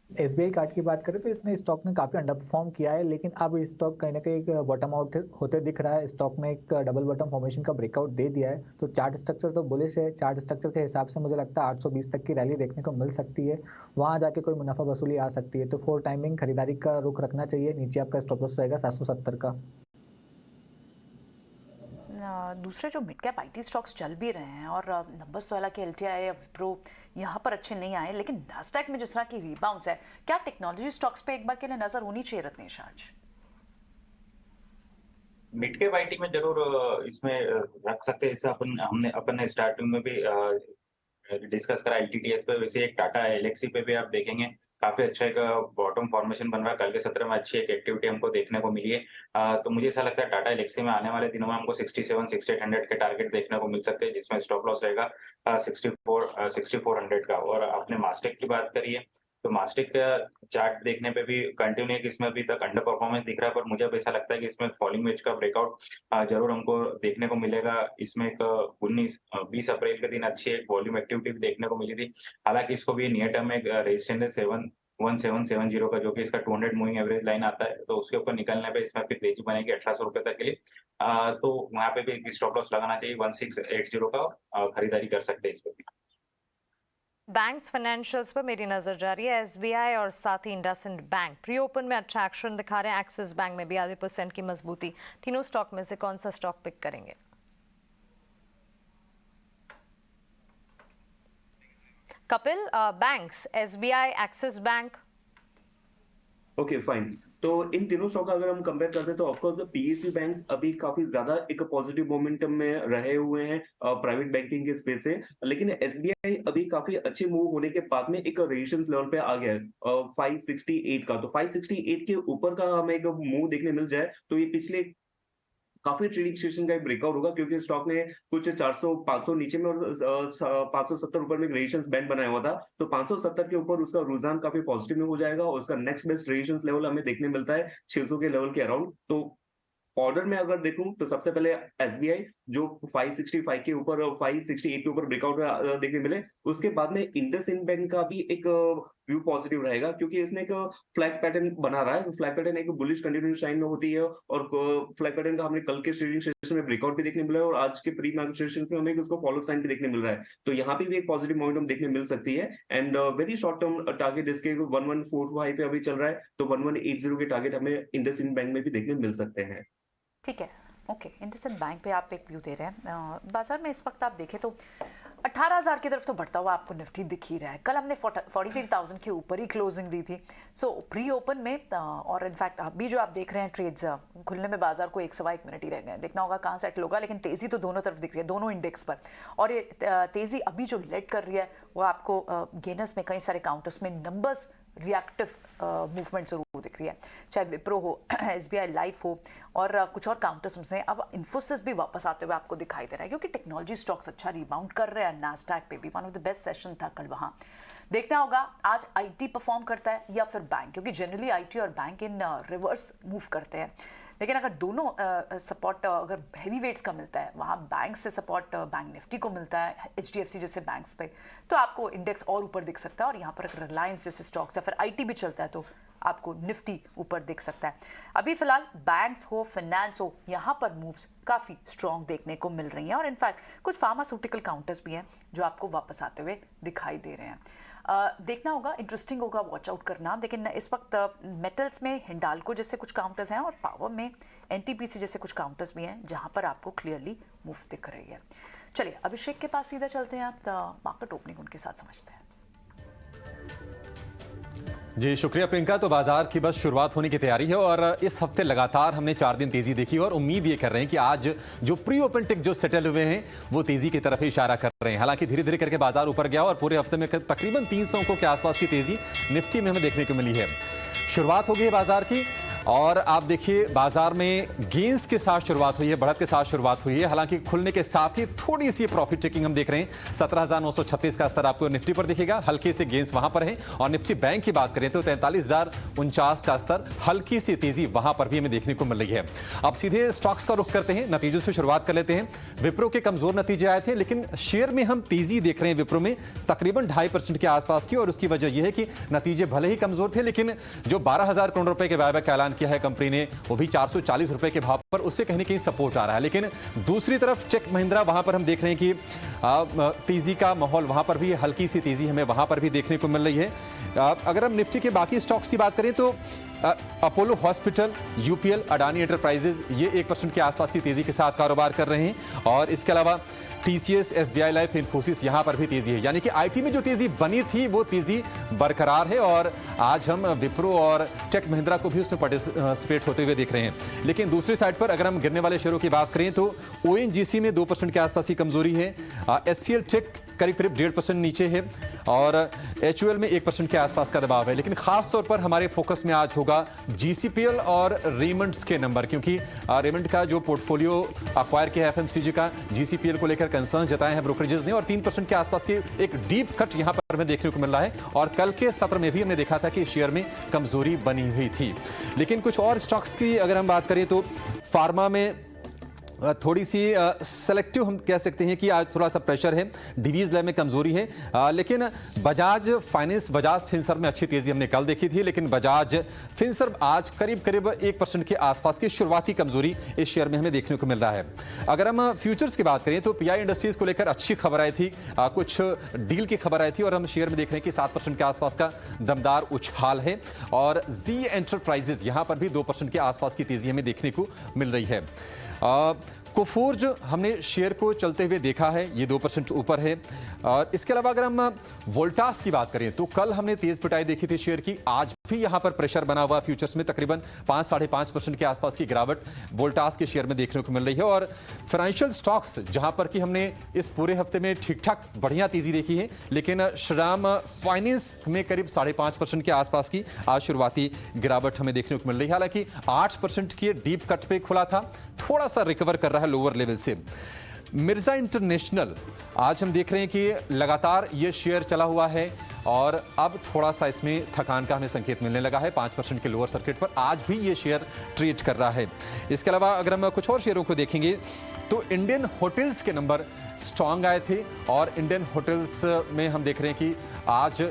एसबीआई कार्ड की बात करें तो इसने स्टॉक ने काफी अंडर परफॉर्म किया है, लेकिन अब स्टॉक कहीं ना कहीं एक बॉटम आउट होते दिख रहा है। स्टॉक ने एक डबल बॉटम फॉर्मेशन का ब्रेकआउट दे दिया है, तो चार्ट स्ट्रक्चर तो बुलिश है। चार्ट स्ट्रक्चर के हिसाब से मुझे लगता है 820 तक की रैली देखने को मिल सकती है, वहां जाके कोई मुनाफा वसूली आ सकती है। तो फॉर टाइमिंग खरीदारी का रुख रखना चाहिए। नीचे आपका स्टॉप लॉस रहेगा 770 का। दूसरे जो मिड कैप आईटी स्टॉक्स चल भी रहे हैं और नंबर्स तो हालांकि एलटीआई या विप्रो यहाँ पर अच्छे नहीं आए, लेकिन नैस्डैक में जिस तरह की रीबाउंड्स है, क्या टेक्नोलॉजी स्टॉक्स पे एक बार के लिए नजर होनी चाहिए रत्नेश आज? मिड कैप आईटी में जरूर इसमें रख सकते हैं। जैसे अपन ने स्टार्टिंग में भी डिस्कस करा एलटीटीएस पे, वैसे एक टाटा एलेक्सी पे भी आप देखेंगे काफी अच्छा एक बॉटम फॉर्मेशन बन रहा है। कल के सत्र में अच्छी एक एक्टिविटी हमको देखने को मिली है, तो मुझे ऐसा लगता है टाटा एलेक्सी में आने वाले दिनों में हमको 67-6800 के टारगेट देखने को मिल सकते हैं, जिसमें स्टॉप लॉस रहेगा 6400 का। और आपने मास्टेक की बात करी है, तो मास्टेक का चार्ट देखने पे भी कंटिन्यू है कि इसमें अभी तक अंडर परफॉर्मेंस दिख रहा है, पर मुझे अब ऐसा लगता है कि इसमें फॉलिंग वेज का ब्रेकआउट जरूर हमको देखने को मिलेगा। इसमें एक 20 अप्रैल के दिन अच्छी एक वॉल्यूम एक्टिविटी देखने को मिली थी। हालांकि इसको भी नियर टर्म में एक रेजिस्टेंस 1770 का, जो कि इसका 200 मूविंग एवरेज लाइन आता है, तो उसके ऊपर निकलने पे इसमें फिर तेजी बनेगी 1800 रुपए तक के लिए। तो वहां पे भी स्टॉप लॉस लगाना चाहिए 1680 का, खरीदारी कर सकते हैं इस पर। बैंक्स फाइनेंशियल्स पर मेरी नजर जा रही है। एसबीआई और साथ ही इंडसइंड बैंक प्री ओपन में अच्छा एक्शन दिखा रहे हैं। एक्सिस बैंक में भी आधे % की मजबूती। तीनों स्टॉक में से कौन सा स्टॉक पिक करेंगे? Kapil, banks, SBI, axis bank. Okay fine, तो इन तीनों स्टॉक का अगर हम कंपेयर करते हैं तो ऑफकोर्स पीएसयू बैंक्स अभी काफी ज्यादा एक पॉजिटिव मोमेंटम में रहे हुए हैं प्राइवेट बैंकिंग के स्पेस से, लेकिन एसबीआई अभी काफी अच्छे मूव होने के बाद में एक रेजिस्टेंस लेवल पे आ गया है 568 का। तो 568 के ऊपर का हमें एक मूव देखने मिल जाए तो ये पिछले काफी ट्रेडिंग सेशन का एक ब्रेकआउट होगा, क्योंकि स्टॉक ने कुछ 400-500 नीचे में और 570 ऊपर में रेजिस्टेंस बैंड बनाया हुआ था, तो 570 के ऊपर उसका रुझान काफी पॉजिटिव में हो जाएगा और उसका नेक्स्ट बेस्ट रेजिस्टेंस लेवल हमें देखने मिलता है 600 के लेवल के अराउंड। तो ऑर्डर में अगर देखूं तो सबसे पहले एसबीआई जो 565 के ऊपर 568 के ऊपर ब्रेकआउट देखने मिले, उसके बाद में इंडसइंड बैंक का भी एक व्यू पॉजिटिव रहेगा, क्योंकि इसने एक फ्लैग पैटर्न बना रहा है। फ्लैग पैटर्न एक बुलिश कंटिन्यूस साइन में होती है और फ्लैग पैटर्न का हमने कल के ट्रेडिंग सेशन में ब्रेकआउट भी देखने मिला है और आज के प्री मार्केट सेशन में हमें उसको फॉलो साइन भी देखने मिल रहा है। तो यहाँ पे भी एक पॉजिटिव मोमेंटम देखने मिल सकती है and very short term target इसके 1145 पे अभी चल रहा है, तो 1180 के टारगेट हमें इंडसइंड बैंक में भी देखने मिल सकते हैं। ठीक है, ओके। इंडसइंड बैंक पे आप एक व्यू दे रहे हैं। बाजार में इस वक्त आप देखें तो 18,000 की तरफ तो बढ़ता हुआ आपको निफ्टी दिख ही रहा है। कल हमने 43,000 के ऊपर ही क्लोजिंग दी थी। सो प्री ओपन में और इनफैक्ट अभी जो आप देख रहे हैं ट्रेड्स खुलने में बाजार को 1-1.25 मिनट ही रह गए। देखना होगा कहाँ सेटल होगा, लेकिन तेजी तो दोनों तरफ दिख रही है, दोनों इंडेक्स पर। और ये तेजी अभी जो लेड कर रही है वो आपको गेनर्स में कई सारे काउंटर्स में नंबर्स रिएक्टिव मूवमेंट जरूर दिख रही है, चाहे विप्रो हो, एसबीआई लाइफ हो और कुछ और काउंटर्स में अब इन्फोसिस भी वापस आते हुए आपको दिखाई दे रहा है, क्योंकि टेक्नोलॉजी स्टॉक्स अच्छा रिबाउंड कर रहे हैं। नैस्डैक पे भी one of the best session था कल वहाँ। देखना होगा आज आईटी परफॉर्म करता है या फिर बैंक, क्योंकि जनरली आईटी और बैंक इन रिवर्स मूव करते हैं। लेकिन अगर दोनों सपोर्ट अगर हैवी वेट्स का मिलता है, वहाँ बैंक से सपोर्ट बैंक निफ्टी को मिलता है, एचडीएफसी जैसे बैंक्स पे, तो आपको इंडेक्स और ऊपर दिख सकता है। और यहाँ पर अगर रिलायंस जैसे स्टॉक्स या फिर आईटी भी चलता है तो आपको निफ्टी ऊपर दिख सकता है। अभी फिलहाल बैंक्स हो, फाइनेंस हो, यहाँ पर मूव्स काफ़ी स्ट्रॉन्ग देखने को मिल रही हैं और इनफैक्ट कुछ फार्मास्यूटिकल काउंटर्स भी हैं जो आपको वापस आते हुए दिखाई दे रहे हैं। देखना होगा, इंटरेस्टिंग होगा, वॉच आउट करना। लेकिन इस वक्त मेटल्स में हिंडाल्को जैसे कुछ काउंटर्स हैं और पावर में एनटीपीसी जैसे कुछ काउंटर्स भी हैं जहां पर आपको क्लियरली मूव दिख रही है। चलिए अभिषेक के पास सीधा चलते हैं, आप मार्केट ओपनिंग उनके साथ समझते हैं। जी शुक्रिया प्रियंका। तो बाजार की बस शुरुआत होने की तैयारी है और इस हफ्ते लगातार हमने 4 दिन तेजी देखी और उम्मीद ये कर रहे हैं कि आज जो प्री ओपन टिक जो सेटल हुए हैं वो तेजी की तरफ ही इशारा कर रहे हैं। हालांकि धीरे धीरे करके बाजार ऊपर गया और पूरे हफ्ते में तकरीबन 300 अंकों के आसपास की तेजी निफ्टी में हमें देखने को मिली है। शुरुआत हो गई है बाजार की और आप देखिए बाजार में गेंस के साथ शुरुआत हुई है, बढ़त के साथ शुरुआत हुई है। हालांकि खुलने के साथ ही थोड़ी सी प्रॉफिट टेकिंग हम देख रहे हैं। 17,936 का स्तर आपको निफ्टी पर दिखेगा, हल्के से गेंस वहां पर है। और निफ्टी बैंक की बात करें तो 43,049 का स्तर, हल्की सी तेजी वहां पर भी हमें देखने को मिल रही है। अब सीधे स्टॉक्स का रुख करते हैं, नतीजों से शुरुआत कर लेते हैं। विप्रो के कमजोर नतीजे आए थे लेकिन शेयर में हम तेजी देख रहे हैं विप्रो में तकरीबन 2.5% के आसपास की। और उसकी वजह यह है कि नतीजे भले ही कमजोर थे लेकिन जो 12,000 करोड़ रुपए के बायबैक का ऐलान किया है कंपनी ने, वो भी 440 रुपए के भाव पर, उससे कहीं ना कहीं सपोर्ट आ रहा है। लेकिन दूसरी तरफ टेक महिंद्रा, वहां पर हम देख रहे हैं कि तेजी का माहौल वहां पर भी, हल्की सी तेजी हमें वहां पर भी देखने को मिल रही है। अगर हम निफ्टी के बाकी स्टॉक्स की बात करें तो Apollo hospital, UPL, Adani enterprises ये 1% के आसपास की तेजी के साथ कारोबार कर रहे हैं। और इसके अलावा टीसीएस, एसबीआई लाइफ, इन्फोसिस, यहां पर भी तेजी है। यानी कि आईटी में जो तेजी बनी थी वो तेजी बरकरार है और आज हम विप्रो और टेक महिंद्रा को भी उसमें पार्टिसिपेट होते हुए देख रहे हैं। लेकिन दूसरी साइड पर अगर हम गिरने वाले शेयरों की बात करें तो ओएनजीसी में 2% के आसपास की कमजोरी है। एचसीएल टेक करीब 1.5% नीचे है और एचयूएल में 1% के आसपास का दबाव है। लेकिन खास तौर पर हमारे फोकस में आज होगा जीसीपीएल और रेमंड्स के नंबर, क्योंकि रेमंड का जो पोर्टफोलियो अक्वायर किया है एफएमसीजी का, जीसीपीएल को लेकर कंसर्न जताए हैं ब्रोकरेजेस ने और 3% के आसपास की एक डीप कट यहां पर हमें देखने को मिल रहा है। और कल के सत्र में भी हमने देखा था कि शेयर में कमजोरी बनी हुई थी। लेकिन कुछ और स्टॉक्स की अगर हम बात करें तो फार्मा में थोड़ी सी सेलेक्टिव हम कह सकते हैं कि आज थोड़ा सा प्रेशर है, डिवीज लैब में कमजोरी है। लेकिन बजाज फाइनेंस, बजाज फिनसर्व में अच्छी तेजी हमने कल देखी थी, लेकिन बजाज फिनसर्व आज करीब 1% के आसपास की शुरुआती कमजोरी इस शेयर में हमें देखने को मिल रहा है। अगर हम फ्यूचर्स की बात करें तो पीआई इंडस्ट्रीज को लेकर अच्छी खबर आई थी, कुछ डील की खबर आई थी और हम शेयर में देख रहे हैं कि 7% के आसपास का दमदार उछाल है। और जी एंटरप्राइजेज यहां पर भी 2% के आसपास की तेजी हमें देखने को मिल रही है। कोफोर्ज हमने शेयर को चलते हुए देखा है, ये 2% ऊपर है। और इसके अलावा अगर हम वोल्टास की बात करें तो कल हमने तेज पिटाई देखी थी शेयर की, आज भी यहां पर प्रेशर बना हुआ फ्यूचर्स में, तकरीबन 5-5.5% के आसपास की गिरावट वोल्टास के शेयर में देखने को मिल रही है। और फाइनेंशियल स्टॉक्स जहां पर कि हमने इस पूरे हफ्ते में ठीक ठाक बढ़िया तेजी देखी है, लेकिन श्रीराम फाइनेंस में करीब 5.5% के आसपास की आज शुरुआती गिरावट हमें देखने को मिल रही है। हालांकि 8% की डीप कट पे खुला था, थोड़ा सा रिकवर कर रहा है लोअर लेवल से। मिर्जा इंटरनेशनल आज हम देख रहे हैं कि लगातार ये शेयर चला हुआ है और अब थोड़ा सा इसमें थकान का हमें संकेत मिलने लगा है। 5% के लोअर सर्किट पर आज भी ये शेयर ट्रेड कर रहा है। इसके अलावा अगर हम कुछ और शेयरों को देखेंगे तो इंडियन होटल्स के नंबर स्ट्रांग आए थे और इंडियन होटल्स में हम देख रहे हैं कि आज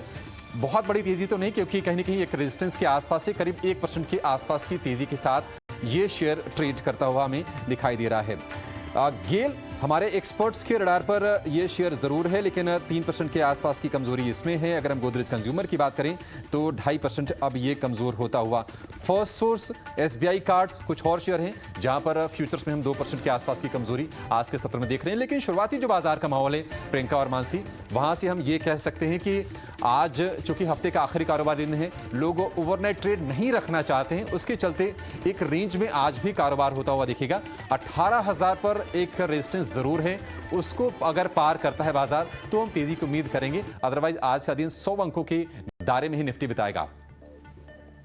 बहुत बड़ी तेजी तो नहीं, क्योंकि कहीं ना कहीं एक रेजिस्टेंस के आसपास से करीब 1% के आसपास की तेजी के साथ ये शेयर ट्रेड करता हुआ हमें दिखाई दे रहा है। गेल हमारे एक्सपर्ट्स के रडार पर यह शेयर जरूर है, लेकिन 3% के आसपास की कमजोरी इसमें है। अगर हम गोदरेज कंज्यूमर की बात करें तो 2.5% अब ये कमजोर होता हुआ। फर्स्ट सोर्स, एसबीआई कार्ड्स, कुछ और शेयर हैं जहां पर फ्यूचर्स में हम 2% के आसपास की कमजोरी आज के सत्र में देख रहे हैं। लेकिन शुरुआती जो बाजार का माहौल है प्रियंका और मानसी, वहां से हम ये कह सकते हैं कि आज चूंकि हफ्ते का आखिरी कारोबार दिन है, लोग ओवरनाइट ट्रेड नहीं रखना चाहते हैं, उसके चलते एक रेंज में आज भी कारोबार होता हुआ दिखेगा। 18,000 पर एक रेजिस्टेंस जरूर है, उसको अगर पार करता है बाजार तो हम तेजी की उम्मीद करेंगे। अदरवाइज आज का दिन 100 अंकों के दायरे में ही निफ्टी बिताएगा।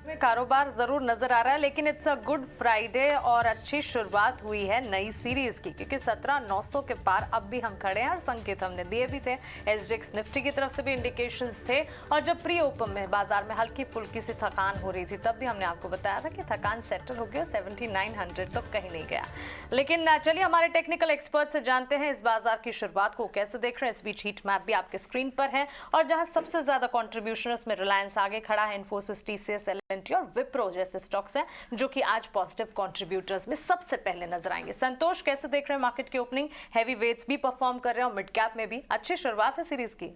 में कारोबार जरूर नजर आ रहा है, लेकिन इट्स अ गुड फ्राइडे और अच्छी शुरुआत हुई है नई सीरीज की, क्योंकि 17,900 के पार अब भी हम खड़े हैं और संकेत हमने दिए भी थे। एसजीएक्स निफ्टी की तरफ से भी इंडिकेशंस थे और जब प्री ओपन में बाजार में हल्की फुल्की सी थकान हो रही थी तब भी हमने आपको बताया था कि थकान सेटल हो गया, 7900 तो कहीं नहीं गया। लेकिन चलिए हमारे टेक्निकल एक्सपर्ट से जानते हैं इस बाजार की शुरुआत को कैसे देख रहे हैं। इस बीच हीट मैप भी आपके स्क्रीन पर है और जहां सबसे ज्यादा कॉन्ट्रीब्यूशन उसमें रिलायंस आगे खड़ा है, इन्फोसिस, टीसीएस, और विप्रो जैसे स्टॉक्स हैं जो कि आज पॉजिटिव कंट्रीब्यूटर्स में सबसे पहले नजर आएंगे। संतोष, कैसे देख रहे हैं मार्केट की ओपनिंग? हैवी वेट्स भी परफॉर्म कर रहे हैं और मिड कैप में भी अच्छी शुरुआत है सीरीज की।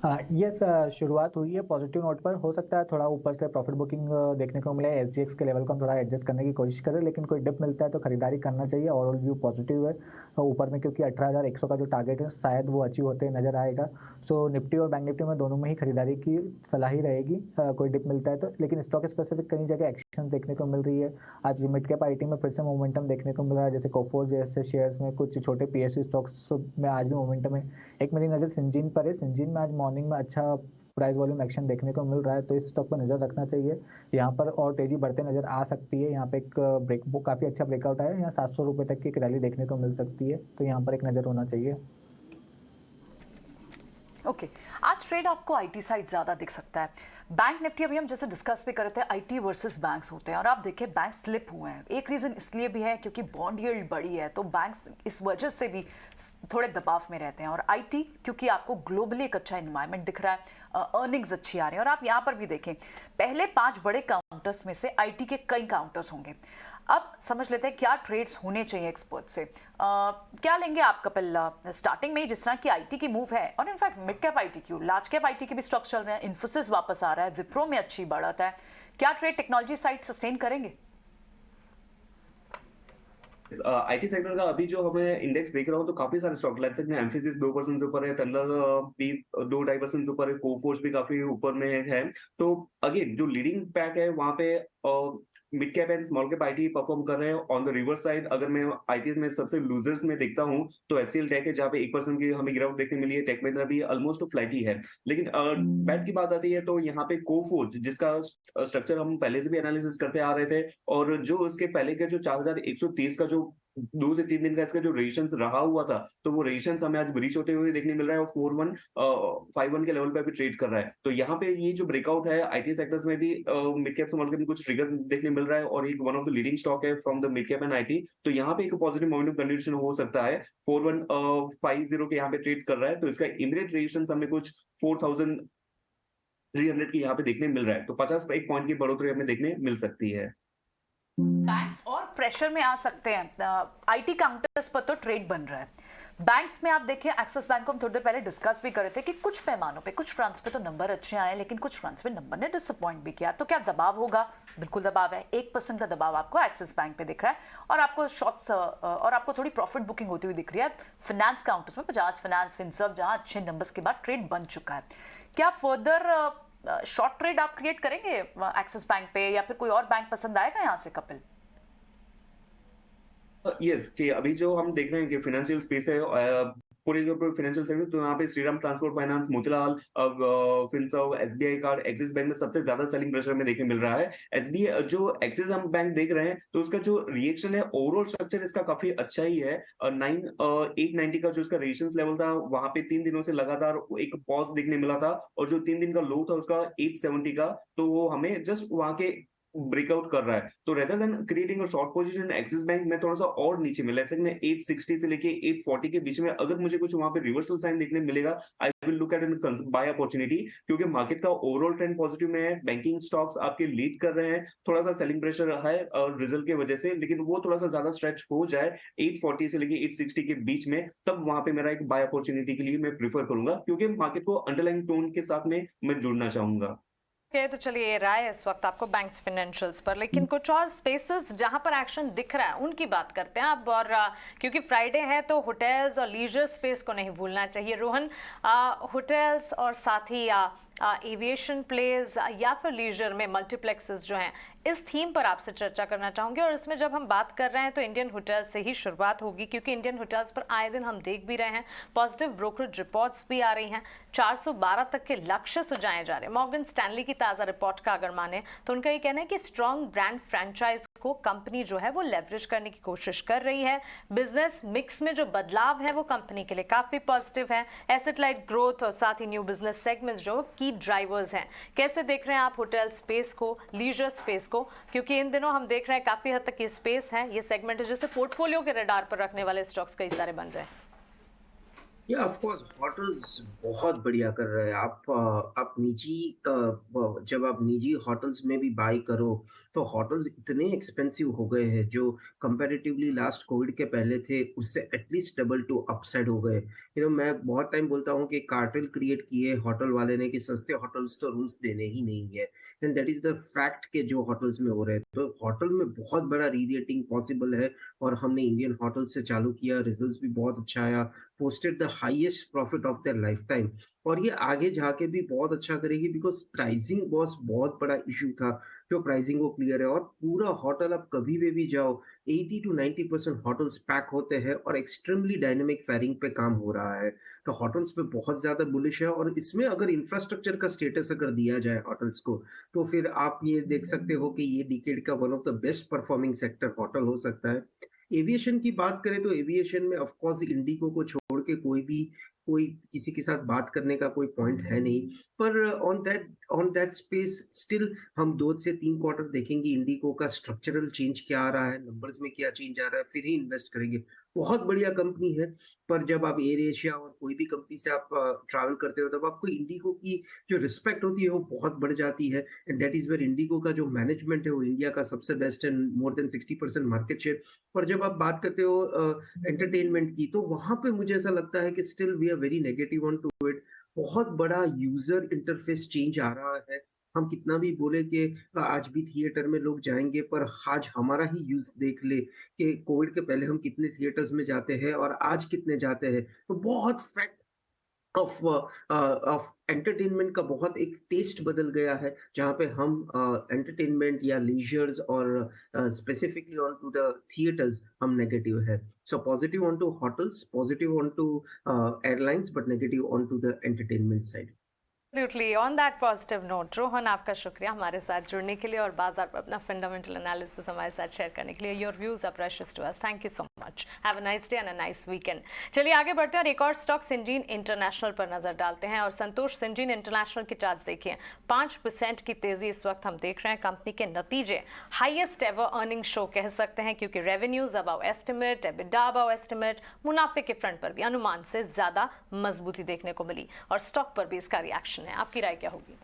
यस, शुरुआत हुई है पॉजिटिव नोट पर। हो सकता है थोड़ा ऊपर से प्रॉफिट बुकिंग देखने को मिले, एसजीएक्स के लेवल को हम थोड़ा एडजस्ट करने की कोशिश करें, लेकिन कोई डिप मिलता है तो खरीदारी करना चाहिए। ओवरऑल व्यू पॉजिटिव है ऊपर में, क्योंकि 18,100 का जो टारगेट है शायद वो अचीव होते नजर आएगा। सो निफ्टी और बैंक निफ्टी में दोनों में ही खरीदारी की सलाह ही रहेगी कोई डिप मिलता है तो। लेकिन स्टॉक स्पेसिफिक कई जगह एक्शन देखने को मिल रही है। आज मिड कैप आईटी में फिर से मोमेंटम देखने को मिल रहा है, जैसे कोफोर जैसे शेयर्स में, कुछ छोटे पीएसयू स्टॉक्स में आज भी मोमेंटम है। एक मेरी नज़र सिंजीन पर है। सिंजीन में आज मॉर्निंग में अच्छा प्राइस वॉल्यूम एक्शन देखने को मिल रहा है, तो इस स्टॉक पर नज़र रखना चाहिए। यहाँ पर और तेजी बढ़ते नजर आ सकती है। यहाँ पे एक काफ़ी अच्छा ब्रेकआउट आया है, यहाँ 700 रुपये तक की एक रैली देखने को मिल सकती है, तो यहाँ पर एक नज़र होना चाहिए। ओके, आज ट्रेड आपको आईटी साइड ज्यादा दिख सकता है। बैंक निफ्टी अभी हम जैसे डिस्कस भी कर रहे थे, आईटी वर्सेस बैंक्स होते हैं, और आप देखिए बैंक स्लिप हुए हैं। एक रीजन इसलिए भी है क्योंकि बॉन्ड यील्ड बढ़ी है, तो बैंक्स इस वजह से भी थोड़े दबाव में रहते हैं। और आईटी क्योंकि आपको ग्लोबली एक अच्छा एनवायरनमेंट दिख रहा है, अर्निंग्स अच्छी आ रही है। और आप यहाँ पर भी देखें, पहले 5 बड़े काउंटर्स में से आईटी के कई काउंटर्स होंगे। अब समझ लेते हैं क्या ट्रेड्स होने चाहिए एक्सपर्ट से। क्या लेंगे आप कपिल? स्टार्टिंग में ही जिस तरह की आईटी की मूव है, और इनफैक्ट मिड कैप आईटी क्यों, लार्ज कैप आईटी के भी स्टॉक्स चल रहे हैं, इन्फोसिस वापस आ रहा है, विप्रो में अच्छी बढ़त है। क्या ट्रेड टेक्नोलॉजी साइड सस्टेन करेंगे? आईटी सेक्टर का अभी जो हमें इंडेक्स देख रहा हूँ तो काफी सारे स्टॉक लाइक सकते हैं। एम्फेसिस 2% से ऊपर है, तंदर भी 2-2.5% से ऊपर है, कोफोर्ज भी काफी ऊपर में है। तो अगेन जो लीडिंग पैक है वहां पे mid cap and small cap IT perform कर रहे हैं। ऑन द रिवर्स साइड अगर मैं आईटी में सबसे लूजर्स में देखता हूं तो एचसीएल टेक है, जहां पे 1% की हमें गिरावट देखने मिली है। टेक महिंद्रा भी ऑलमोस्ट फ्लैट ही है। लेकिन बैड की बात आती है तो यहाँ पे कोफोर्ज, जिसका स्ट्रक्चर हम पहले से भी एनालिसिस करते आ रहे थे, और जो उसके पहले के जो 4130 का जो 2 से 3 दिन का इसका जो रेजिस्टेंस रहा हुआ था, तो वो रेजिस्टेंस हमें आज ब्रीच होते हुए देखने मिल रहा है, और 4151 के लेवल पे भी ट्रेड कर रहा है। तो यहाँ पे ये जो ब्रेकआउट है आईटी सेक्टर्स में भी मिड कैप स्मॉल कैप में कुछ ट्रिगर देखने मिल रहा है, और एक one of the leading stock है from the mid cap and IT. तो यहाँ पे एक पॉजिटिव मोमेंटम कंटिन्यूएशन हो सकता है। 4150 के यहाँ पे ट्रेड कर रहा है, तो इसका इमीडिएट रेजिस्टेंस हमें कुछ 4300 की यहाँ पे देखने मिल रहा है। तो 50 एक पॉइंट की बढ़ोतरी हमें देखने मिल सकती है। बैंक्स और प्रेशर में आ सकते हैं। आईटी काउंटर्स पर तो ट्रेड बन रहा है। बैंक्स में आप देखिए, एक्सिस बैंक को हम थोड़ी देर पहले डिस्कस भी कर रहे थे कि कुछ पैमानों पे, कुछ फ्रंट्स पे तो नंबर अच्छे आए, लेकिन कुछ फ्रंट्स पे नंबर ने डिसअपॉइंट भी किया। तो क्या दबाव होगा? बिल्कुल दबाव है। 1% का दबाव आपको एक्सिस बैंक पे दिख रहा है, और आपको शॉर्ट्स और आपको थोड़ी प्रॉफिट बुकिंग होती हुई दिख रही है फाइनेंस काउंटर्स में, बजाज फाइनेंस, फिनसर्व, जहां अच्छे नंबर्स के बाद ट्रेड बन चुका है। क्या फर्दर शॉर्ट ट्रेड आप क्रिएट करेंगे एक्सिस बैंक पे, या फिर कोई और बैंक पसंद आएगा यहाँ से कपिल? यस, कि अभी जो हम देख रहे हैं कि फाइनेंशियल स्पेस है पूरे जो फाइनेंशियल सेक्टर, तो यहाँ पे Shriram transport finance, Motilal, Finserv, SBI card, axis bank में सबसे ज्यादा सेलिंग प्रेशर में देखने मिल रहा है। एसबीआई जो एक्सिस हम बैंक देख रहे हैं तो उसका जो रिएक्शन है, ओवरऑल स्ट्रक्चर इसका काफी अच्छा ही है। 890 का जो इसका रेजिस्टेंस लेवल था, वहां पे 3 दिनों से लगातार एक पॉज देखने मिला था, और जो 3 दिन का लो था उसका 870 का, तो वो हमें जस्ट वहां के ब्रेकआउट कर रहा है। तो rather than creating a short position, axis bank में थोड़ा सा और नीचे मिला है, 860 से लेके 840 के बीच में अगर मुझे कुछ वहां पे रिवर्सल साइन देखने मिलेगा, I will look at an buy opportunity, क्योंकि मार्केट का ओवरऑल ट्रेंड पॉजिटिव में है। बैंकिंग स्टॉक्स आपके लीड कर रहे हैं, थोड़ा सा सेलिंग प्रेशर है रिजल्ट की वजह से, लेकिन वो थोड़ा सा ज्यादा स्ट्रेच हो जाए 840 से लेके 860 के बीच में, तब वहां पे मेरा एक बाय अपॉर्चुनिटी के लिए मैं प्रीफर करूंगा, क्योंकि मार्केट को अंडरलाइन टोन के साथ में मैं जुड़ना चाहूंगा। तो चलिए, ये राय इस वक्त आपको बैंक्स फाइनेंशियल्स पर, लेकिन कुछ और स्पेसेस जहां पर एक्शन दिख रहा है उनकी बात करते हैं अब। और क्योंकि फ्राइडे है तो होटल्स और लीजर स्पेस को नहीं भूलना चाहिए। रोहन, होटल्स और साथ ही एविएशन प्लेस या फिर लीजर में मल्टीप्लेक्सेस जो हैं, इस थीम पर आपसे चर्चा करना चाहूंगे। और इसमें जब हम बात कर रहे हैं तो इंडियन होटल्स से ही शुरुआत होगी, क्योंकि इंडियन होटल्स पर आए दिन हम देख भी रहे हैं पॉजिटिव ब्रोकरेज रिपोर्ट्स भी आ रही हैं। 412 तक के लक्ष्य सुझाए जा रहे हैं। मॉर्गन स्टैनली की ताज़ा रिपोर्ट का अगर माने तो उनका ये कहना है कि स्ट्रॉन्ग ब्रांड फ्रेंचाइज को कंपनी जो है वो लेवरेज करने की कोशिश कर रही है। बिजनेस मिक्स में जो बदलाव है वो कंपनी के लिए काफ़ी पॉजिटिव है। एसेट लाइट ग्रोथ और साथ ही न्यू बिजनेस सेगमेंट्स जो की ड्राइवर्स हैं। कैसे देख रहे हैं आप होटल स्पेस को, लीजर स्पेस को? क्योंकि इन दिनों हम देख रहे हैं काफी हद तक ये स्पेस है, ये सेगमेंट है, जैसे पोर्टफोलियो के रडार पर रखने वाले स्टॉक्स कई सारे बन रहे हैं। या ऑफ कोर्स होटल्स बहुत बढ़िया कर रहे हैं। आप निजी जब आप निजी होटल्स में भी बाय करो तो होटल्स इतने एक्सपेंसिव हो गए हैं जो कंपैरेटिवली लास्ट कोविड के पहले थे उससे एटलीस्ट डबल टू अपसाइड हो गए। मैं बहुत टाइम बोलता हूँ कि कार्टेल क्रिएट किए होटल वाले ने कि सस्ते होटल्स तो रूम्स देने ही नहीं है, and that is the fact के जो होटल्स में हो रहे हैं। तो होटल में बहुत बड़ा रीरेटिंग पॉसिबल है और हमने इंडियन होटल से चालू किया, रिजल्ट्स भी बहुत अच्छा आया, posted the highest profit of their lifetime। और ये आगे जाके भी बहुत अच्छा करेगी बिकॉज प्राइसिंग बहुत बड़ा इशू था, जो प्राइसिंग वो क्लियर है। और पूरा होटल आप कभी भी जाओ 80 to 90% होटल्स पैक होते हैं और एक्सट्रीमली डायनेमिक फेयरिंग पे काम हो रहा है। तो होटल्स पे बहुत ज्यादा बुलिश है और इसमें अगर इंफ्रास्ट्रक्चर का स्टेटस अगर दिया जाए होटल्स को तो फिर आप ये देख सकते हो कि ये डिकेड का one of the best performing sector hotel हो सकता है। एविएशन की बात करें तो एविएशन में ऑफ कोर्स इंडिगो को छोड़ के कोई किसी के साथ बात करने का कोई पॉइंट है नहीं। पर ऑन दैट स्पेस स्टिल हम 2 से 3 क्वार्टर देखेंगे इंडिगो का स्ट्रक्चरल चेंज क्या आ रहा है, नंबर्स में क्या चेंज आ रहा है, फिर ही इन्वेस्ट करेंगे। बहुत बढ़िया कंपनी है। पर जब आप एयर एशिया और कोई भी कंपनी से आप ट्रैवल करते हो तब आपको इंडिगो की जो रिस्पेक्ट होती है वो बहुत बढ़ जाती है, and that is where IndiGo का जो मैनेजमेंट है वो इंडिया का सबसे best and more than 60% market share. और जब आप बात करते हो एंटरटेनमेंट की तो वहां पे मुझे ऐसा लगता है कि still we are very negative on to it. बहुत बड़ा यूजर इंटरफेस चेंज आ रहा है। हम कितना भी बोले कि आज भी थिएटर में लोग जाएंगे, पर आज हमारा ही यूज देख ले कि कोविड के पहले हम कितने थिएटर्स में जाते हैं और आज कितने जाते हैं। तो बहुत फैक्ट ऑफ एंटरटेनमेंट का बहुत एक टेस्ट बदल गया है, जहाँ पे हम एंटरटेनमेंट या लीजर्स और specifically on to the theatres हम नेगेटिव है। So positive on to hotels, positive on to airlines, but negative on to the entertainment side. Absolutely on that positive note Rohan, आपका शुक्रिया हमारे साथ जुड़ने के लिए और बाजार पर अपना फंडामेंटल एनालिसिस हमारे साथ शेयर करने के लिए। Your views are precious to us. Thank you so much. Have a nice day and a nice weekend. चलिए आगे बढ़ते हैं और एक और स्टॉक सिंजीन इंटरनेशनल पर नजर डालते हैं। और संतोष, सिंजीन इंटरनेशनल के चार्ट्स देखिए, 5% की तेजी इस वक्त हम देख रहे हैं। कंपनी के नतीजे हाईएस्ट एवर अर्निंग शो कह सकते हैं, क्योंकि revenues above estimate, EBITDA above estimate, मुनाफे के फ्रंट पर भी अनुमान से ज्यादा मजबूती देखने को मिली और स्टॉक पर भी इसका रिएक्शन है। आपकी राय क्या होगी?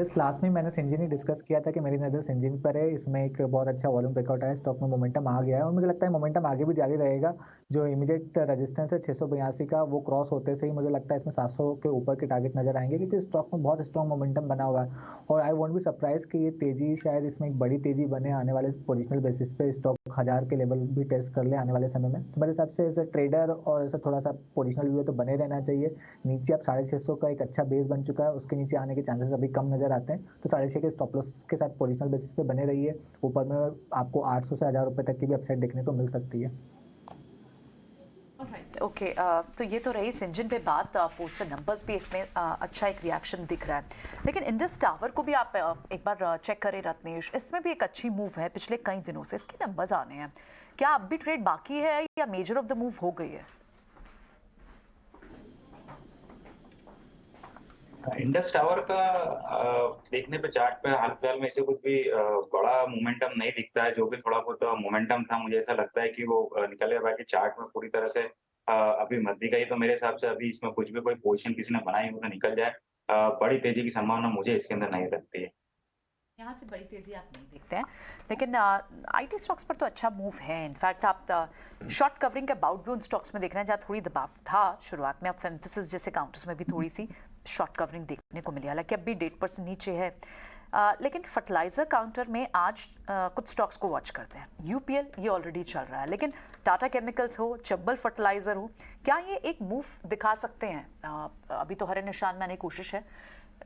इस लास्ट में मैंने सिंजीन ही डिस्कस किया था कि मेरी नज़र सिंजीन पर है। इसमें एक बहुत अच्छा वॉल्यूम ब्रेकआउट आया, स्टॉक में मोमेंटम आ गया है और मुझे लगता है मोमेंटम आगे भी जारी रहेगा। जो इमीडिएट रेजिस्टेंस है 682 का, वो क्रॉस होते से ही मुझे लगता है इसमें 700 के ऊपर के टारगेट नजर आएंगे, क्योंकि स्टॉक में बहुत स्ट्रॉन्ग मोमेंटम बना हुआ है। और आई वोंट बी सरप्राइज कि ये तेजी शायद इसमें एक बड़ी तेजी बने आने वाले पोजिशनल बेसिस पे, स्टॉक 1000 के लेवल भी टेस्ट कर ले आने वाले समय में। तो मेरे हिसाब से एज ट्रेडर और ऐसा थोड़ा सा पोजिशनल व्यू तो बने रहना चाहिए। नीचे अब 650 का एक अच्छा बेस बन चुका है, उसके नीचे आने के चांसेस अभी कम नजर आते हैं। तो 6.5 के स्टॉप लॉस के साथ पोजिशनल बेसिस पे बने रहिए। ऊपर में आपको 800 से 1000 रुपए तक की भी अपसाइड देखने को मिल सकती है। ओके, तो ये तो रही सिंजीन पे बात। पोस्ट से नंबर्स भी इसमें अच्छा एक रिएक्शन दिख रहा है, लेकिन इंडस टावर को भी आप एक बार चेक करें रत्नेश, इसमें भी एक अच्छी मूव है पिछले कई दिनों से। इसके नंबर्स आने हैं, क्या अब भी ट्रेड बाकी है या मेजर ऑफ द मूव हो गई है? इंडस टावर का देखने पे चार्ट पे हाल फिलहाल में इसे कुछ भी बड़ा मोमेंटम नहीं दिखता है। जो भी थोड़ा बहुत मोमेंटम था, मुझे ऐसा लगता है कि वो निकलेगा। बाकी चार्ट में पूरी तरह से अभी मत दिखाई, तो मेरे हिसाब से अभी इसमें कुछ भी कोई पोजीशन किसी ने बनाई हो तो निकल जाए। बड़ी तेजी की संभावना मुझे इसके अंदर नहीं लगती है। यहाँ से बड़ी तेजी आप नहीं देखते हैं, लेकिन आईटी स्टॉक्स पर तो अच्छा मूव है। इनफैक्ट आप शॉर्ट कवरिंग के अबाउट भी उन स्टॉक्स में देख रहे हैं जहाँ थोड़ी दबाव था शुरुआत में। अब एम्फेसिस जैसे काउंटर्स में भी थोड़ी सी शॉर्ट कवरिंग देखने को मिली, हालांकि अब भी 1.5% नीचे है। लेकिन फर्टिलाइजर काउंटर में आज कुछ स्टॉक्स को वॉच करते हैं। यूपीएल ये ऑलरेडी चल रहा है, लेकिन टाटा केमिकल्स हो, चंबल फर्टिलाइजर हो, क्या ये एक मूव दिखा सकते हैं? अभी तो हरे निशान में आने की कोशिश है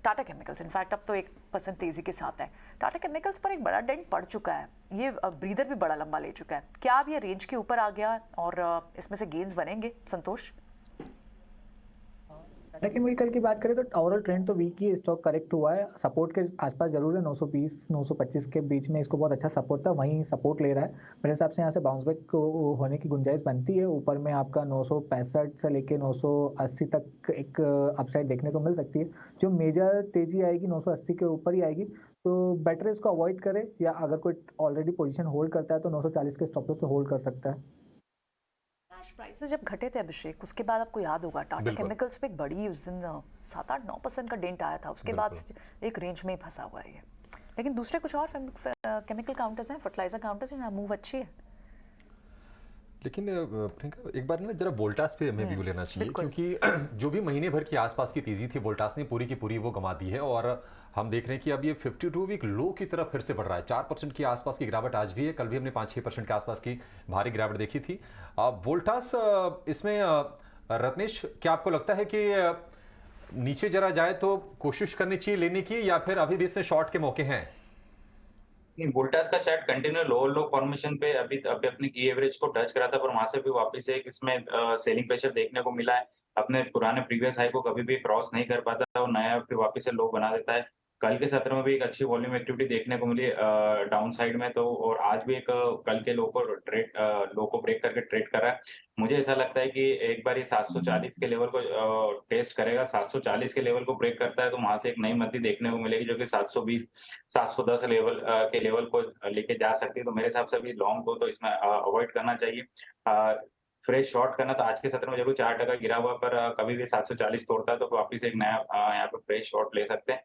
टाटा केमिकल्स। इनफैक्ट अब तो 1% तेजी के साथ है। टाटा केमिकल्स पर एक बड़ा डेंट पड़ चुका है, ये ब्रीदर भी बड़ा लंबा ले चुका है। क्या अब ये रेंज के ऊपर आ गया और इसमें से गेन्स बनेंगे? संतोष, टाटा केमिकल की बात करें तो ओवरऑल ट्रेंड तो वीक ही, स्टॉक करेक्ट हुआ है। सपोर्ट के आसपास जरूर है, 920 925 के बीच में इसको बहुत अच्छा सपोर्ट था, वहीं सपोर्ट ले रहा है। मेरे हिसाब से यहाँ से बाउंस बैक होने की गुंजाइश बनती है। ऊपर में आपका 965 से लेके 980 तक एक अपसाइड देखने को मिल सकती है। जो मेजर तेजी आएगी 980 के ऊपर ही आएगी, तो बेटर इसको अवॉइड करे, या अगर कोई ऑलरेडी पोजीशन होल्ड करता है तो 940 के स्टॉप लॉस से होल्ड कर सकता है। प्राइसेस जब घटे थे अभिषेक, उसके बाद आपको याद होगा टाटा केमिकल्स पे एक बड़ी उस दिन 7-8-9% का डेंट आया था, उसके बाद एक रेंज में ही फंसा हुआ है ये। लेकिन दूसरे कुछ और केमिकल काउंटर्स हैं, फर्टिलाइजर काउंटर्स हैं, मूव अच्छी है। लेकिन प्रियंका एक बार ना जरा वोल्टास पे हमें व्यू लेना चाहिए, क्योंकि जो भी महीने भर की आसपास की तेजी थी वोल्टास ने पूरी की पूरी वो गंवा दी है, और हम देख रहे हैं कि अब ये 52 वीक लो की तरफ फिर से बढ़ रहा है। 4% की आसपास की गिरावट आज भी है, कल भी हमने 5-6% के आसपास की भारी गिरावट देखी थी। वोल्टास इसमें रत्नेश, क्या आपको लगता है कि नीचे जरा जाए तो कोशिश करनी चाहिए लेने की, या फिर अभी भी इसमें शॉर्ट के मौके हैं? नहीं, वोल्टास का चार्ट कंटिन्यू लोअर लो फॉर्मेशन पे अभी अपने की एवरेज को टच करा था, पर वहां से भी वापस एक इसमें सेलिंग प्रेशर देखने को मिला है। अपने पुराने प्रीवियस हाई को कभी भी क्रॉस नहीं कर पाता और नया फिर वापस से लो बना देता है। कल के सत्र में भी एक अच्छी वॉल्यूम एक्टिविटी देखने को मिली डाउन साइड में, तो और आज भी एक कल के लो को ब्रेक करके ट्रेड कर रहा है। मुझे ऐसा लगता है कि एक बार ये 740 के लेवल को टेस्ट करेगा, 740 के लेवल को ब्रेक करता है तो वहां से एक नई मंदी देखने को मिलेगी, जो कि 720 710 लेवल के लेवल को लेके जा सकती है। तो मेरे हिसाब से अभी लॉन्ग को तो इसमें अवॉइड करना चाहिए। फ्रेश शॉर्ट करना तो आज के सत्र में जरूर 4% गिरा हुआ, पर कभी भी 740 तोड़ता है तो वापिस एक नया यहाँ पे फ्रेश शॉर्ट ले सकते हैं।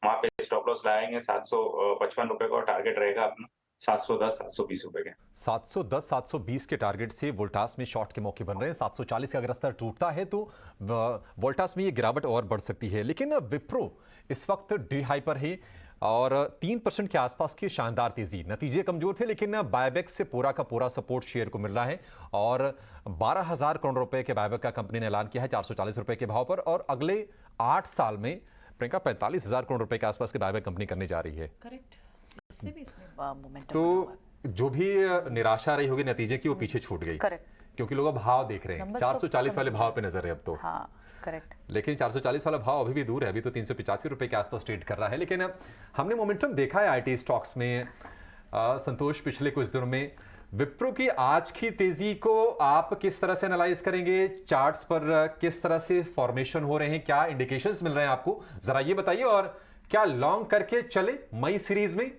वहां पे स्टॉप लॉस लगाएंगे 755 रुपए का, टारगेट रहेगा अपना 710-720 रुपए के। 710-720 के टारगेट से वोल्टास में शॉर्ट के मौके बन रहे हैं। 740 का अगर स्तर टूटता है तो वोल्टास में ये गिरावट और बढ़ सकती है। लेकिन विप्रो इस वक्त डी हाई पर है और 3% के आसपास की शानदार तेजी। नतीजे कमजोर थे, लेकिन बायबैक से पूरा का पूरा सपोर्ट शेयर को मिल रहा है और 12,000 करोड़ रुपए के बायबैक का कंपनी ने ऐलान किया है 440 रुपए के भाव पर, और अगले 8 साल में प्रियंका 45,000 करोड़ रुपए के आसपास के बायबैक कंपनी करने जा रही है। करेक्ट, इससे भी इसमें मोमेंटम तो जो भी निराशा रही होगी नतीजे की, वो पीछे छूट गई। करेक्ट, क्योंकि लोग अब भाव देख रहे हैं, 440 वाले भाव पे नजर है अब तो। हाँ, करेक्ट। लेकिन 440 वाला भाव अभी भी दूर है, अभी तो 385 रुपए के आसपास ट्रेड कर रहा है। लेकिन हमने मोमेंटम देखा है आईटी स्टॉक्स में। संतोष, पिछले कुछ दिनों में विप्रो की आज की तेजी को आप किस तरह से एनालाइज करेंगे? चार्ट्स पर किस तरह से फॉर्मेशन हो रहे हैं, क्या इंडिकेशंस मिल रहे हैं आपको, जरा ये बताइए। और क्या लॉन्ग करके चले मई सीरीज में?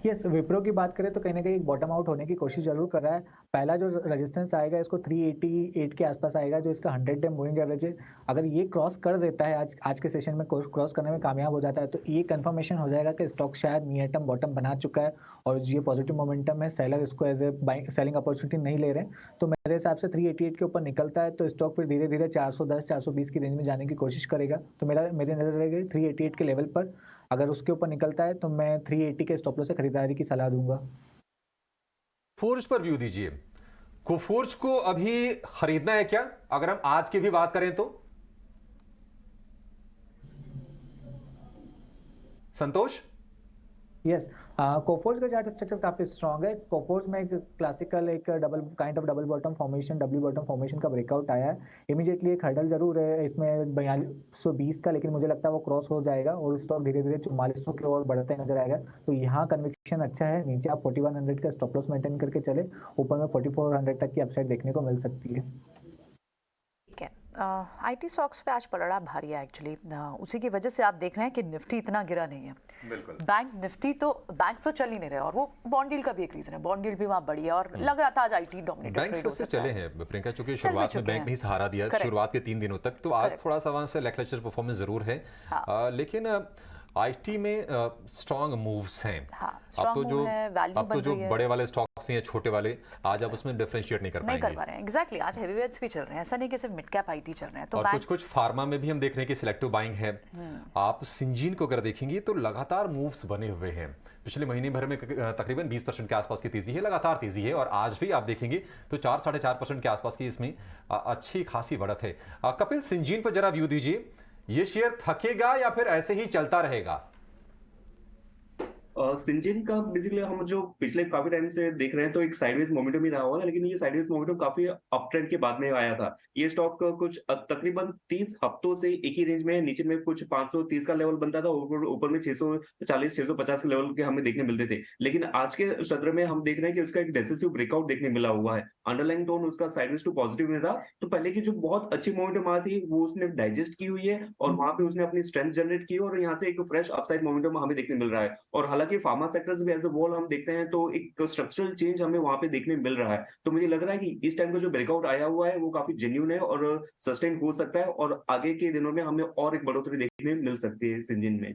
यस, विप्रो की बात करें तो कहीं ना कहीं एक बॉटम आउट होने की कोशिश जरूर कर रहा है। पहला जो रेजिस्टेंस आएगा इसको 388 के आसपास आएगा, जो इसका 100 डे मूविंग एवरेज है। अगर ये क्रॉस कर देता है, आज के सेशन में क्रॉस करने में कामयाब हो जाता है, तो ये कंफर्मेशन हो जाएगा कि स्टॉक शायद नियर टर्म बॉटम बना चुका है और ये पॉजिटिव मोमेंटम है। सेलर इसको एज ए सेलिंग अपॉर्चुनिटी नहीं ले रहे हैं, तो मेरे हिसाब से 388 के ऊपर निकलता है तो स्टॉक फिर धीरे धीरे 410-420 की रेंज में जाने की कोशिश करेगा। तो मेरी नजर रहेगी 388 के लेवल पर। अगर उसके ऊपर निकलता है तो मैं 380 के स्टॉप लॉस से खरीदारी की सलाह दूंगा। कोफोर्ज पर व्यू दीजिए। कोफोर्ज को अभी खरीदना है क्या, अगर हम आज की भी बात करें तो? संतोष? यस, कोफोर्ज का चार्ट स्ट्रक्चर काफी स्ट्रांग है। कोफोर्ज में एक क्लासिकल एक double bottom formation, W bottom formation का ब्रेकआउट आया है। इमीडिएटली एक हर्डल जरूर है इसमें 4220 का, लेकिन मुझे लगता है वो क्रॉस हो जाएगा और स्टॉक धीरे धीरे 4400 की ओर बढ़ते नजर आएगा। तो यहाँ कन्विक्शन अच्छा है। नीचे आप 4100 का स्टॉप लॉस मेंटेन करके चले, ऊपर में 4400 तक की अपसाइड देखने को मिल सकती है। ठीक है, आईटी स्टॉक्स पे आज पलड़ा भारी है एक्चुअली। उसी की वजह से आप देख रहे हैं कि निफ्टी इतना गिरा नहीं है। बिल्कुल, बैंक निफ्टी तो बैंक्स तो चल ही नहीं रहे, और वो बॉन्ड डील का भी एक रीजन है। बॉन्ड डील भी वहाँ बढ़ी है और लग रहा था आज आईटी डोमिनेटेड बैंक्स से चले हैं प्रियंका, चूंकि शुरुआत में बैंक ने ही सहारा दिया शुरुआत के 3 दिनों तक, तो आज थोड़ा सा वहां से लैकलस्टर परफॉर्मेंस जरूर है। लेकिन आईटी में स्ट्रॉन्ग मूव्स हैं। अब तो जो बड़े वाले स्टॉक्स हैं, छोटे वाले, आज आप उसमें डिफरेंशिएट नहीं कर पाएंगे। एग्जैक्टली, आज हेवीवेट्स भी चल रहे हैं, ऐसा नहीं कि सिर्फ मिड कैप आईटी चल रहे हैं। तो और कुछ फार्मा में भी हम देख रहे हैं कि सिलेक्टिव बाइंग है। आप सिंजीन को अगर देखेंगे तो लगातार मूव्स बने हुए हैं। पिछले महीने भर में तकरीबन 20% के आसपास की तेजी है, लगातार तेजी है, और आज भी आप देखेंगे तो 4-4.5% के आसपास की इसमें अच्छी खासी बढ़त है। कपिल, सिंजीन पर जरा व्यू दीजिए। ये शेयर थकेगा या फिर ऐसे ही चलता रहेगा? सिंजीन का बेसिकली हम जो पिछले काफी टाइम से देख रहे हैं तो एक साइडवेज मोमेंटम ही रहा होगा, लेकिन ये साइडवेज मोमेंटम काफी अप ट्रेंड के बाद में आया था। ये स्टॉक कुछ तकरीबन 30 हफ्तों से एक ही रेंज में है। नीचे में कुछ 530 का लेवल बनता था, ऊपर में 640-650 के लेवल के हमें देखने मिलते थे। लेकिन आज के सत्र में हम देख रहे हैं कि उसका एक डेसिसिव ब्रेकआउट देखने मिला हुआ है। अंडरलाइन टोन उसका साइडवेज टू पॉजिटिव में था। तो पहले की जो बहुत अच्छी मोमेंटम आई थी वो उसने डाइजेस्ट की हुई है और वहां पे उसने अपनी स्ट्रेंथ जनरेट की और यहाँ से एक फ्रेश अपसाइड मोमेंटम हमें देखने मिल रहा है। और हालांकि फार्मा सेक्टर्स भी एज अ वोल हम देखते हैं तो एक स्ट्रक्चरल चेंज हमें वहां पे देखने मिल रहा है। तो मुझे लग रहा है कि इस टाइम का जो ब्रेकआउट आया हुआ है वो काफी जेन्युइन है और सस्टेन हो सकता है, और आगे के दिनों में हमें और एक बढ़ोतरी देखने मिल सकती है सिंजिन में।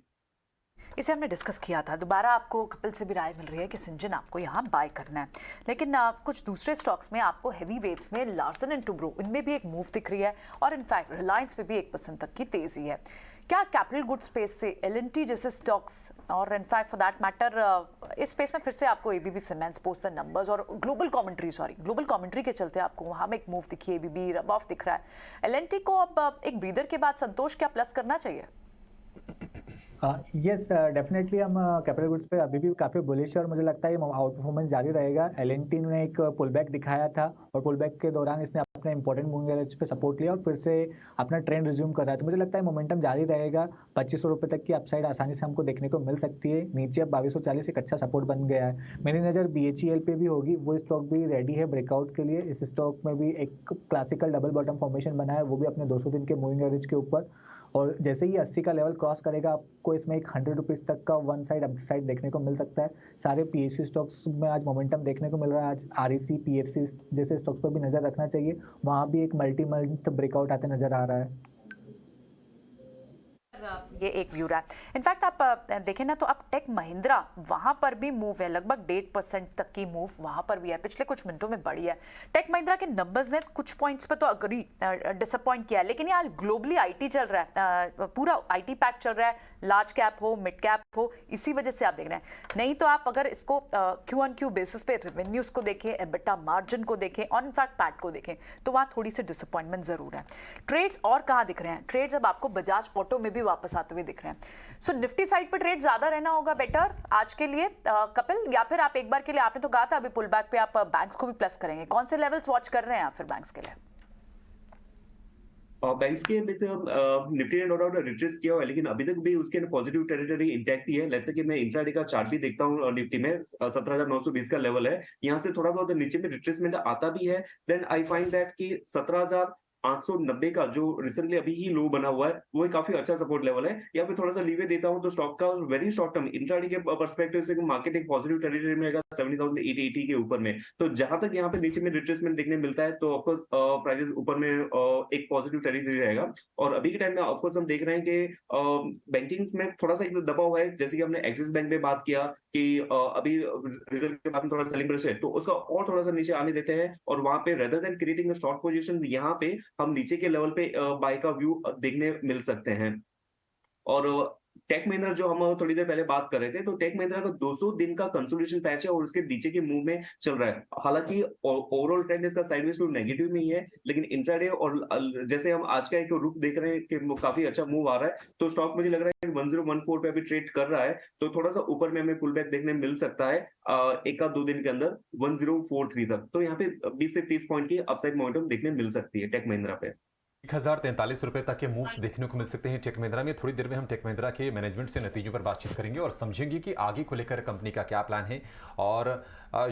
इसे हमने डिस्कस किया था, दोबारा आपको कपिल से भी राय मिल रही है कि सिंजिन आपको यहाँ बाय करना है, लेकिन कुछ दूसरे स्टॉक्स में आपको हेवी वेट्स में लार्सन एंड टुब्रो इनमें भी एक मूव दिख रही है, और इनफैक्ट रिलायंस पे भी 1% तक की तेजी है। क्या कैपिटल गुड स्पेस से एल&टी जैसे स्टॉक्स, और इनफैक्ट फॉर दैट मैटर इस स्पेस में फिर से आपको ABB cements post the numbers और ग्लोबल कमेंट्री के चलते आपको वहाँ में एक मूव दिखी, एबीबी रब ऑफ दिख रहा है, एल&टी को अब एक ब्रीदर के बाद संतोष क्या प्लस करना चाहिए? यस डेफिनेटली हम कैपिटल गुड्स पे अभी भी काफ़ी बुलिश है और मुझे लगता है ये आउट परफॉर्मेंस जारी रहेगा। एल&टी ने एक पुल बैक दिखाया था और पुल बैक के दौरान इसने अपने इंपॉर्टेंट मूविंग एवरेज पे सपोर्ट लिया और फिर से अपना ट्रेंड रिज्यूम कर रहा है, तो मुझे लगता है मोमेंटम जारी रहेगा। 2500 रुपये तक की अपसाइड आसानी से हमको देखने को मिल सकती है। नीचे अब 2240 एक अच्छा सपोर्ट बन गया है। मेरी नज़र BHEL पे भी होगी, वो स्टॉक भी रेडी है ब्रेकआउट के लिए। इस स्टॉक में भी एक क्लासिकल डबल बॉटम फॉर्मेशन बना है, वो भी अपने 200 दिन के मूविंग एवरेज के ऊपर, और जैसे ही 80 का लेवल क्रॉस करेगा आपको इसमें एक 100 रुपीज़ तक का वन साइड अपसाइड देखने को मिल सकता है। सारे PSU स्टॉक्स में आज मोमेंटम देखने को मिल रहा है। आज REC PFC जैसे स्टॉक्स पर भी नज़र रखना चाहिए, वहाँ भी एक मल्टी मंथ ब्रेकआउट आते नज़र आ रहा है। ये एक व्यू रहा है। इनफैक्ट आप देखें ना तो अब टेक महिंद्रा वहां पर भी मूव है, लगभग 1.5% तक की मूव वहां पर भी है, पिछले कुछ मिनटों में बढ़ी है। टेक महिंद्रा के नंबर्स ने कुछ पॉइंट्स पे तो अग्री डिसअपॉइंट किया है, लेकिन ये आज ग्लोबली आईटी चल रहा है, पूरा आईटी पैक चल रहा है, लार्ज कैप हो मिड कैप हो, इसी वजह से आप देख रहे हैं। नहीं तो आप अगर इसको Q-on-Q बेसिस पे रेवेन्यूज को देखें, एबिटा मार्जिन को देखें और इनफैक्ट पैट को देखें तो वहाँ थोड़ी सी डिसअपॉइंटमेंट जरूर है। ट्रेड्स और कहाँ दिख रहे हैं? ट्रेड्स अब आपको बजाज ऑटो में भी वापस आते हुए दिख रहे हैं। सो निफ्टी साइड पर ट्रेड ज्यादा रहना होगा बेटर आज के लिए कपिल, या फिर आप एक बार के लिए, आपने तो कहा था अभी पुल बैक पे आप बैंक्स को भी प्लस करेंगे, कौन से लेवल्स वॉच कर रहे हैं आप फिर बैंक्स के लिए? बैंक्स के निफ्टी ने नो डाउट रिट्रेस किया हुआ है, लेकिन अभी तक भी उसके पॉजिटिव टेरिटरी इंटैक्ट ही है। लेट्स से कि मैं इंट्राडे का चार्ट भी देखता हूँ, निफ्टी में 17,920 का लेवल है, यहाँ से थोड़ा बहुत नीचे में रिट्रेसमेंट आता भी है। देन आई फाइंड दैट कि 17,890 का जो रिसेंटली अभी ही लो बना हुआ है वो एक काफी अच्छा सपोर्ट लेवल है। यहाँ पे थोड़ा सा लीवे देता हूँ तो स्टॉक का वेरी शॉर्ट टर्म इंट्राडे के पर्सपेक्टिव से मार्केट एक पॉजिटिव टेरिटरी में रहेगा 70,880 के ऊपर में। तो जहां तक यहाँ पे नीचे में रिट्रेसमेंट देखने मिलता है तो ऑफकोर्स प्राइसेस ऊपर में एक पॉजिटिव टेरिटरी रहेगा। और अभी के टाइम में ऑफकोर्स हम देख रहे हैं कि बैंकिंग में थोड़ा सा एक दबा हुआ है, जैसे कि हमने एक्सिस बैंक में बात किया कि अभी रिजल्ट के बाद में थोड़ा सेलिंग प्रेशर है, तो उसका और थोड़ा सा नीचे आने देते हैं और वहां पे rather than creating short position यहाँ पे हम नीचे के लेवल पे बाय का व्यू देखने मिल सकते हैं। और टेक महिंद्रा जो हम थोड़ी देर पहले बात कर रहे थे, तो टेक महिंद्रा का 200 दिन का कंसोलिडेशन पैच है और उसके नीचे के मूव में चल रहा है। हालांकि ओवरऑल ट्रेंड इसका साइडवेज टू नेगेटिव में ही है, लेकिन इंट्राडे और जैसे हम आज का एक रुख देख रहे हैं कि काफी अच्छा मूव आ रहा है, तो स्टॉक मुझे लग रहा है 1014 पे अभी ट्रेड कर रहा है, तो थोड़ा सा ऊपर में हमें पुल बैक देखने मिल सकता है एक या दो दिन के अंदर 1043 तक। तो यहाँ पे 20 से 30 पॉइंट की अपसाइड मोमेंटम देखने मिल सकती है टेक महिंद्रा पे। 1043 रुपए तक के मूव्स देखने को मिल सकते हैं टेक महिंद्रा में। थोड़ी देर में हम टेक महिंद्रा के मैनेजमेंट से नतीजों पर बातचीत करेंगे और समझेंगे कि आगे को लेकर कंपनी का क्या प्लान है और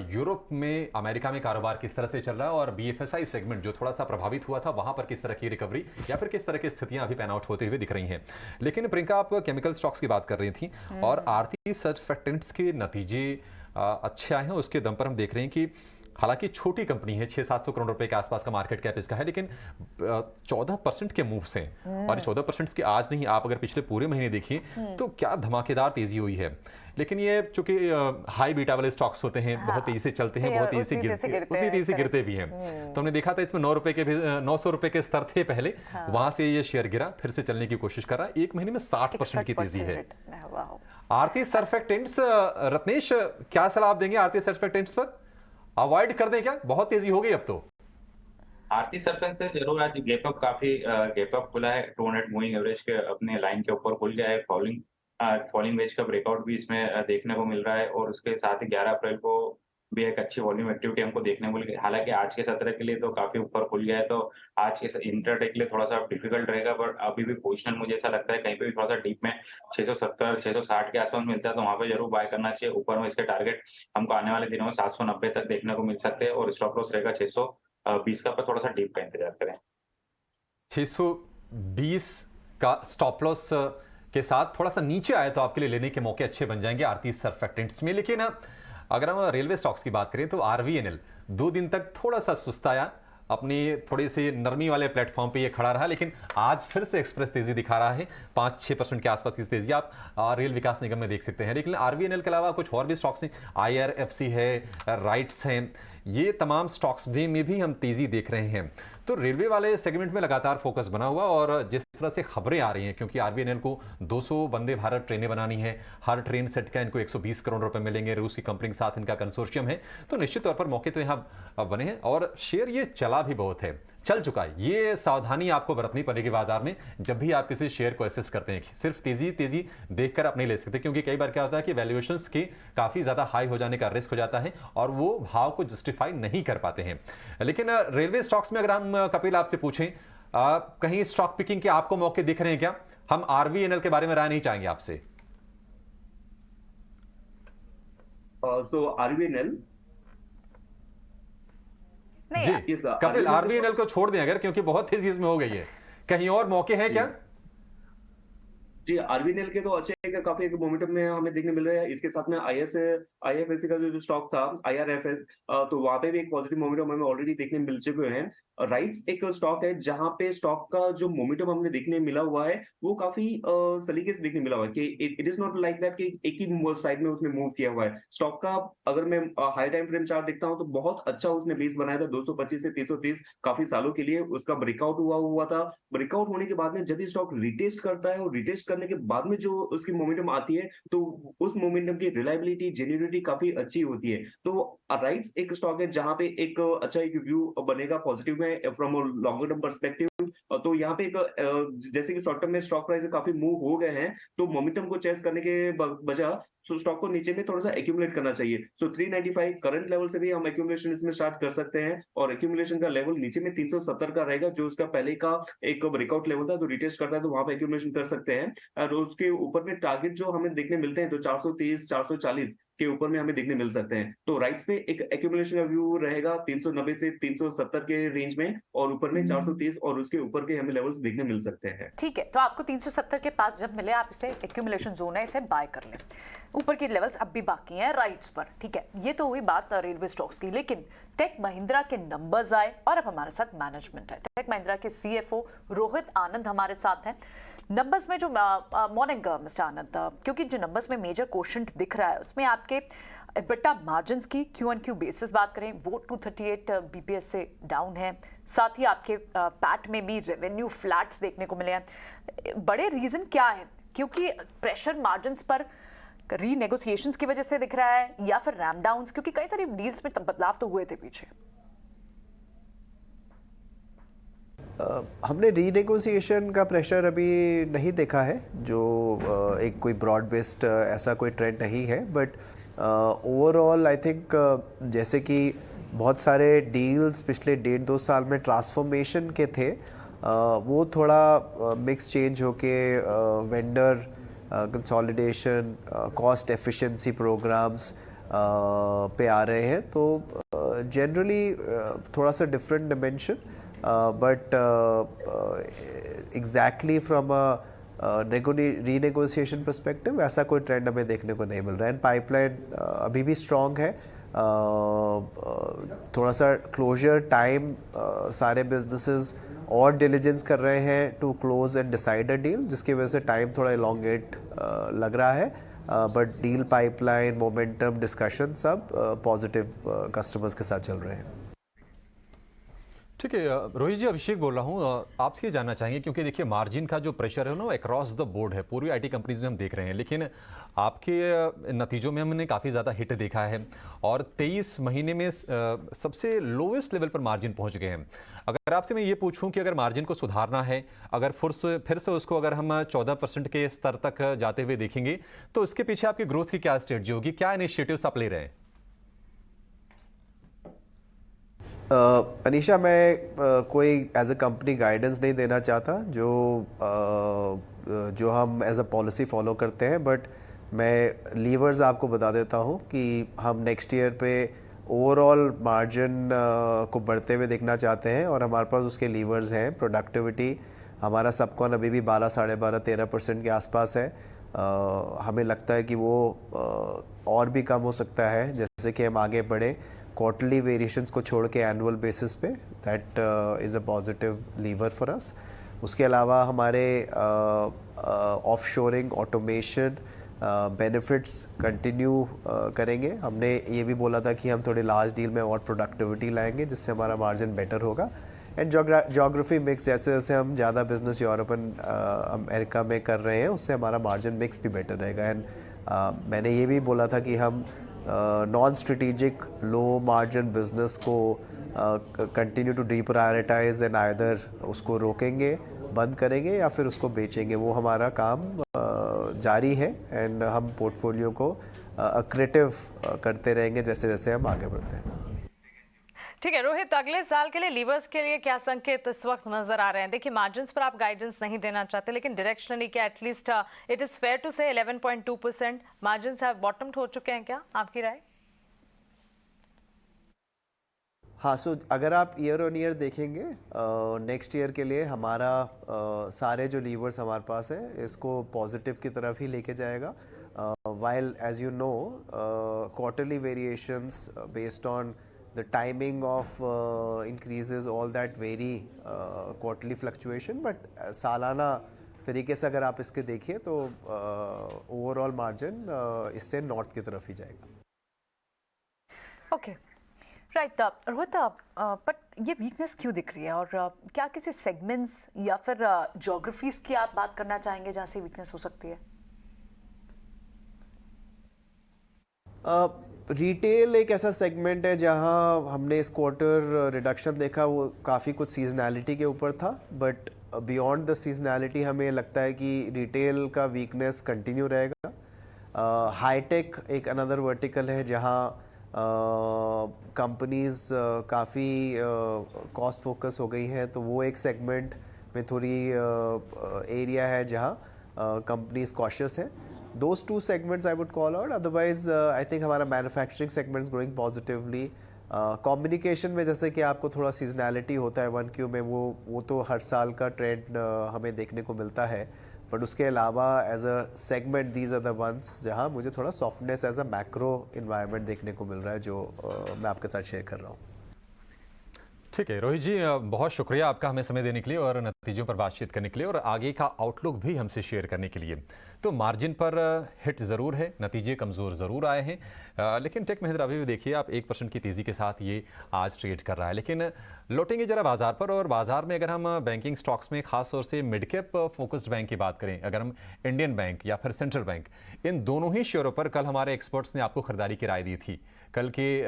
यूरोप में, अमेरिका में कारोबार किस तरह से चल रहा है और BFSI सेगमेंट जो थोड़ा सा प्रभावित हुआ था वहां पर किस तरह की रिकवरी या फिर किस तरह की स्थितियां अभी पैन आउट होते हुए दिख रही हैं। लेकिन प्रियंका, आप केमिकल स्टॉक्स की बात कर रही थी और आरती सर्फेक्टेंट्स के नतीजे अच्छे आए हैं, उसके दम पर हम देख रहे हैं कि हालांकि छोटी कंपनी है, 600-700 करोड़ रुपए के आसपास का मार्केट कैप इसका है, लेकिन 14% के मूव्स हैं और 14% की आज नहीं, आप अगर पिछले पूरे महीने देखिए तो क्या धमाकेदार तेजी हुई है। लेकिन ये चूंकि हाई बीटा वाले स्टॉक्स होते हैं, बहुत तेजी से चलते हैं, बहुत तेजी से उतनी तेजी से गिरते भी हैं। तो हमने देखा था इसमें 900 रुपए के स्तर थे पहले, वहां से ये शेयर गिरा, फिर से चलने की कोशिश कर रहा है। एक महीने में 60% की तेजी है। आरती सर्फेक्टेंट्स, रत्नेश क्या सलाह आप देंगे आरती सर्फेक्टेंट्स पर? अवॉइड कर दें क्या? बहुत तेजी हो गई अब तो। आरती सर्फेक्टेंट्स से जरूर आज गैप अप, काफी गैप अप खुला है, 200 मूविंग एवरेज के अपने लाइन के ऊपर खुल गया है। फॉलिंग वेज का ब्रेकआउट भी इसमें देखने को मिल रहा है और उसके साथ ही 11 अप्रैल को भी एक अच्छी वॉल्यूम एक्टिविटी हमको देखने को मिल गई। हालांकि आज के सत्र के लिए तो काफी ऊपर खुल गया है, तो आज के इंटरडे के लिए थोड़ा सा डिफिकल्ट रहेगा, बट अभी भी पोजिशनल मुझे ऐसा लगता है कहीं पे भी थोड़ा सा डीप में 670-660 के आसपास मिलता है तो वहां पे जरूर बाय करना चाहिए। ऊपर में इसके टारगेट हमको आने वाले दिनों में 790 तक देखने को मिल सकते हैं और स्टॉप लॉस रहेगा 620 का, पर थोड़ा सा डीप का इंतजार करें। 620 का स्टॉप लॉस के साथ थोड़ा सा नीचे आए तो आपके लिए लेने के मौके अच्छे बन जाएंगे आरती सर्फेक्टेंट्स में। लेकिन अगर हम रेलवे स्टॉक्स की बात करें तो आरवीएनएल 2 दिन तक थोड़ा सा सुस्ताया, अपनी थोड़ी सी नरमी वाले प्लेटफॉर्म पे ये खड़ा रहा, लेकिन आज फिर से एक्सप्रेस तेजी दिखा रहा है। 5-6% के आसपास की तेजी आप रेल विकास निगम में देख सकते हैं। लेकिन आरवीएनएल के अलावा कुछ और भी स्टॉक्स हैं, आईआरएफसी है, राइट्स हैं, ये तमाम स्टॉक्स में भी हम तेजी देख रहे हैं। तो रेलवे वाले सेगमेंट में लगातार फोकस बना हुआ, और जिस तरह से खबरें आ रही हैं, क्योंकि आरबीएनएल को 200 वंदे भारत ट्रेनें बनानी है, हर ट्रेन सेट का इनको 120 करोड़ रुपए मिलेंगे, रूस की कंपनी के साथ इनका कंसोर्शियम है, तो निश्चित तौर पर मौके तो यहाँ बने हैं। और शेयर ये चला भी बहुत है, चल चुका है। ये सावधानी आपको बरतनी पड़ेगी बाजार में जब भी आप किसी शेयर को एसेस करते हैं। सिर्फ तेजी देखकर आप नहीं ले सकते, क्योंकि कई बार क्या होता है कि वैल्यूएशंस के काफी ज्यादा हाई हो जाने का रिस्क हो जाता है और वो भाव को जस्टिफाई नहीं कर पाते हैं। लेकिन रेलवे स्टॉक्स में अगर हम कपिल आपसे पूछें, कहीं स्टॉक पिकिंग के आपको मौके दिख रहे हैं क्या? हम आरवीएनएल के बारे में राय नहीं चाहेंगे आपसे। सो आरवीएनएल जी कपिल, आरबीएनएल को छोड़ दें अगर, क्योंकि बहुत तेजी इसमें हो गई है, कहीं और मौके हैं क्या? जी आरबीएनएल के तो अच्छे काफी एक मोमेंटम में हमें देखने मिल रहा है। इसके साथ में आईएफएससी का जो स्टॉक था आईआरएफएस, तो वहां पे भी एक पॉजिटिव मोमेंटम हमें ऑलरेडी देखने मिल चुके हैं। राइट्स एक स्टॉक है जहां पे स्टॉक का जो मोमेंटम हमें देखने मिला हुआ है वो काफी सलीके से देखने मिला हुआ है कि it is not like that कि एक ही साइड में उसने मूव किया हुआ है। स्टॉक का अगर मैं हाई टाइम फ्रेम चार्ट देखता हूं तो बहुत अच्छा उसने बेस बनाया था, 225 से 330 काफी सालों के लिए उसका ब्रेकआउट हुआ था। ब्रेकआउट होने के बाद में जब ये स्टॉक रिटेस्ट करता है और रिटेस्ट करने के बाद में जो उसकी मोमेंटम आती है तो उस मोमेंटम की रिलायबिलिटी, जेन्युइनिटी काफी अच्छी होती है। तो राइट्स एक स्टॉक है जहां पे एक अच्छा एक व्यू बनेगा पॉजिटिव में from a longer term perspective. तो यहाँ पे एक जैसे कि शॉर्ट टर्म में स्टॉक प्राइस काफी मूव हो गए हैं, तो मोमेंटम को चेस करने के बजाय स्टॉक को नीचे में थोड़ा सा एक्यूमुलेट करना चाहिए। सो 395 करंट लेवल से भी हम एक्यूमुलेशन इसमें स्टार्ट कर सकते हैं, और एक्यूमुलेशन का लेवल नीचे में 370 का रहेगा जो उसका पहले का एक ब्रेकआउट लेवल था। तो रिटेस्ट करता है तो वहां पे एक्यूमुलेशन कर सकते हैं, और उसके ऊपर में टारगेट जो हमें देखने मिलते हैं तो 430 440 के ऊपर में हमें देखने मिल सकते हैं। तो राइट्स पे एक एक्यूमुलेशन का व्यू रहेगा 390 से 370 के रेंज में, और ऊपर में 430 और उसके ऊपर के हमें लेवल्स देखने मिल सकते हैं। ठीक है, तो आपको 370 के पास जब मिले आप इसे एक्यूमुलेशन जोन है, इसे बाय कर लें। ऊपर की लेवल्स अब भी बाकी हैं राइट्स पर, ठीक है। ये तो हुई बात रेलवे स्टॉक्स की, लेकिन टेक महिंद्रा के नंबर्स आए और अब हमारे साथ मैनेजमेंट है। टेक महिंद्रा के सीएफओ रोहित आनंद हमारे साथ हैं। नंबर्स में जो मॉर्निंग मिस्टर आनंद, क्योंकि जो नंबर्स में मेजर क्वेश्चन दिख रहा है उसमें आपके EBITDA मार्जिन्स की Q&Q बेसिस बात करें वो 238 BPS से डाउन है, साथ ही आपके पैट में भी रेवेन्यू फ्लैट्स देखने को मिले हैं। बड़े रीजन क्या है? क्योंकि प्रेशर मार्जिन्स पर रीनेगोशिएशंस की वजह से दिख रहा है, या फिर रैम डाउन्स, क्योंकि कई सारी डील्स में बदलाव तो हुए थे पीछे। हमने रीनेगोशिएशन का प्रेशर अभी नहीं देखा है, जो एक कोई ब्रॉड बेस्ड ऐसा कोई ट्रेंड नहीं है, बट ओवरऑल आई थिंक जैसे कि बहुत सारे डील्स पिछले 1.5-2 साल में ट्रांसफॉर्मेशन के थे, वो थोड़ा मिक्स चेंज होके vendor consolidation, cost efficiency programs पे आ रहे हैं। तो जनरली थोड़ा सा different dimension, but exactly from a renegotiation perspective ऐसा कोई ट्रेंड हमें देखने को नहीं मिल रहा है। पाइपलाइन अभी भी स्ट्रॉन्ग है, थोड़ा सा क्लोजर टाइम सारे बिजनेसेस और डिलीजेंस कर रहे हैं to close and decide a deal, जिसकी वजह से टाइम थोड़ा इलोंगेट लग रहा है, but deal pipeline, momentum, discussion सब पॉजिटिव कस्टमर्स के साथ चल रहे हैं। ठीक है रोहित जी, अभिषेक बोल रहा हूँ। आपसे ये जानना चाहेंगे, क्योंकि देखिए मार्जिन का जो प्रेशर है ना अक्रॉस द बोर्ड है, पूरी आईटी कंपनीज में हम देख रहे हैं, लेकिन आपके नतीजों में हमने काफ़ी ज़्यादा हिट देखा है और 23 महीने में सबसे लोवेस्ट लेवल पर मार्जिन पहुंच गए हैं। अगर आपसे मैं ये पूछूं कि अगर मार्जिन को सुधारना है, अगर फिर से उसको अगर हम 14% के स्तर तक जाते हुए देखेंगे, तो उसके पीछे आपकी ग्रोथ की क्या स्ट्रेटजी होगी, क्या इनिशिएटिव्स आप ले रहे हैं? अनीशा, मैं कोई एज अ कंपनी गाइडेंस नहीं देना चाहता जो हम एज अ पॉलिसी फॉलो करते हैं, बट मैं लीवर्स आपको बता देता हूँ कि हम नेक्स्ट ईयर पे ओवरऑल मार्जिन को बढ़ते हुए देखना चाहते हैं, और हमारे पास उसके लीवर्स हैं, प्रोडक्टिविटी, हमारा सबकॉन अभी भी 12, 12.5, 13% के आसपास है। हमें लगता है कि वो और भी कम हो सकता है जैसे कि हम आगे बढ़े। क्वार्टरली वेरिएशंस को छोड़ के एनुअल बेसिस पे that is a positive lever for us. उसके अलावा हमारे ऑफशोरिंग, ऑटोमेशन बेनिफिट्स कंटिन्यू करेंगे। हमने ये भी बोला था कि हम थोड़े लार्ज डील में और प्रोडक्टिविटी लाएंगे जिससे हमारा मार्जिन बेटर होगा। एंड जोग्राफी मिक्स, जैसे जैसे हम ज़्यादा बिजनेस यूरोप एंड अमेरिका में कर रहे हैं उससे हमारा मार्जिन मिक्स भी बेटर रहेगा। एंड मैंने ये भी बोला था कि हम non strategic low margin business को कंटिन्यू टू डीप्रायोरिटाइज एंड आइदर उसको रोकेंगे, बंद करेंगे या फिर उसको बेचेंगे। वो हमारा काम जारी है एंड हम पोर्टफोलियो को क्रिएटिव करते रहेंगे जैसे जैसे हम आगे बढ़ते हैं। ठीक है रोहित, अगले साल के लिए लीवर्स के लिए क्या संकेत इस वक्त नजर आ रहे हैं? देखिए मार्जिन्स पर आप गाइडेंस नहीं देना चाहते, लेकिन डायरेक्शनली क्या at least it is fair to say 11.2% margins have बॉटम्ड हो चुके हैं क्या, आपकी राय? हाँ, सो अगर आप ईयर ऑन ईयर देखेंगे नेक्स्ट ईयर के लिए हमारा सारे जो लीवर्स हमारे पास है इसको पॉजिटिव की तरफ ही लेके जाएगा। while as you know quarterly variations based on the timing of increases all that vary quarterly fluctuation, but सालाना तरीके से अगर आप इसके देखिए तो ओवरऑल मार्जिन इससे नॉर्थ की तरफ ही जाएगा। ओके राइट रोहित, बट ये वीकनेस क्यों दिख रही है और क्या किसी सेगमेंट्स या फिर ज्योग्राफीज की आप बात करना चाहेंगे जहाँ से वीकनेस हो सकती है? रिटेल एक ऐसा सेगमेंट है जहां हमने इस क्वार्टर रिडक्शन देखा, वो काफ़ी कुछ सीजनैलिटी के ऊपर था, बट बियॉन्ड द सीजनैलिटी हमें लगता है कि रिटेल का वीकनेस कंटिन्यू रहेगा। हाईटेक एक अनदर वर्टिकल है जहां कंपनीज काफ़ी कॉस्ट फोकस हो गई हैं, तो वो एक सेगमेंट में थोड़ी एरिया है जहां कंपनीज कॉशियस है। Those two segments I would call out. Otherwise, I think हमारा manufacturing segment is growing positively. Communication में जैसे कि आपको थोड़ा seasonality होता है 1Q में, वो तो हर साल का ट्रेंड हमें देखने को मिलता है, बट उसके अलावा as a segment these are the ones जहाँ मुझे थोड़ा softness as a macro environment देखने को मिल रहा है, जो मैं आपके साथ शेयर कर रहा हूँ। ठीक है रोहित जी, बहुत शुक्रिया आपका हमें समय देने के लिए और नतीजों पर बातचीत करने के लिए और आगे का आउटलुक भी हमसे शेयर करने के लिए। तो मार्जिन पर हिट ज़रूर है, नतीजे कमज़ोर ज़रूर आए हैं, लेकिन टेक महिंद्रा अभी भी देखिए आप 1% की तेज़ी के साथ ये आज ट्रेड कर रहा है। लेकिन लौटेंगे जरा बाजार पर, और बाजार में अगर हम बैंकिंग स्टॉक्स में खास तौर से मिड कैप फोकस्ड बैंक की बात करें, अगर हम इंडियन बैंक या फिर सेंट्रल बैंक, इन दोनों ही शेयरों पर कल हमारे एक्सपर्ट्स ने आपको खरीदारी की राय दी थी। कल के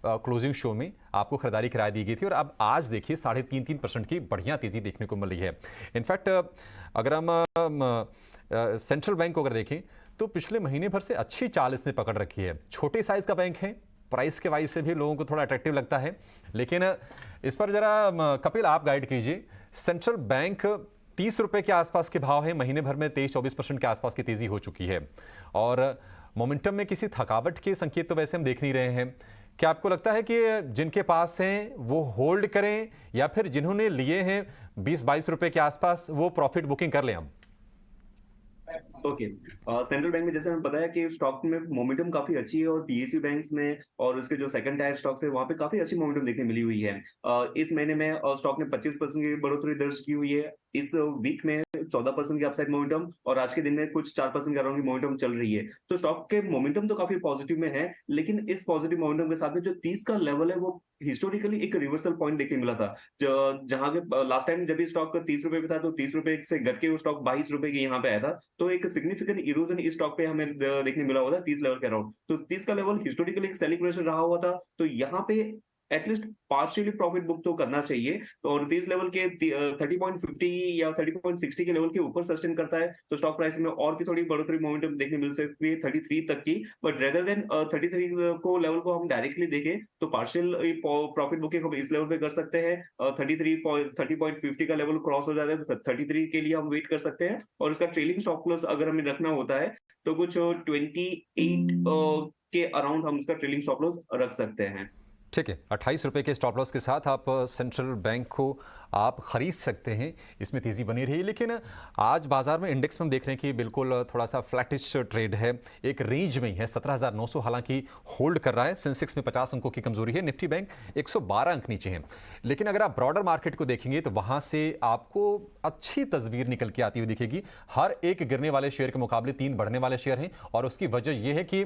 क्लोजिंग शो में आपको खरीदारी की राय दी गई थी और अब आज देखिए 3.5% की बढ़िया तेज़ी देखने को मिल रही है। इनफैक्ट अगर हम सेंट्रल बैंक को अगर देखें तो पिछले महीने भर से अच्छी चाल इसने पकड़ रखी है। छोटे साइज का बैंक है, प्राइस के वाइज से भी लोगों को थोड़ा अट्रैक्टिव लगता है, लेकिन इस पर जरा कपिल आप गाइड कीजिए। सेंट्रल बैंक 30 रुपए के आसपास के भाव है, महीने भर में 23-24% के आसपास की तेजी हो चुकी है और मोमेंटम में किसी थकावट के संकेत तो वैसे हम देख नहीं रहे हैं। क्या आपको लगता है कि जिनके पास हैं वो होल्ड करें या फिर जिन्होंने लिए हैं 20-22 रुपए के आसपास वो प्रॉफिट बुकिंग कर लें हम? ओके, सेंट्रल बैंक में जैसे हमें पता है कि स्टॉक में मोमेंटम काफी अच्छी है और पीएसयू बैंक्स में और उसके जो सेकंड टायर स्टॉक्स है वहां पे काफी अच्छी मोमेंटम देखने मिली हुई है। इस महीने में स्टॉक ने 25% की बढ़ोतरी दर्ज की हुई है। इस वीक में 14% की अपसाइड मोमेंटम और आज के दिन में कुछ 4% के अराउंड की मोमेंटम चल रही है। तो स्टॉक के मोमेंटम तो काफी पॉजिटिव में है, लेकिन इस पॉजिटिव मोमेंटम के साथ में जो 30 का लेवल है वो हिस्टोरिकली एक रिवर्सल पॉइंट देखने मिला था, जहां के लास्ट टाइम जब ये स्टॉक 30 रुपए पे था तो 30 रुपए से घट के वो स्टॉक 22 रुपए के यहाँ पे आया था। तो एक सिग्निफिकेंट इरोजन इस स्टॉक पे हमें देखने मिला हुआ था 30 लेवल के अराउंड। तो 30 का लेवल हिस्टोरिकली एक सेलिब्रेशन रहा हुआ था, तो यहाँ पे एटलीस्ट पार्शियली प्रॉफिट बुक तो करना चाहिए। तो और 30 लेवल के 30.50 या 30.60 के लेवल के ऊपर सस्टेन करता है तो स्टॉक प्राइस में और भी थोड़ी बढ़ोतरी मोमेंटम देखने मिल सकती है 33 तक की। बट रेदर देन 33 को लेवल को हम डायरेक्टली देखें तो पार्शियल प्रॉफिट बुकिंग हम इस लेवल पे कर सकते हैं। 30.50 का लेवल क्रॉस हो जाता है तो 33 के लिए हम वेट कर सकते हैं और उसका ट्रेलिंग स्टॉप लॉस अगर हमें रखना होता है तो कुछ 28 के अराउंड हम इसका ट्रेलिंग स्टॉप लॉस रख सकते हैं। ठीक है, 28 रुपए के स्टॉप लॉस के साथ आप सेंट्रल बैंक को आप खरीद सकते हैं, इसमें तेज़ी बनी रही। लेकिन आज बाजार में इंडेक्स में हम देख रहे हैं कि बिल्कुल थोड़ा सा फ्लैटिश ट्रेड है, एक रेंज में ही है। 17,900 हालांकि होल्ड कर रहा है। सेंसेक्स में 50 अंकों की कमजोरी है, निफ्टी बैंक 112 अंक नीचे है। लेकिन अगर आप ब्रॉडर मार्केट को देखेंगे तो वहां से आपको अच्छी तस्वीर निकल के आती हुई दिखेगी। हर एक गिरने वाले शेयर के मुकाबले 3 बढ़ने वाले शेयर हैं, और उसकी वजह यह है कि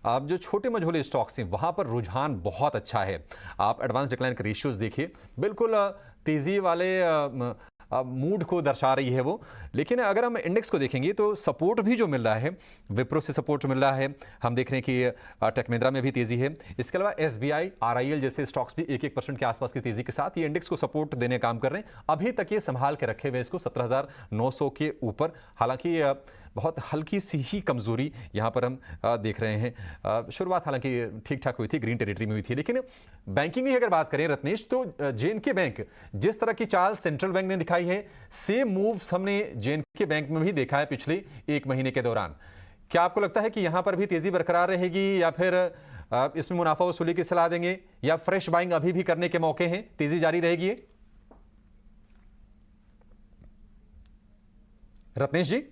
आप जो छोटे मझोले स्टॉक्स हैं वहां पर रुझान बहुत अच्छा है। आप एडवांस डिक्लाइन के रेशियोज देखिए, बिल्कुल तेजी वाले मूड को दर्शा रही है वो। लेकिन अगर हम इंडेक्स को देखेंगे तो सपोर्ट भी जो मिल रहा है, विप्रो से सपोर्ट मिल रहा है। हम देख रहे हैं कि टेक महिंद्रा में भी तेजी है। इसके अलावा SBI, RIL जैसे स्टॉक्स भी 1% के आसपास की तेजी के साथ ये इंडेक्स को सपोर्ट देने का काम कर रहे हैं। अभी तक ये संभाल के रखे हुए इसको 17,900 के ऊपर। हालांकि बहुत हल्की सी ही कमजोरी यहाँ पर हम देख रहे हैं। शुरुआत हालांकि ठीक ठाक हुई थी, ग्रीन टेरिटरी में हुई थी। लेकिन बैंकिंग की अगर बात करें रत्नेश, तो JNK बैंक जिस तरह की चाल सेंट्रल बैंक ने दिखाई है, सेम मूव्स हमने JNK बैंक में भी देखा है पिछले 1 महीने के दौरान। क्या आपको लगता है कि यहाँ पर भी तेजी बरकरार रहेगी, या फिर इसमें मुनाफा वसूली की सलाह देंगे, या फ्रेश बाइंग अभी भी करने के मौके हैं, तेजी जारी रहेगी? रत्नेश जी,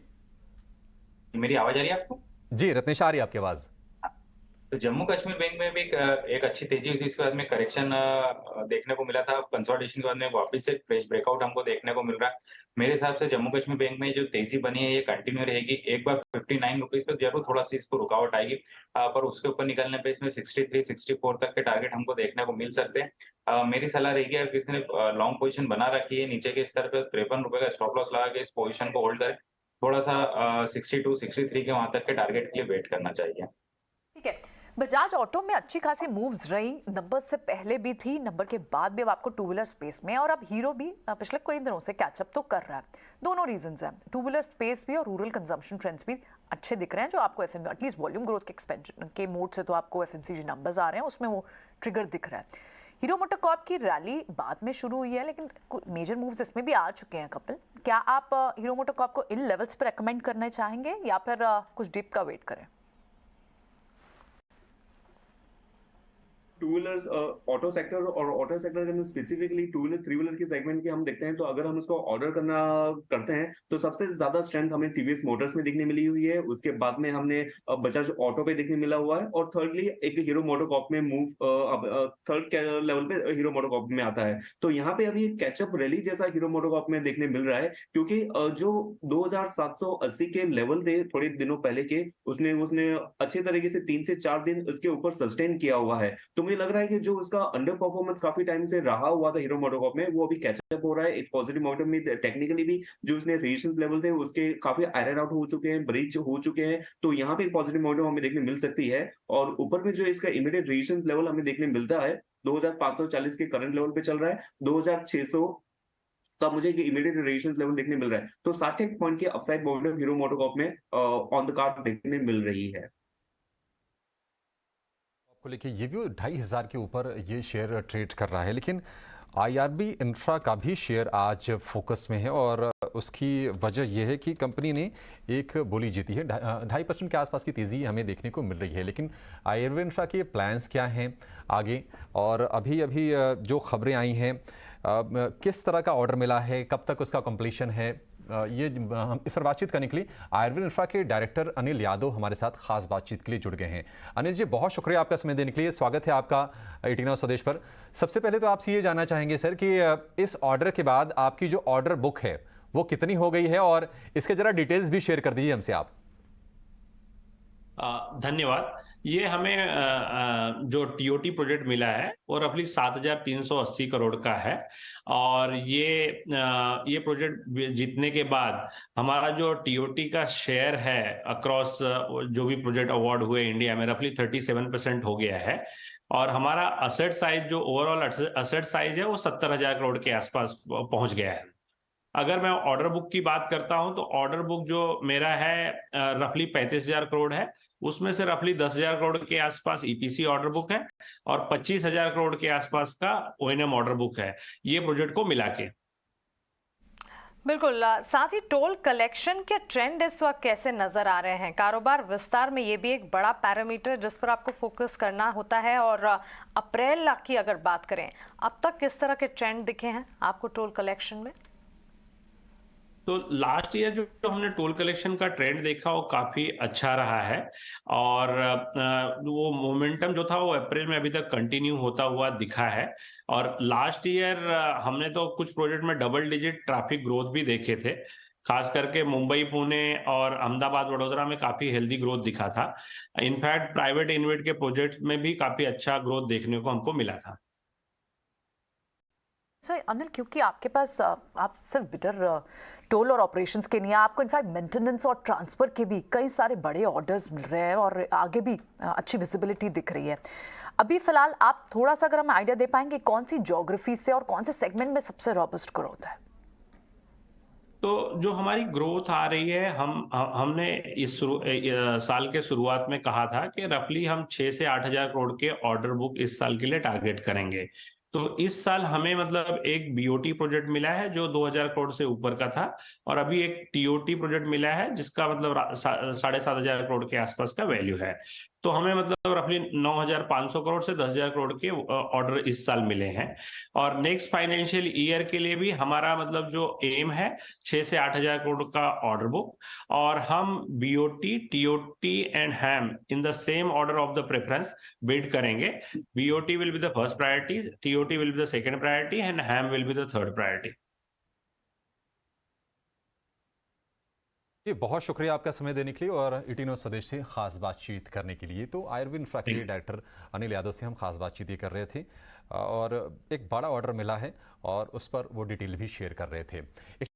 मेरी आवाज आ रही है आपको? जी रत्नेश, आ रही है आपकी आवाज। तो जम्मू कश्मीर बैंक में भी एक अच्छी तेजी हुई थी, इसके बाद में करेक्शन देखने को मिला था। कंसोलिडेशन के बाद में वापस से फ्रेश ब्रेकआउट हमको देखने को मिल रहा है। मेरे हिसाब से जम्मू कश्मीर बैंक में जो तेजी बनी है ये कंटिन्यू रहेगी। एक बार 59 रुपीज पे जरूर थोड़ा सी इसको रुकावट आएगी, पर उसके ऊपर निकलने पे इसमें 63-64 तक के टारगेट हमको देखने को मिल सकते हैं। मेरी सलाह रहेगी अगर किसी ने लॉन्ग पोजिशन बना रखी है नीचे के स्तर पर 53 रुपए का स्टॉप लॉस लगा के इस पोजिशन को होल्ड करें। थोड़ा सा 62-63 के वहां तक के टारगेट के लिए वेट करना चाहिए। ठीक है, बजाज ऑटो में अच्छी खासी मूव्स रही, नंबर से पहले भी थी, नंबर के बाद भी अब आपको टू व्हीलर स्पेस में, और अब हीरो भी पिछले कई दिनों से कैचअप तो कर रहा है। दोनों रीजंस हैं, टू व्हीलर स्पेस भी और रूरल कंजम्पशन ट्रेंड्स भी अच्छे दिख रहे हैं, जो आपको एटलीस्ट वॉल्यूम ग्रोथ के एक्सपेंशन के मोड से तो आपको FMCG नंबर्स आ रहे हैं, उसमें वो ट्रिगर दिख रहा है। हीरो मोटोकॉर्प की रैली बाद में शुरू हुई है, लेकिन मेजर मूव्स इसमें भी आ चुके हैं कपिल। क्या आप हीरो मोटोकॉर्प को इन लेवल्स पर रेकमेंड करना चाहेंगे, या फिर कुछ डिप का वेट करें? टू व्हीलर्स ऑटो सेक्टर और ऑटो सेक्टर में स्पेसिफिकली टू व्हीलर 3 व्हीलर के सेगमेंट की हम देखते हैं, तो अगर हम उसको ऑर्डर करते हैं तो सबसे ज्यादा स्ट्रेंथ हमें TVS मोटर्स में देखने मिली हुई है। उसके बाद में हमने बजाज ऑटो पे देखने मिला हुआ है, और थर्डली एक हीरो मोटोकॉर्प में मूव थर्ड लेवल पे हीरो मोटोकॉर्प में आता है। तो यहाँ पे अभी कैचअप रैली जैसा हीरो मोटोकॉर्प में देखने मिल रहा है, क्योंकि जो 2780 के लेवल थे थोड़े दिनों पहले के, उसने अच्छे तरीके से 3 से 4 दिन उसके ऊपर सस्टेन किया हुआ है। तो मुझे लग रहा है कि जो उसका अंडर परफॉर्मेंस काफी टाइम से रहा हुआ था हीरो मोटोकॉर्प में, वो अभी कैचअप हो रहा है एक पॉजिटिव मोमेंटम में। टेक्निकली भी जो उसने रेजिस्टेंस लेवल थे उसके काफी आयरन आउट हो चुके हैं, ब्रीच हो चुके हैं, तो यहाँ पे एक पॉजिटिव मोमेंटम हमें देखने मिल सकती है। और ऊपर में जो इसका इमीडिएट रेजिस्टेंस लेवल हमें देखने मिलता है 2540 के करंट लेवल पे चल रहा है, 2600 का मुझे इमीडिएट रेजिस्टेंस लेवल देखने मिल रहा है। तो 60 पॉइंट की अपसाइड मोमेंटम हीरो मोटोकॉर्प में ऑन द कार्ड देखने मिल रही है। को लेके ये भी 2500 के ऊपर ये शेयर ट्रेड कर रहा है। लेकिन IRB इंफ्रा का भी शेयर आज फोकस में है, और उसकी वजह यह है कि कंपनी ने एक बोली जीती है। 2.5% के आसपास की तेज़ी हमें देखने को मिल रही है। लेकिन IRB इंफ्रा के प्लान्स क्या हैं आगे, और अभी जो खबरें आई हैं, किस तरह का ऑर्डर मिला है, कब तक उसका कंप्लीशन है, ये हम इस पर बातचीत करने के लिए IRB इंफ्रा के डायरेक्टर अनिल यादव हमारे साथ खास बातचीत के लिए जुड़ गए हैं। अनिल जी, बहुत शुक्रिया आपका समय देने के लिए, स्वागत है आपका 18 स्वदेश पर। सबसे पहले तो आपसे ये जानना चाहेंगे सर कि इस ऑर्डर के बाद आपकी जो ऑर्डर बुक है वो कितनी हो गई है, और इसके जरा डिटेल्स भी शेयर कर दीजिए हमसे आप। धन्यवाद। ये हमें जो TOT प्रोजेक्ट मिला है वो रफली 7,380 करोड़ का है, और ये प्रोजेक्ट जीतने के बाद हमारा जो TOT का शेयर है अक्रॉस जो भी प्रोजेक्ट अवार्ड हुए इंडिया में रफली 37% हो गया है, और हमारा असेट साइज जो ओवरऑल असेट साइज है वो 70,000 करोड़ के आसपास पहुंच गया है। अगर मैं ऑर्डर बुक की बात करता हूं तो ऑर्डर बुक जो मेरा है रफली 35,000 करोड़ है, उसमें से रफली 10,000 करोड़ के आसपास EPC ऑर्डर बुक है, और 25,000 करोड़ के आसपास का O&M ऑर्डर बुक है, ये प्रोजेक्ट को मिला के। बिल्कुल। साथ ही टोल कलेक्शन के ट्रेंड इस वक्त कैसे नजर आ रहे हैं? कारोबार विस्तार में ये भी एक बड़ा पैरामीटर जिस पर आपको फोकस करना होता है। और अप्रैल की अगर बात करें, अब तक किस तरह के ट्रेंड दिखे हैं आपको टोल कलेक्शन में? तो लास्ट ईयर जो हमने टोल कलेक्शन का ट्रेंड देखा वो काफी अच्छा रहा है, और वो मोमेंटम जो था वो अप्रैल में अभी तक कंटिन्यू होता हुआ दिखा है। और लास्ट ईयर हमने तो कुछ प्रोजेक्ट में डबल डिजिट ट्रैफिक ग्रोथ भी देखे थे, खास करके मुंबई, पुणे और अहमदाबाद, वडोदरा में काफी हेल्दी ग्रोथ दिखा था। इनफैक्ट प्राइवेट इन्वेट के प्रोजेक्ट में भी काफी अच्छा ग्रोथ देखने को हमको मिला था। सर अनिल, क्योंकि आपके पास आप सिर्फ बिटर टोल और ऑपरेशंस के नहीं है, आपको इनफैक्ट मेंटेनेंस और ट्रांसफर के भी कई सारे बड़े ऑर्डर्स मिल रहे हैं और आगे भी अच्छी विजिबिलिटी दिख रही है। अभी फिलहाल आप थोड़ा सा अगर हमें आइडिया दे पाएंगे कौन सी ज्योग्राफी से और कौन से सेगमेंट में सबसे रॉबस्ट ग्रोथ है? तो जो हमारी ग्रोथ आ रही है, हमने इस साल के शुरुआत में कहा था कि रफली हम 6 से 8 हजार करोड़ के ऑर्डर बुक इस साल के लिए टारगेट करेंगे। तो इस साल हमें मतलब एक बीओटी प्रोजेक्ट मिला है जो 2000 करोड़ से ऊपर का था, और अभी एक टीओटी प्रोजेक्ट मिला है जिसका मतलब 7,500 करोड़ के आसपास का वैल्यू है। तो हमें मतलब रफली 9,500 करोड़ से 10,000 करोड़ के ऑर्डर इस साल मिले हैं। और नेक्स्ट फाइनेंशियल ईयर के लिए भी हमारा मतलब जो एम है 6 से 8,000 करोड़ का ऑर्डर बुक, और हम BOT, TOT and HAM in the same order of the preference bid करेंगे। BOT will be the first priority, TOT will be the second priority and HAM will be the third priority. जी, बहुत शुक्रिया आपका समय देने के लिए और इटिनो स्वदेश से खास बातचीत करने के लिए। तो आयुर्वेद इंफ्रा के डायरेक्टर अनिल यादव से हम खास बातचीत ये कर रहे थे, और एक बड़ा ऑर्डर मिला है और उस पर वो डिटेल भी शेयर कर रहे थे।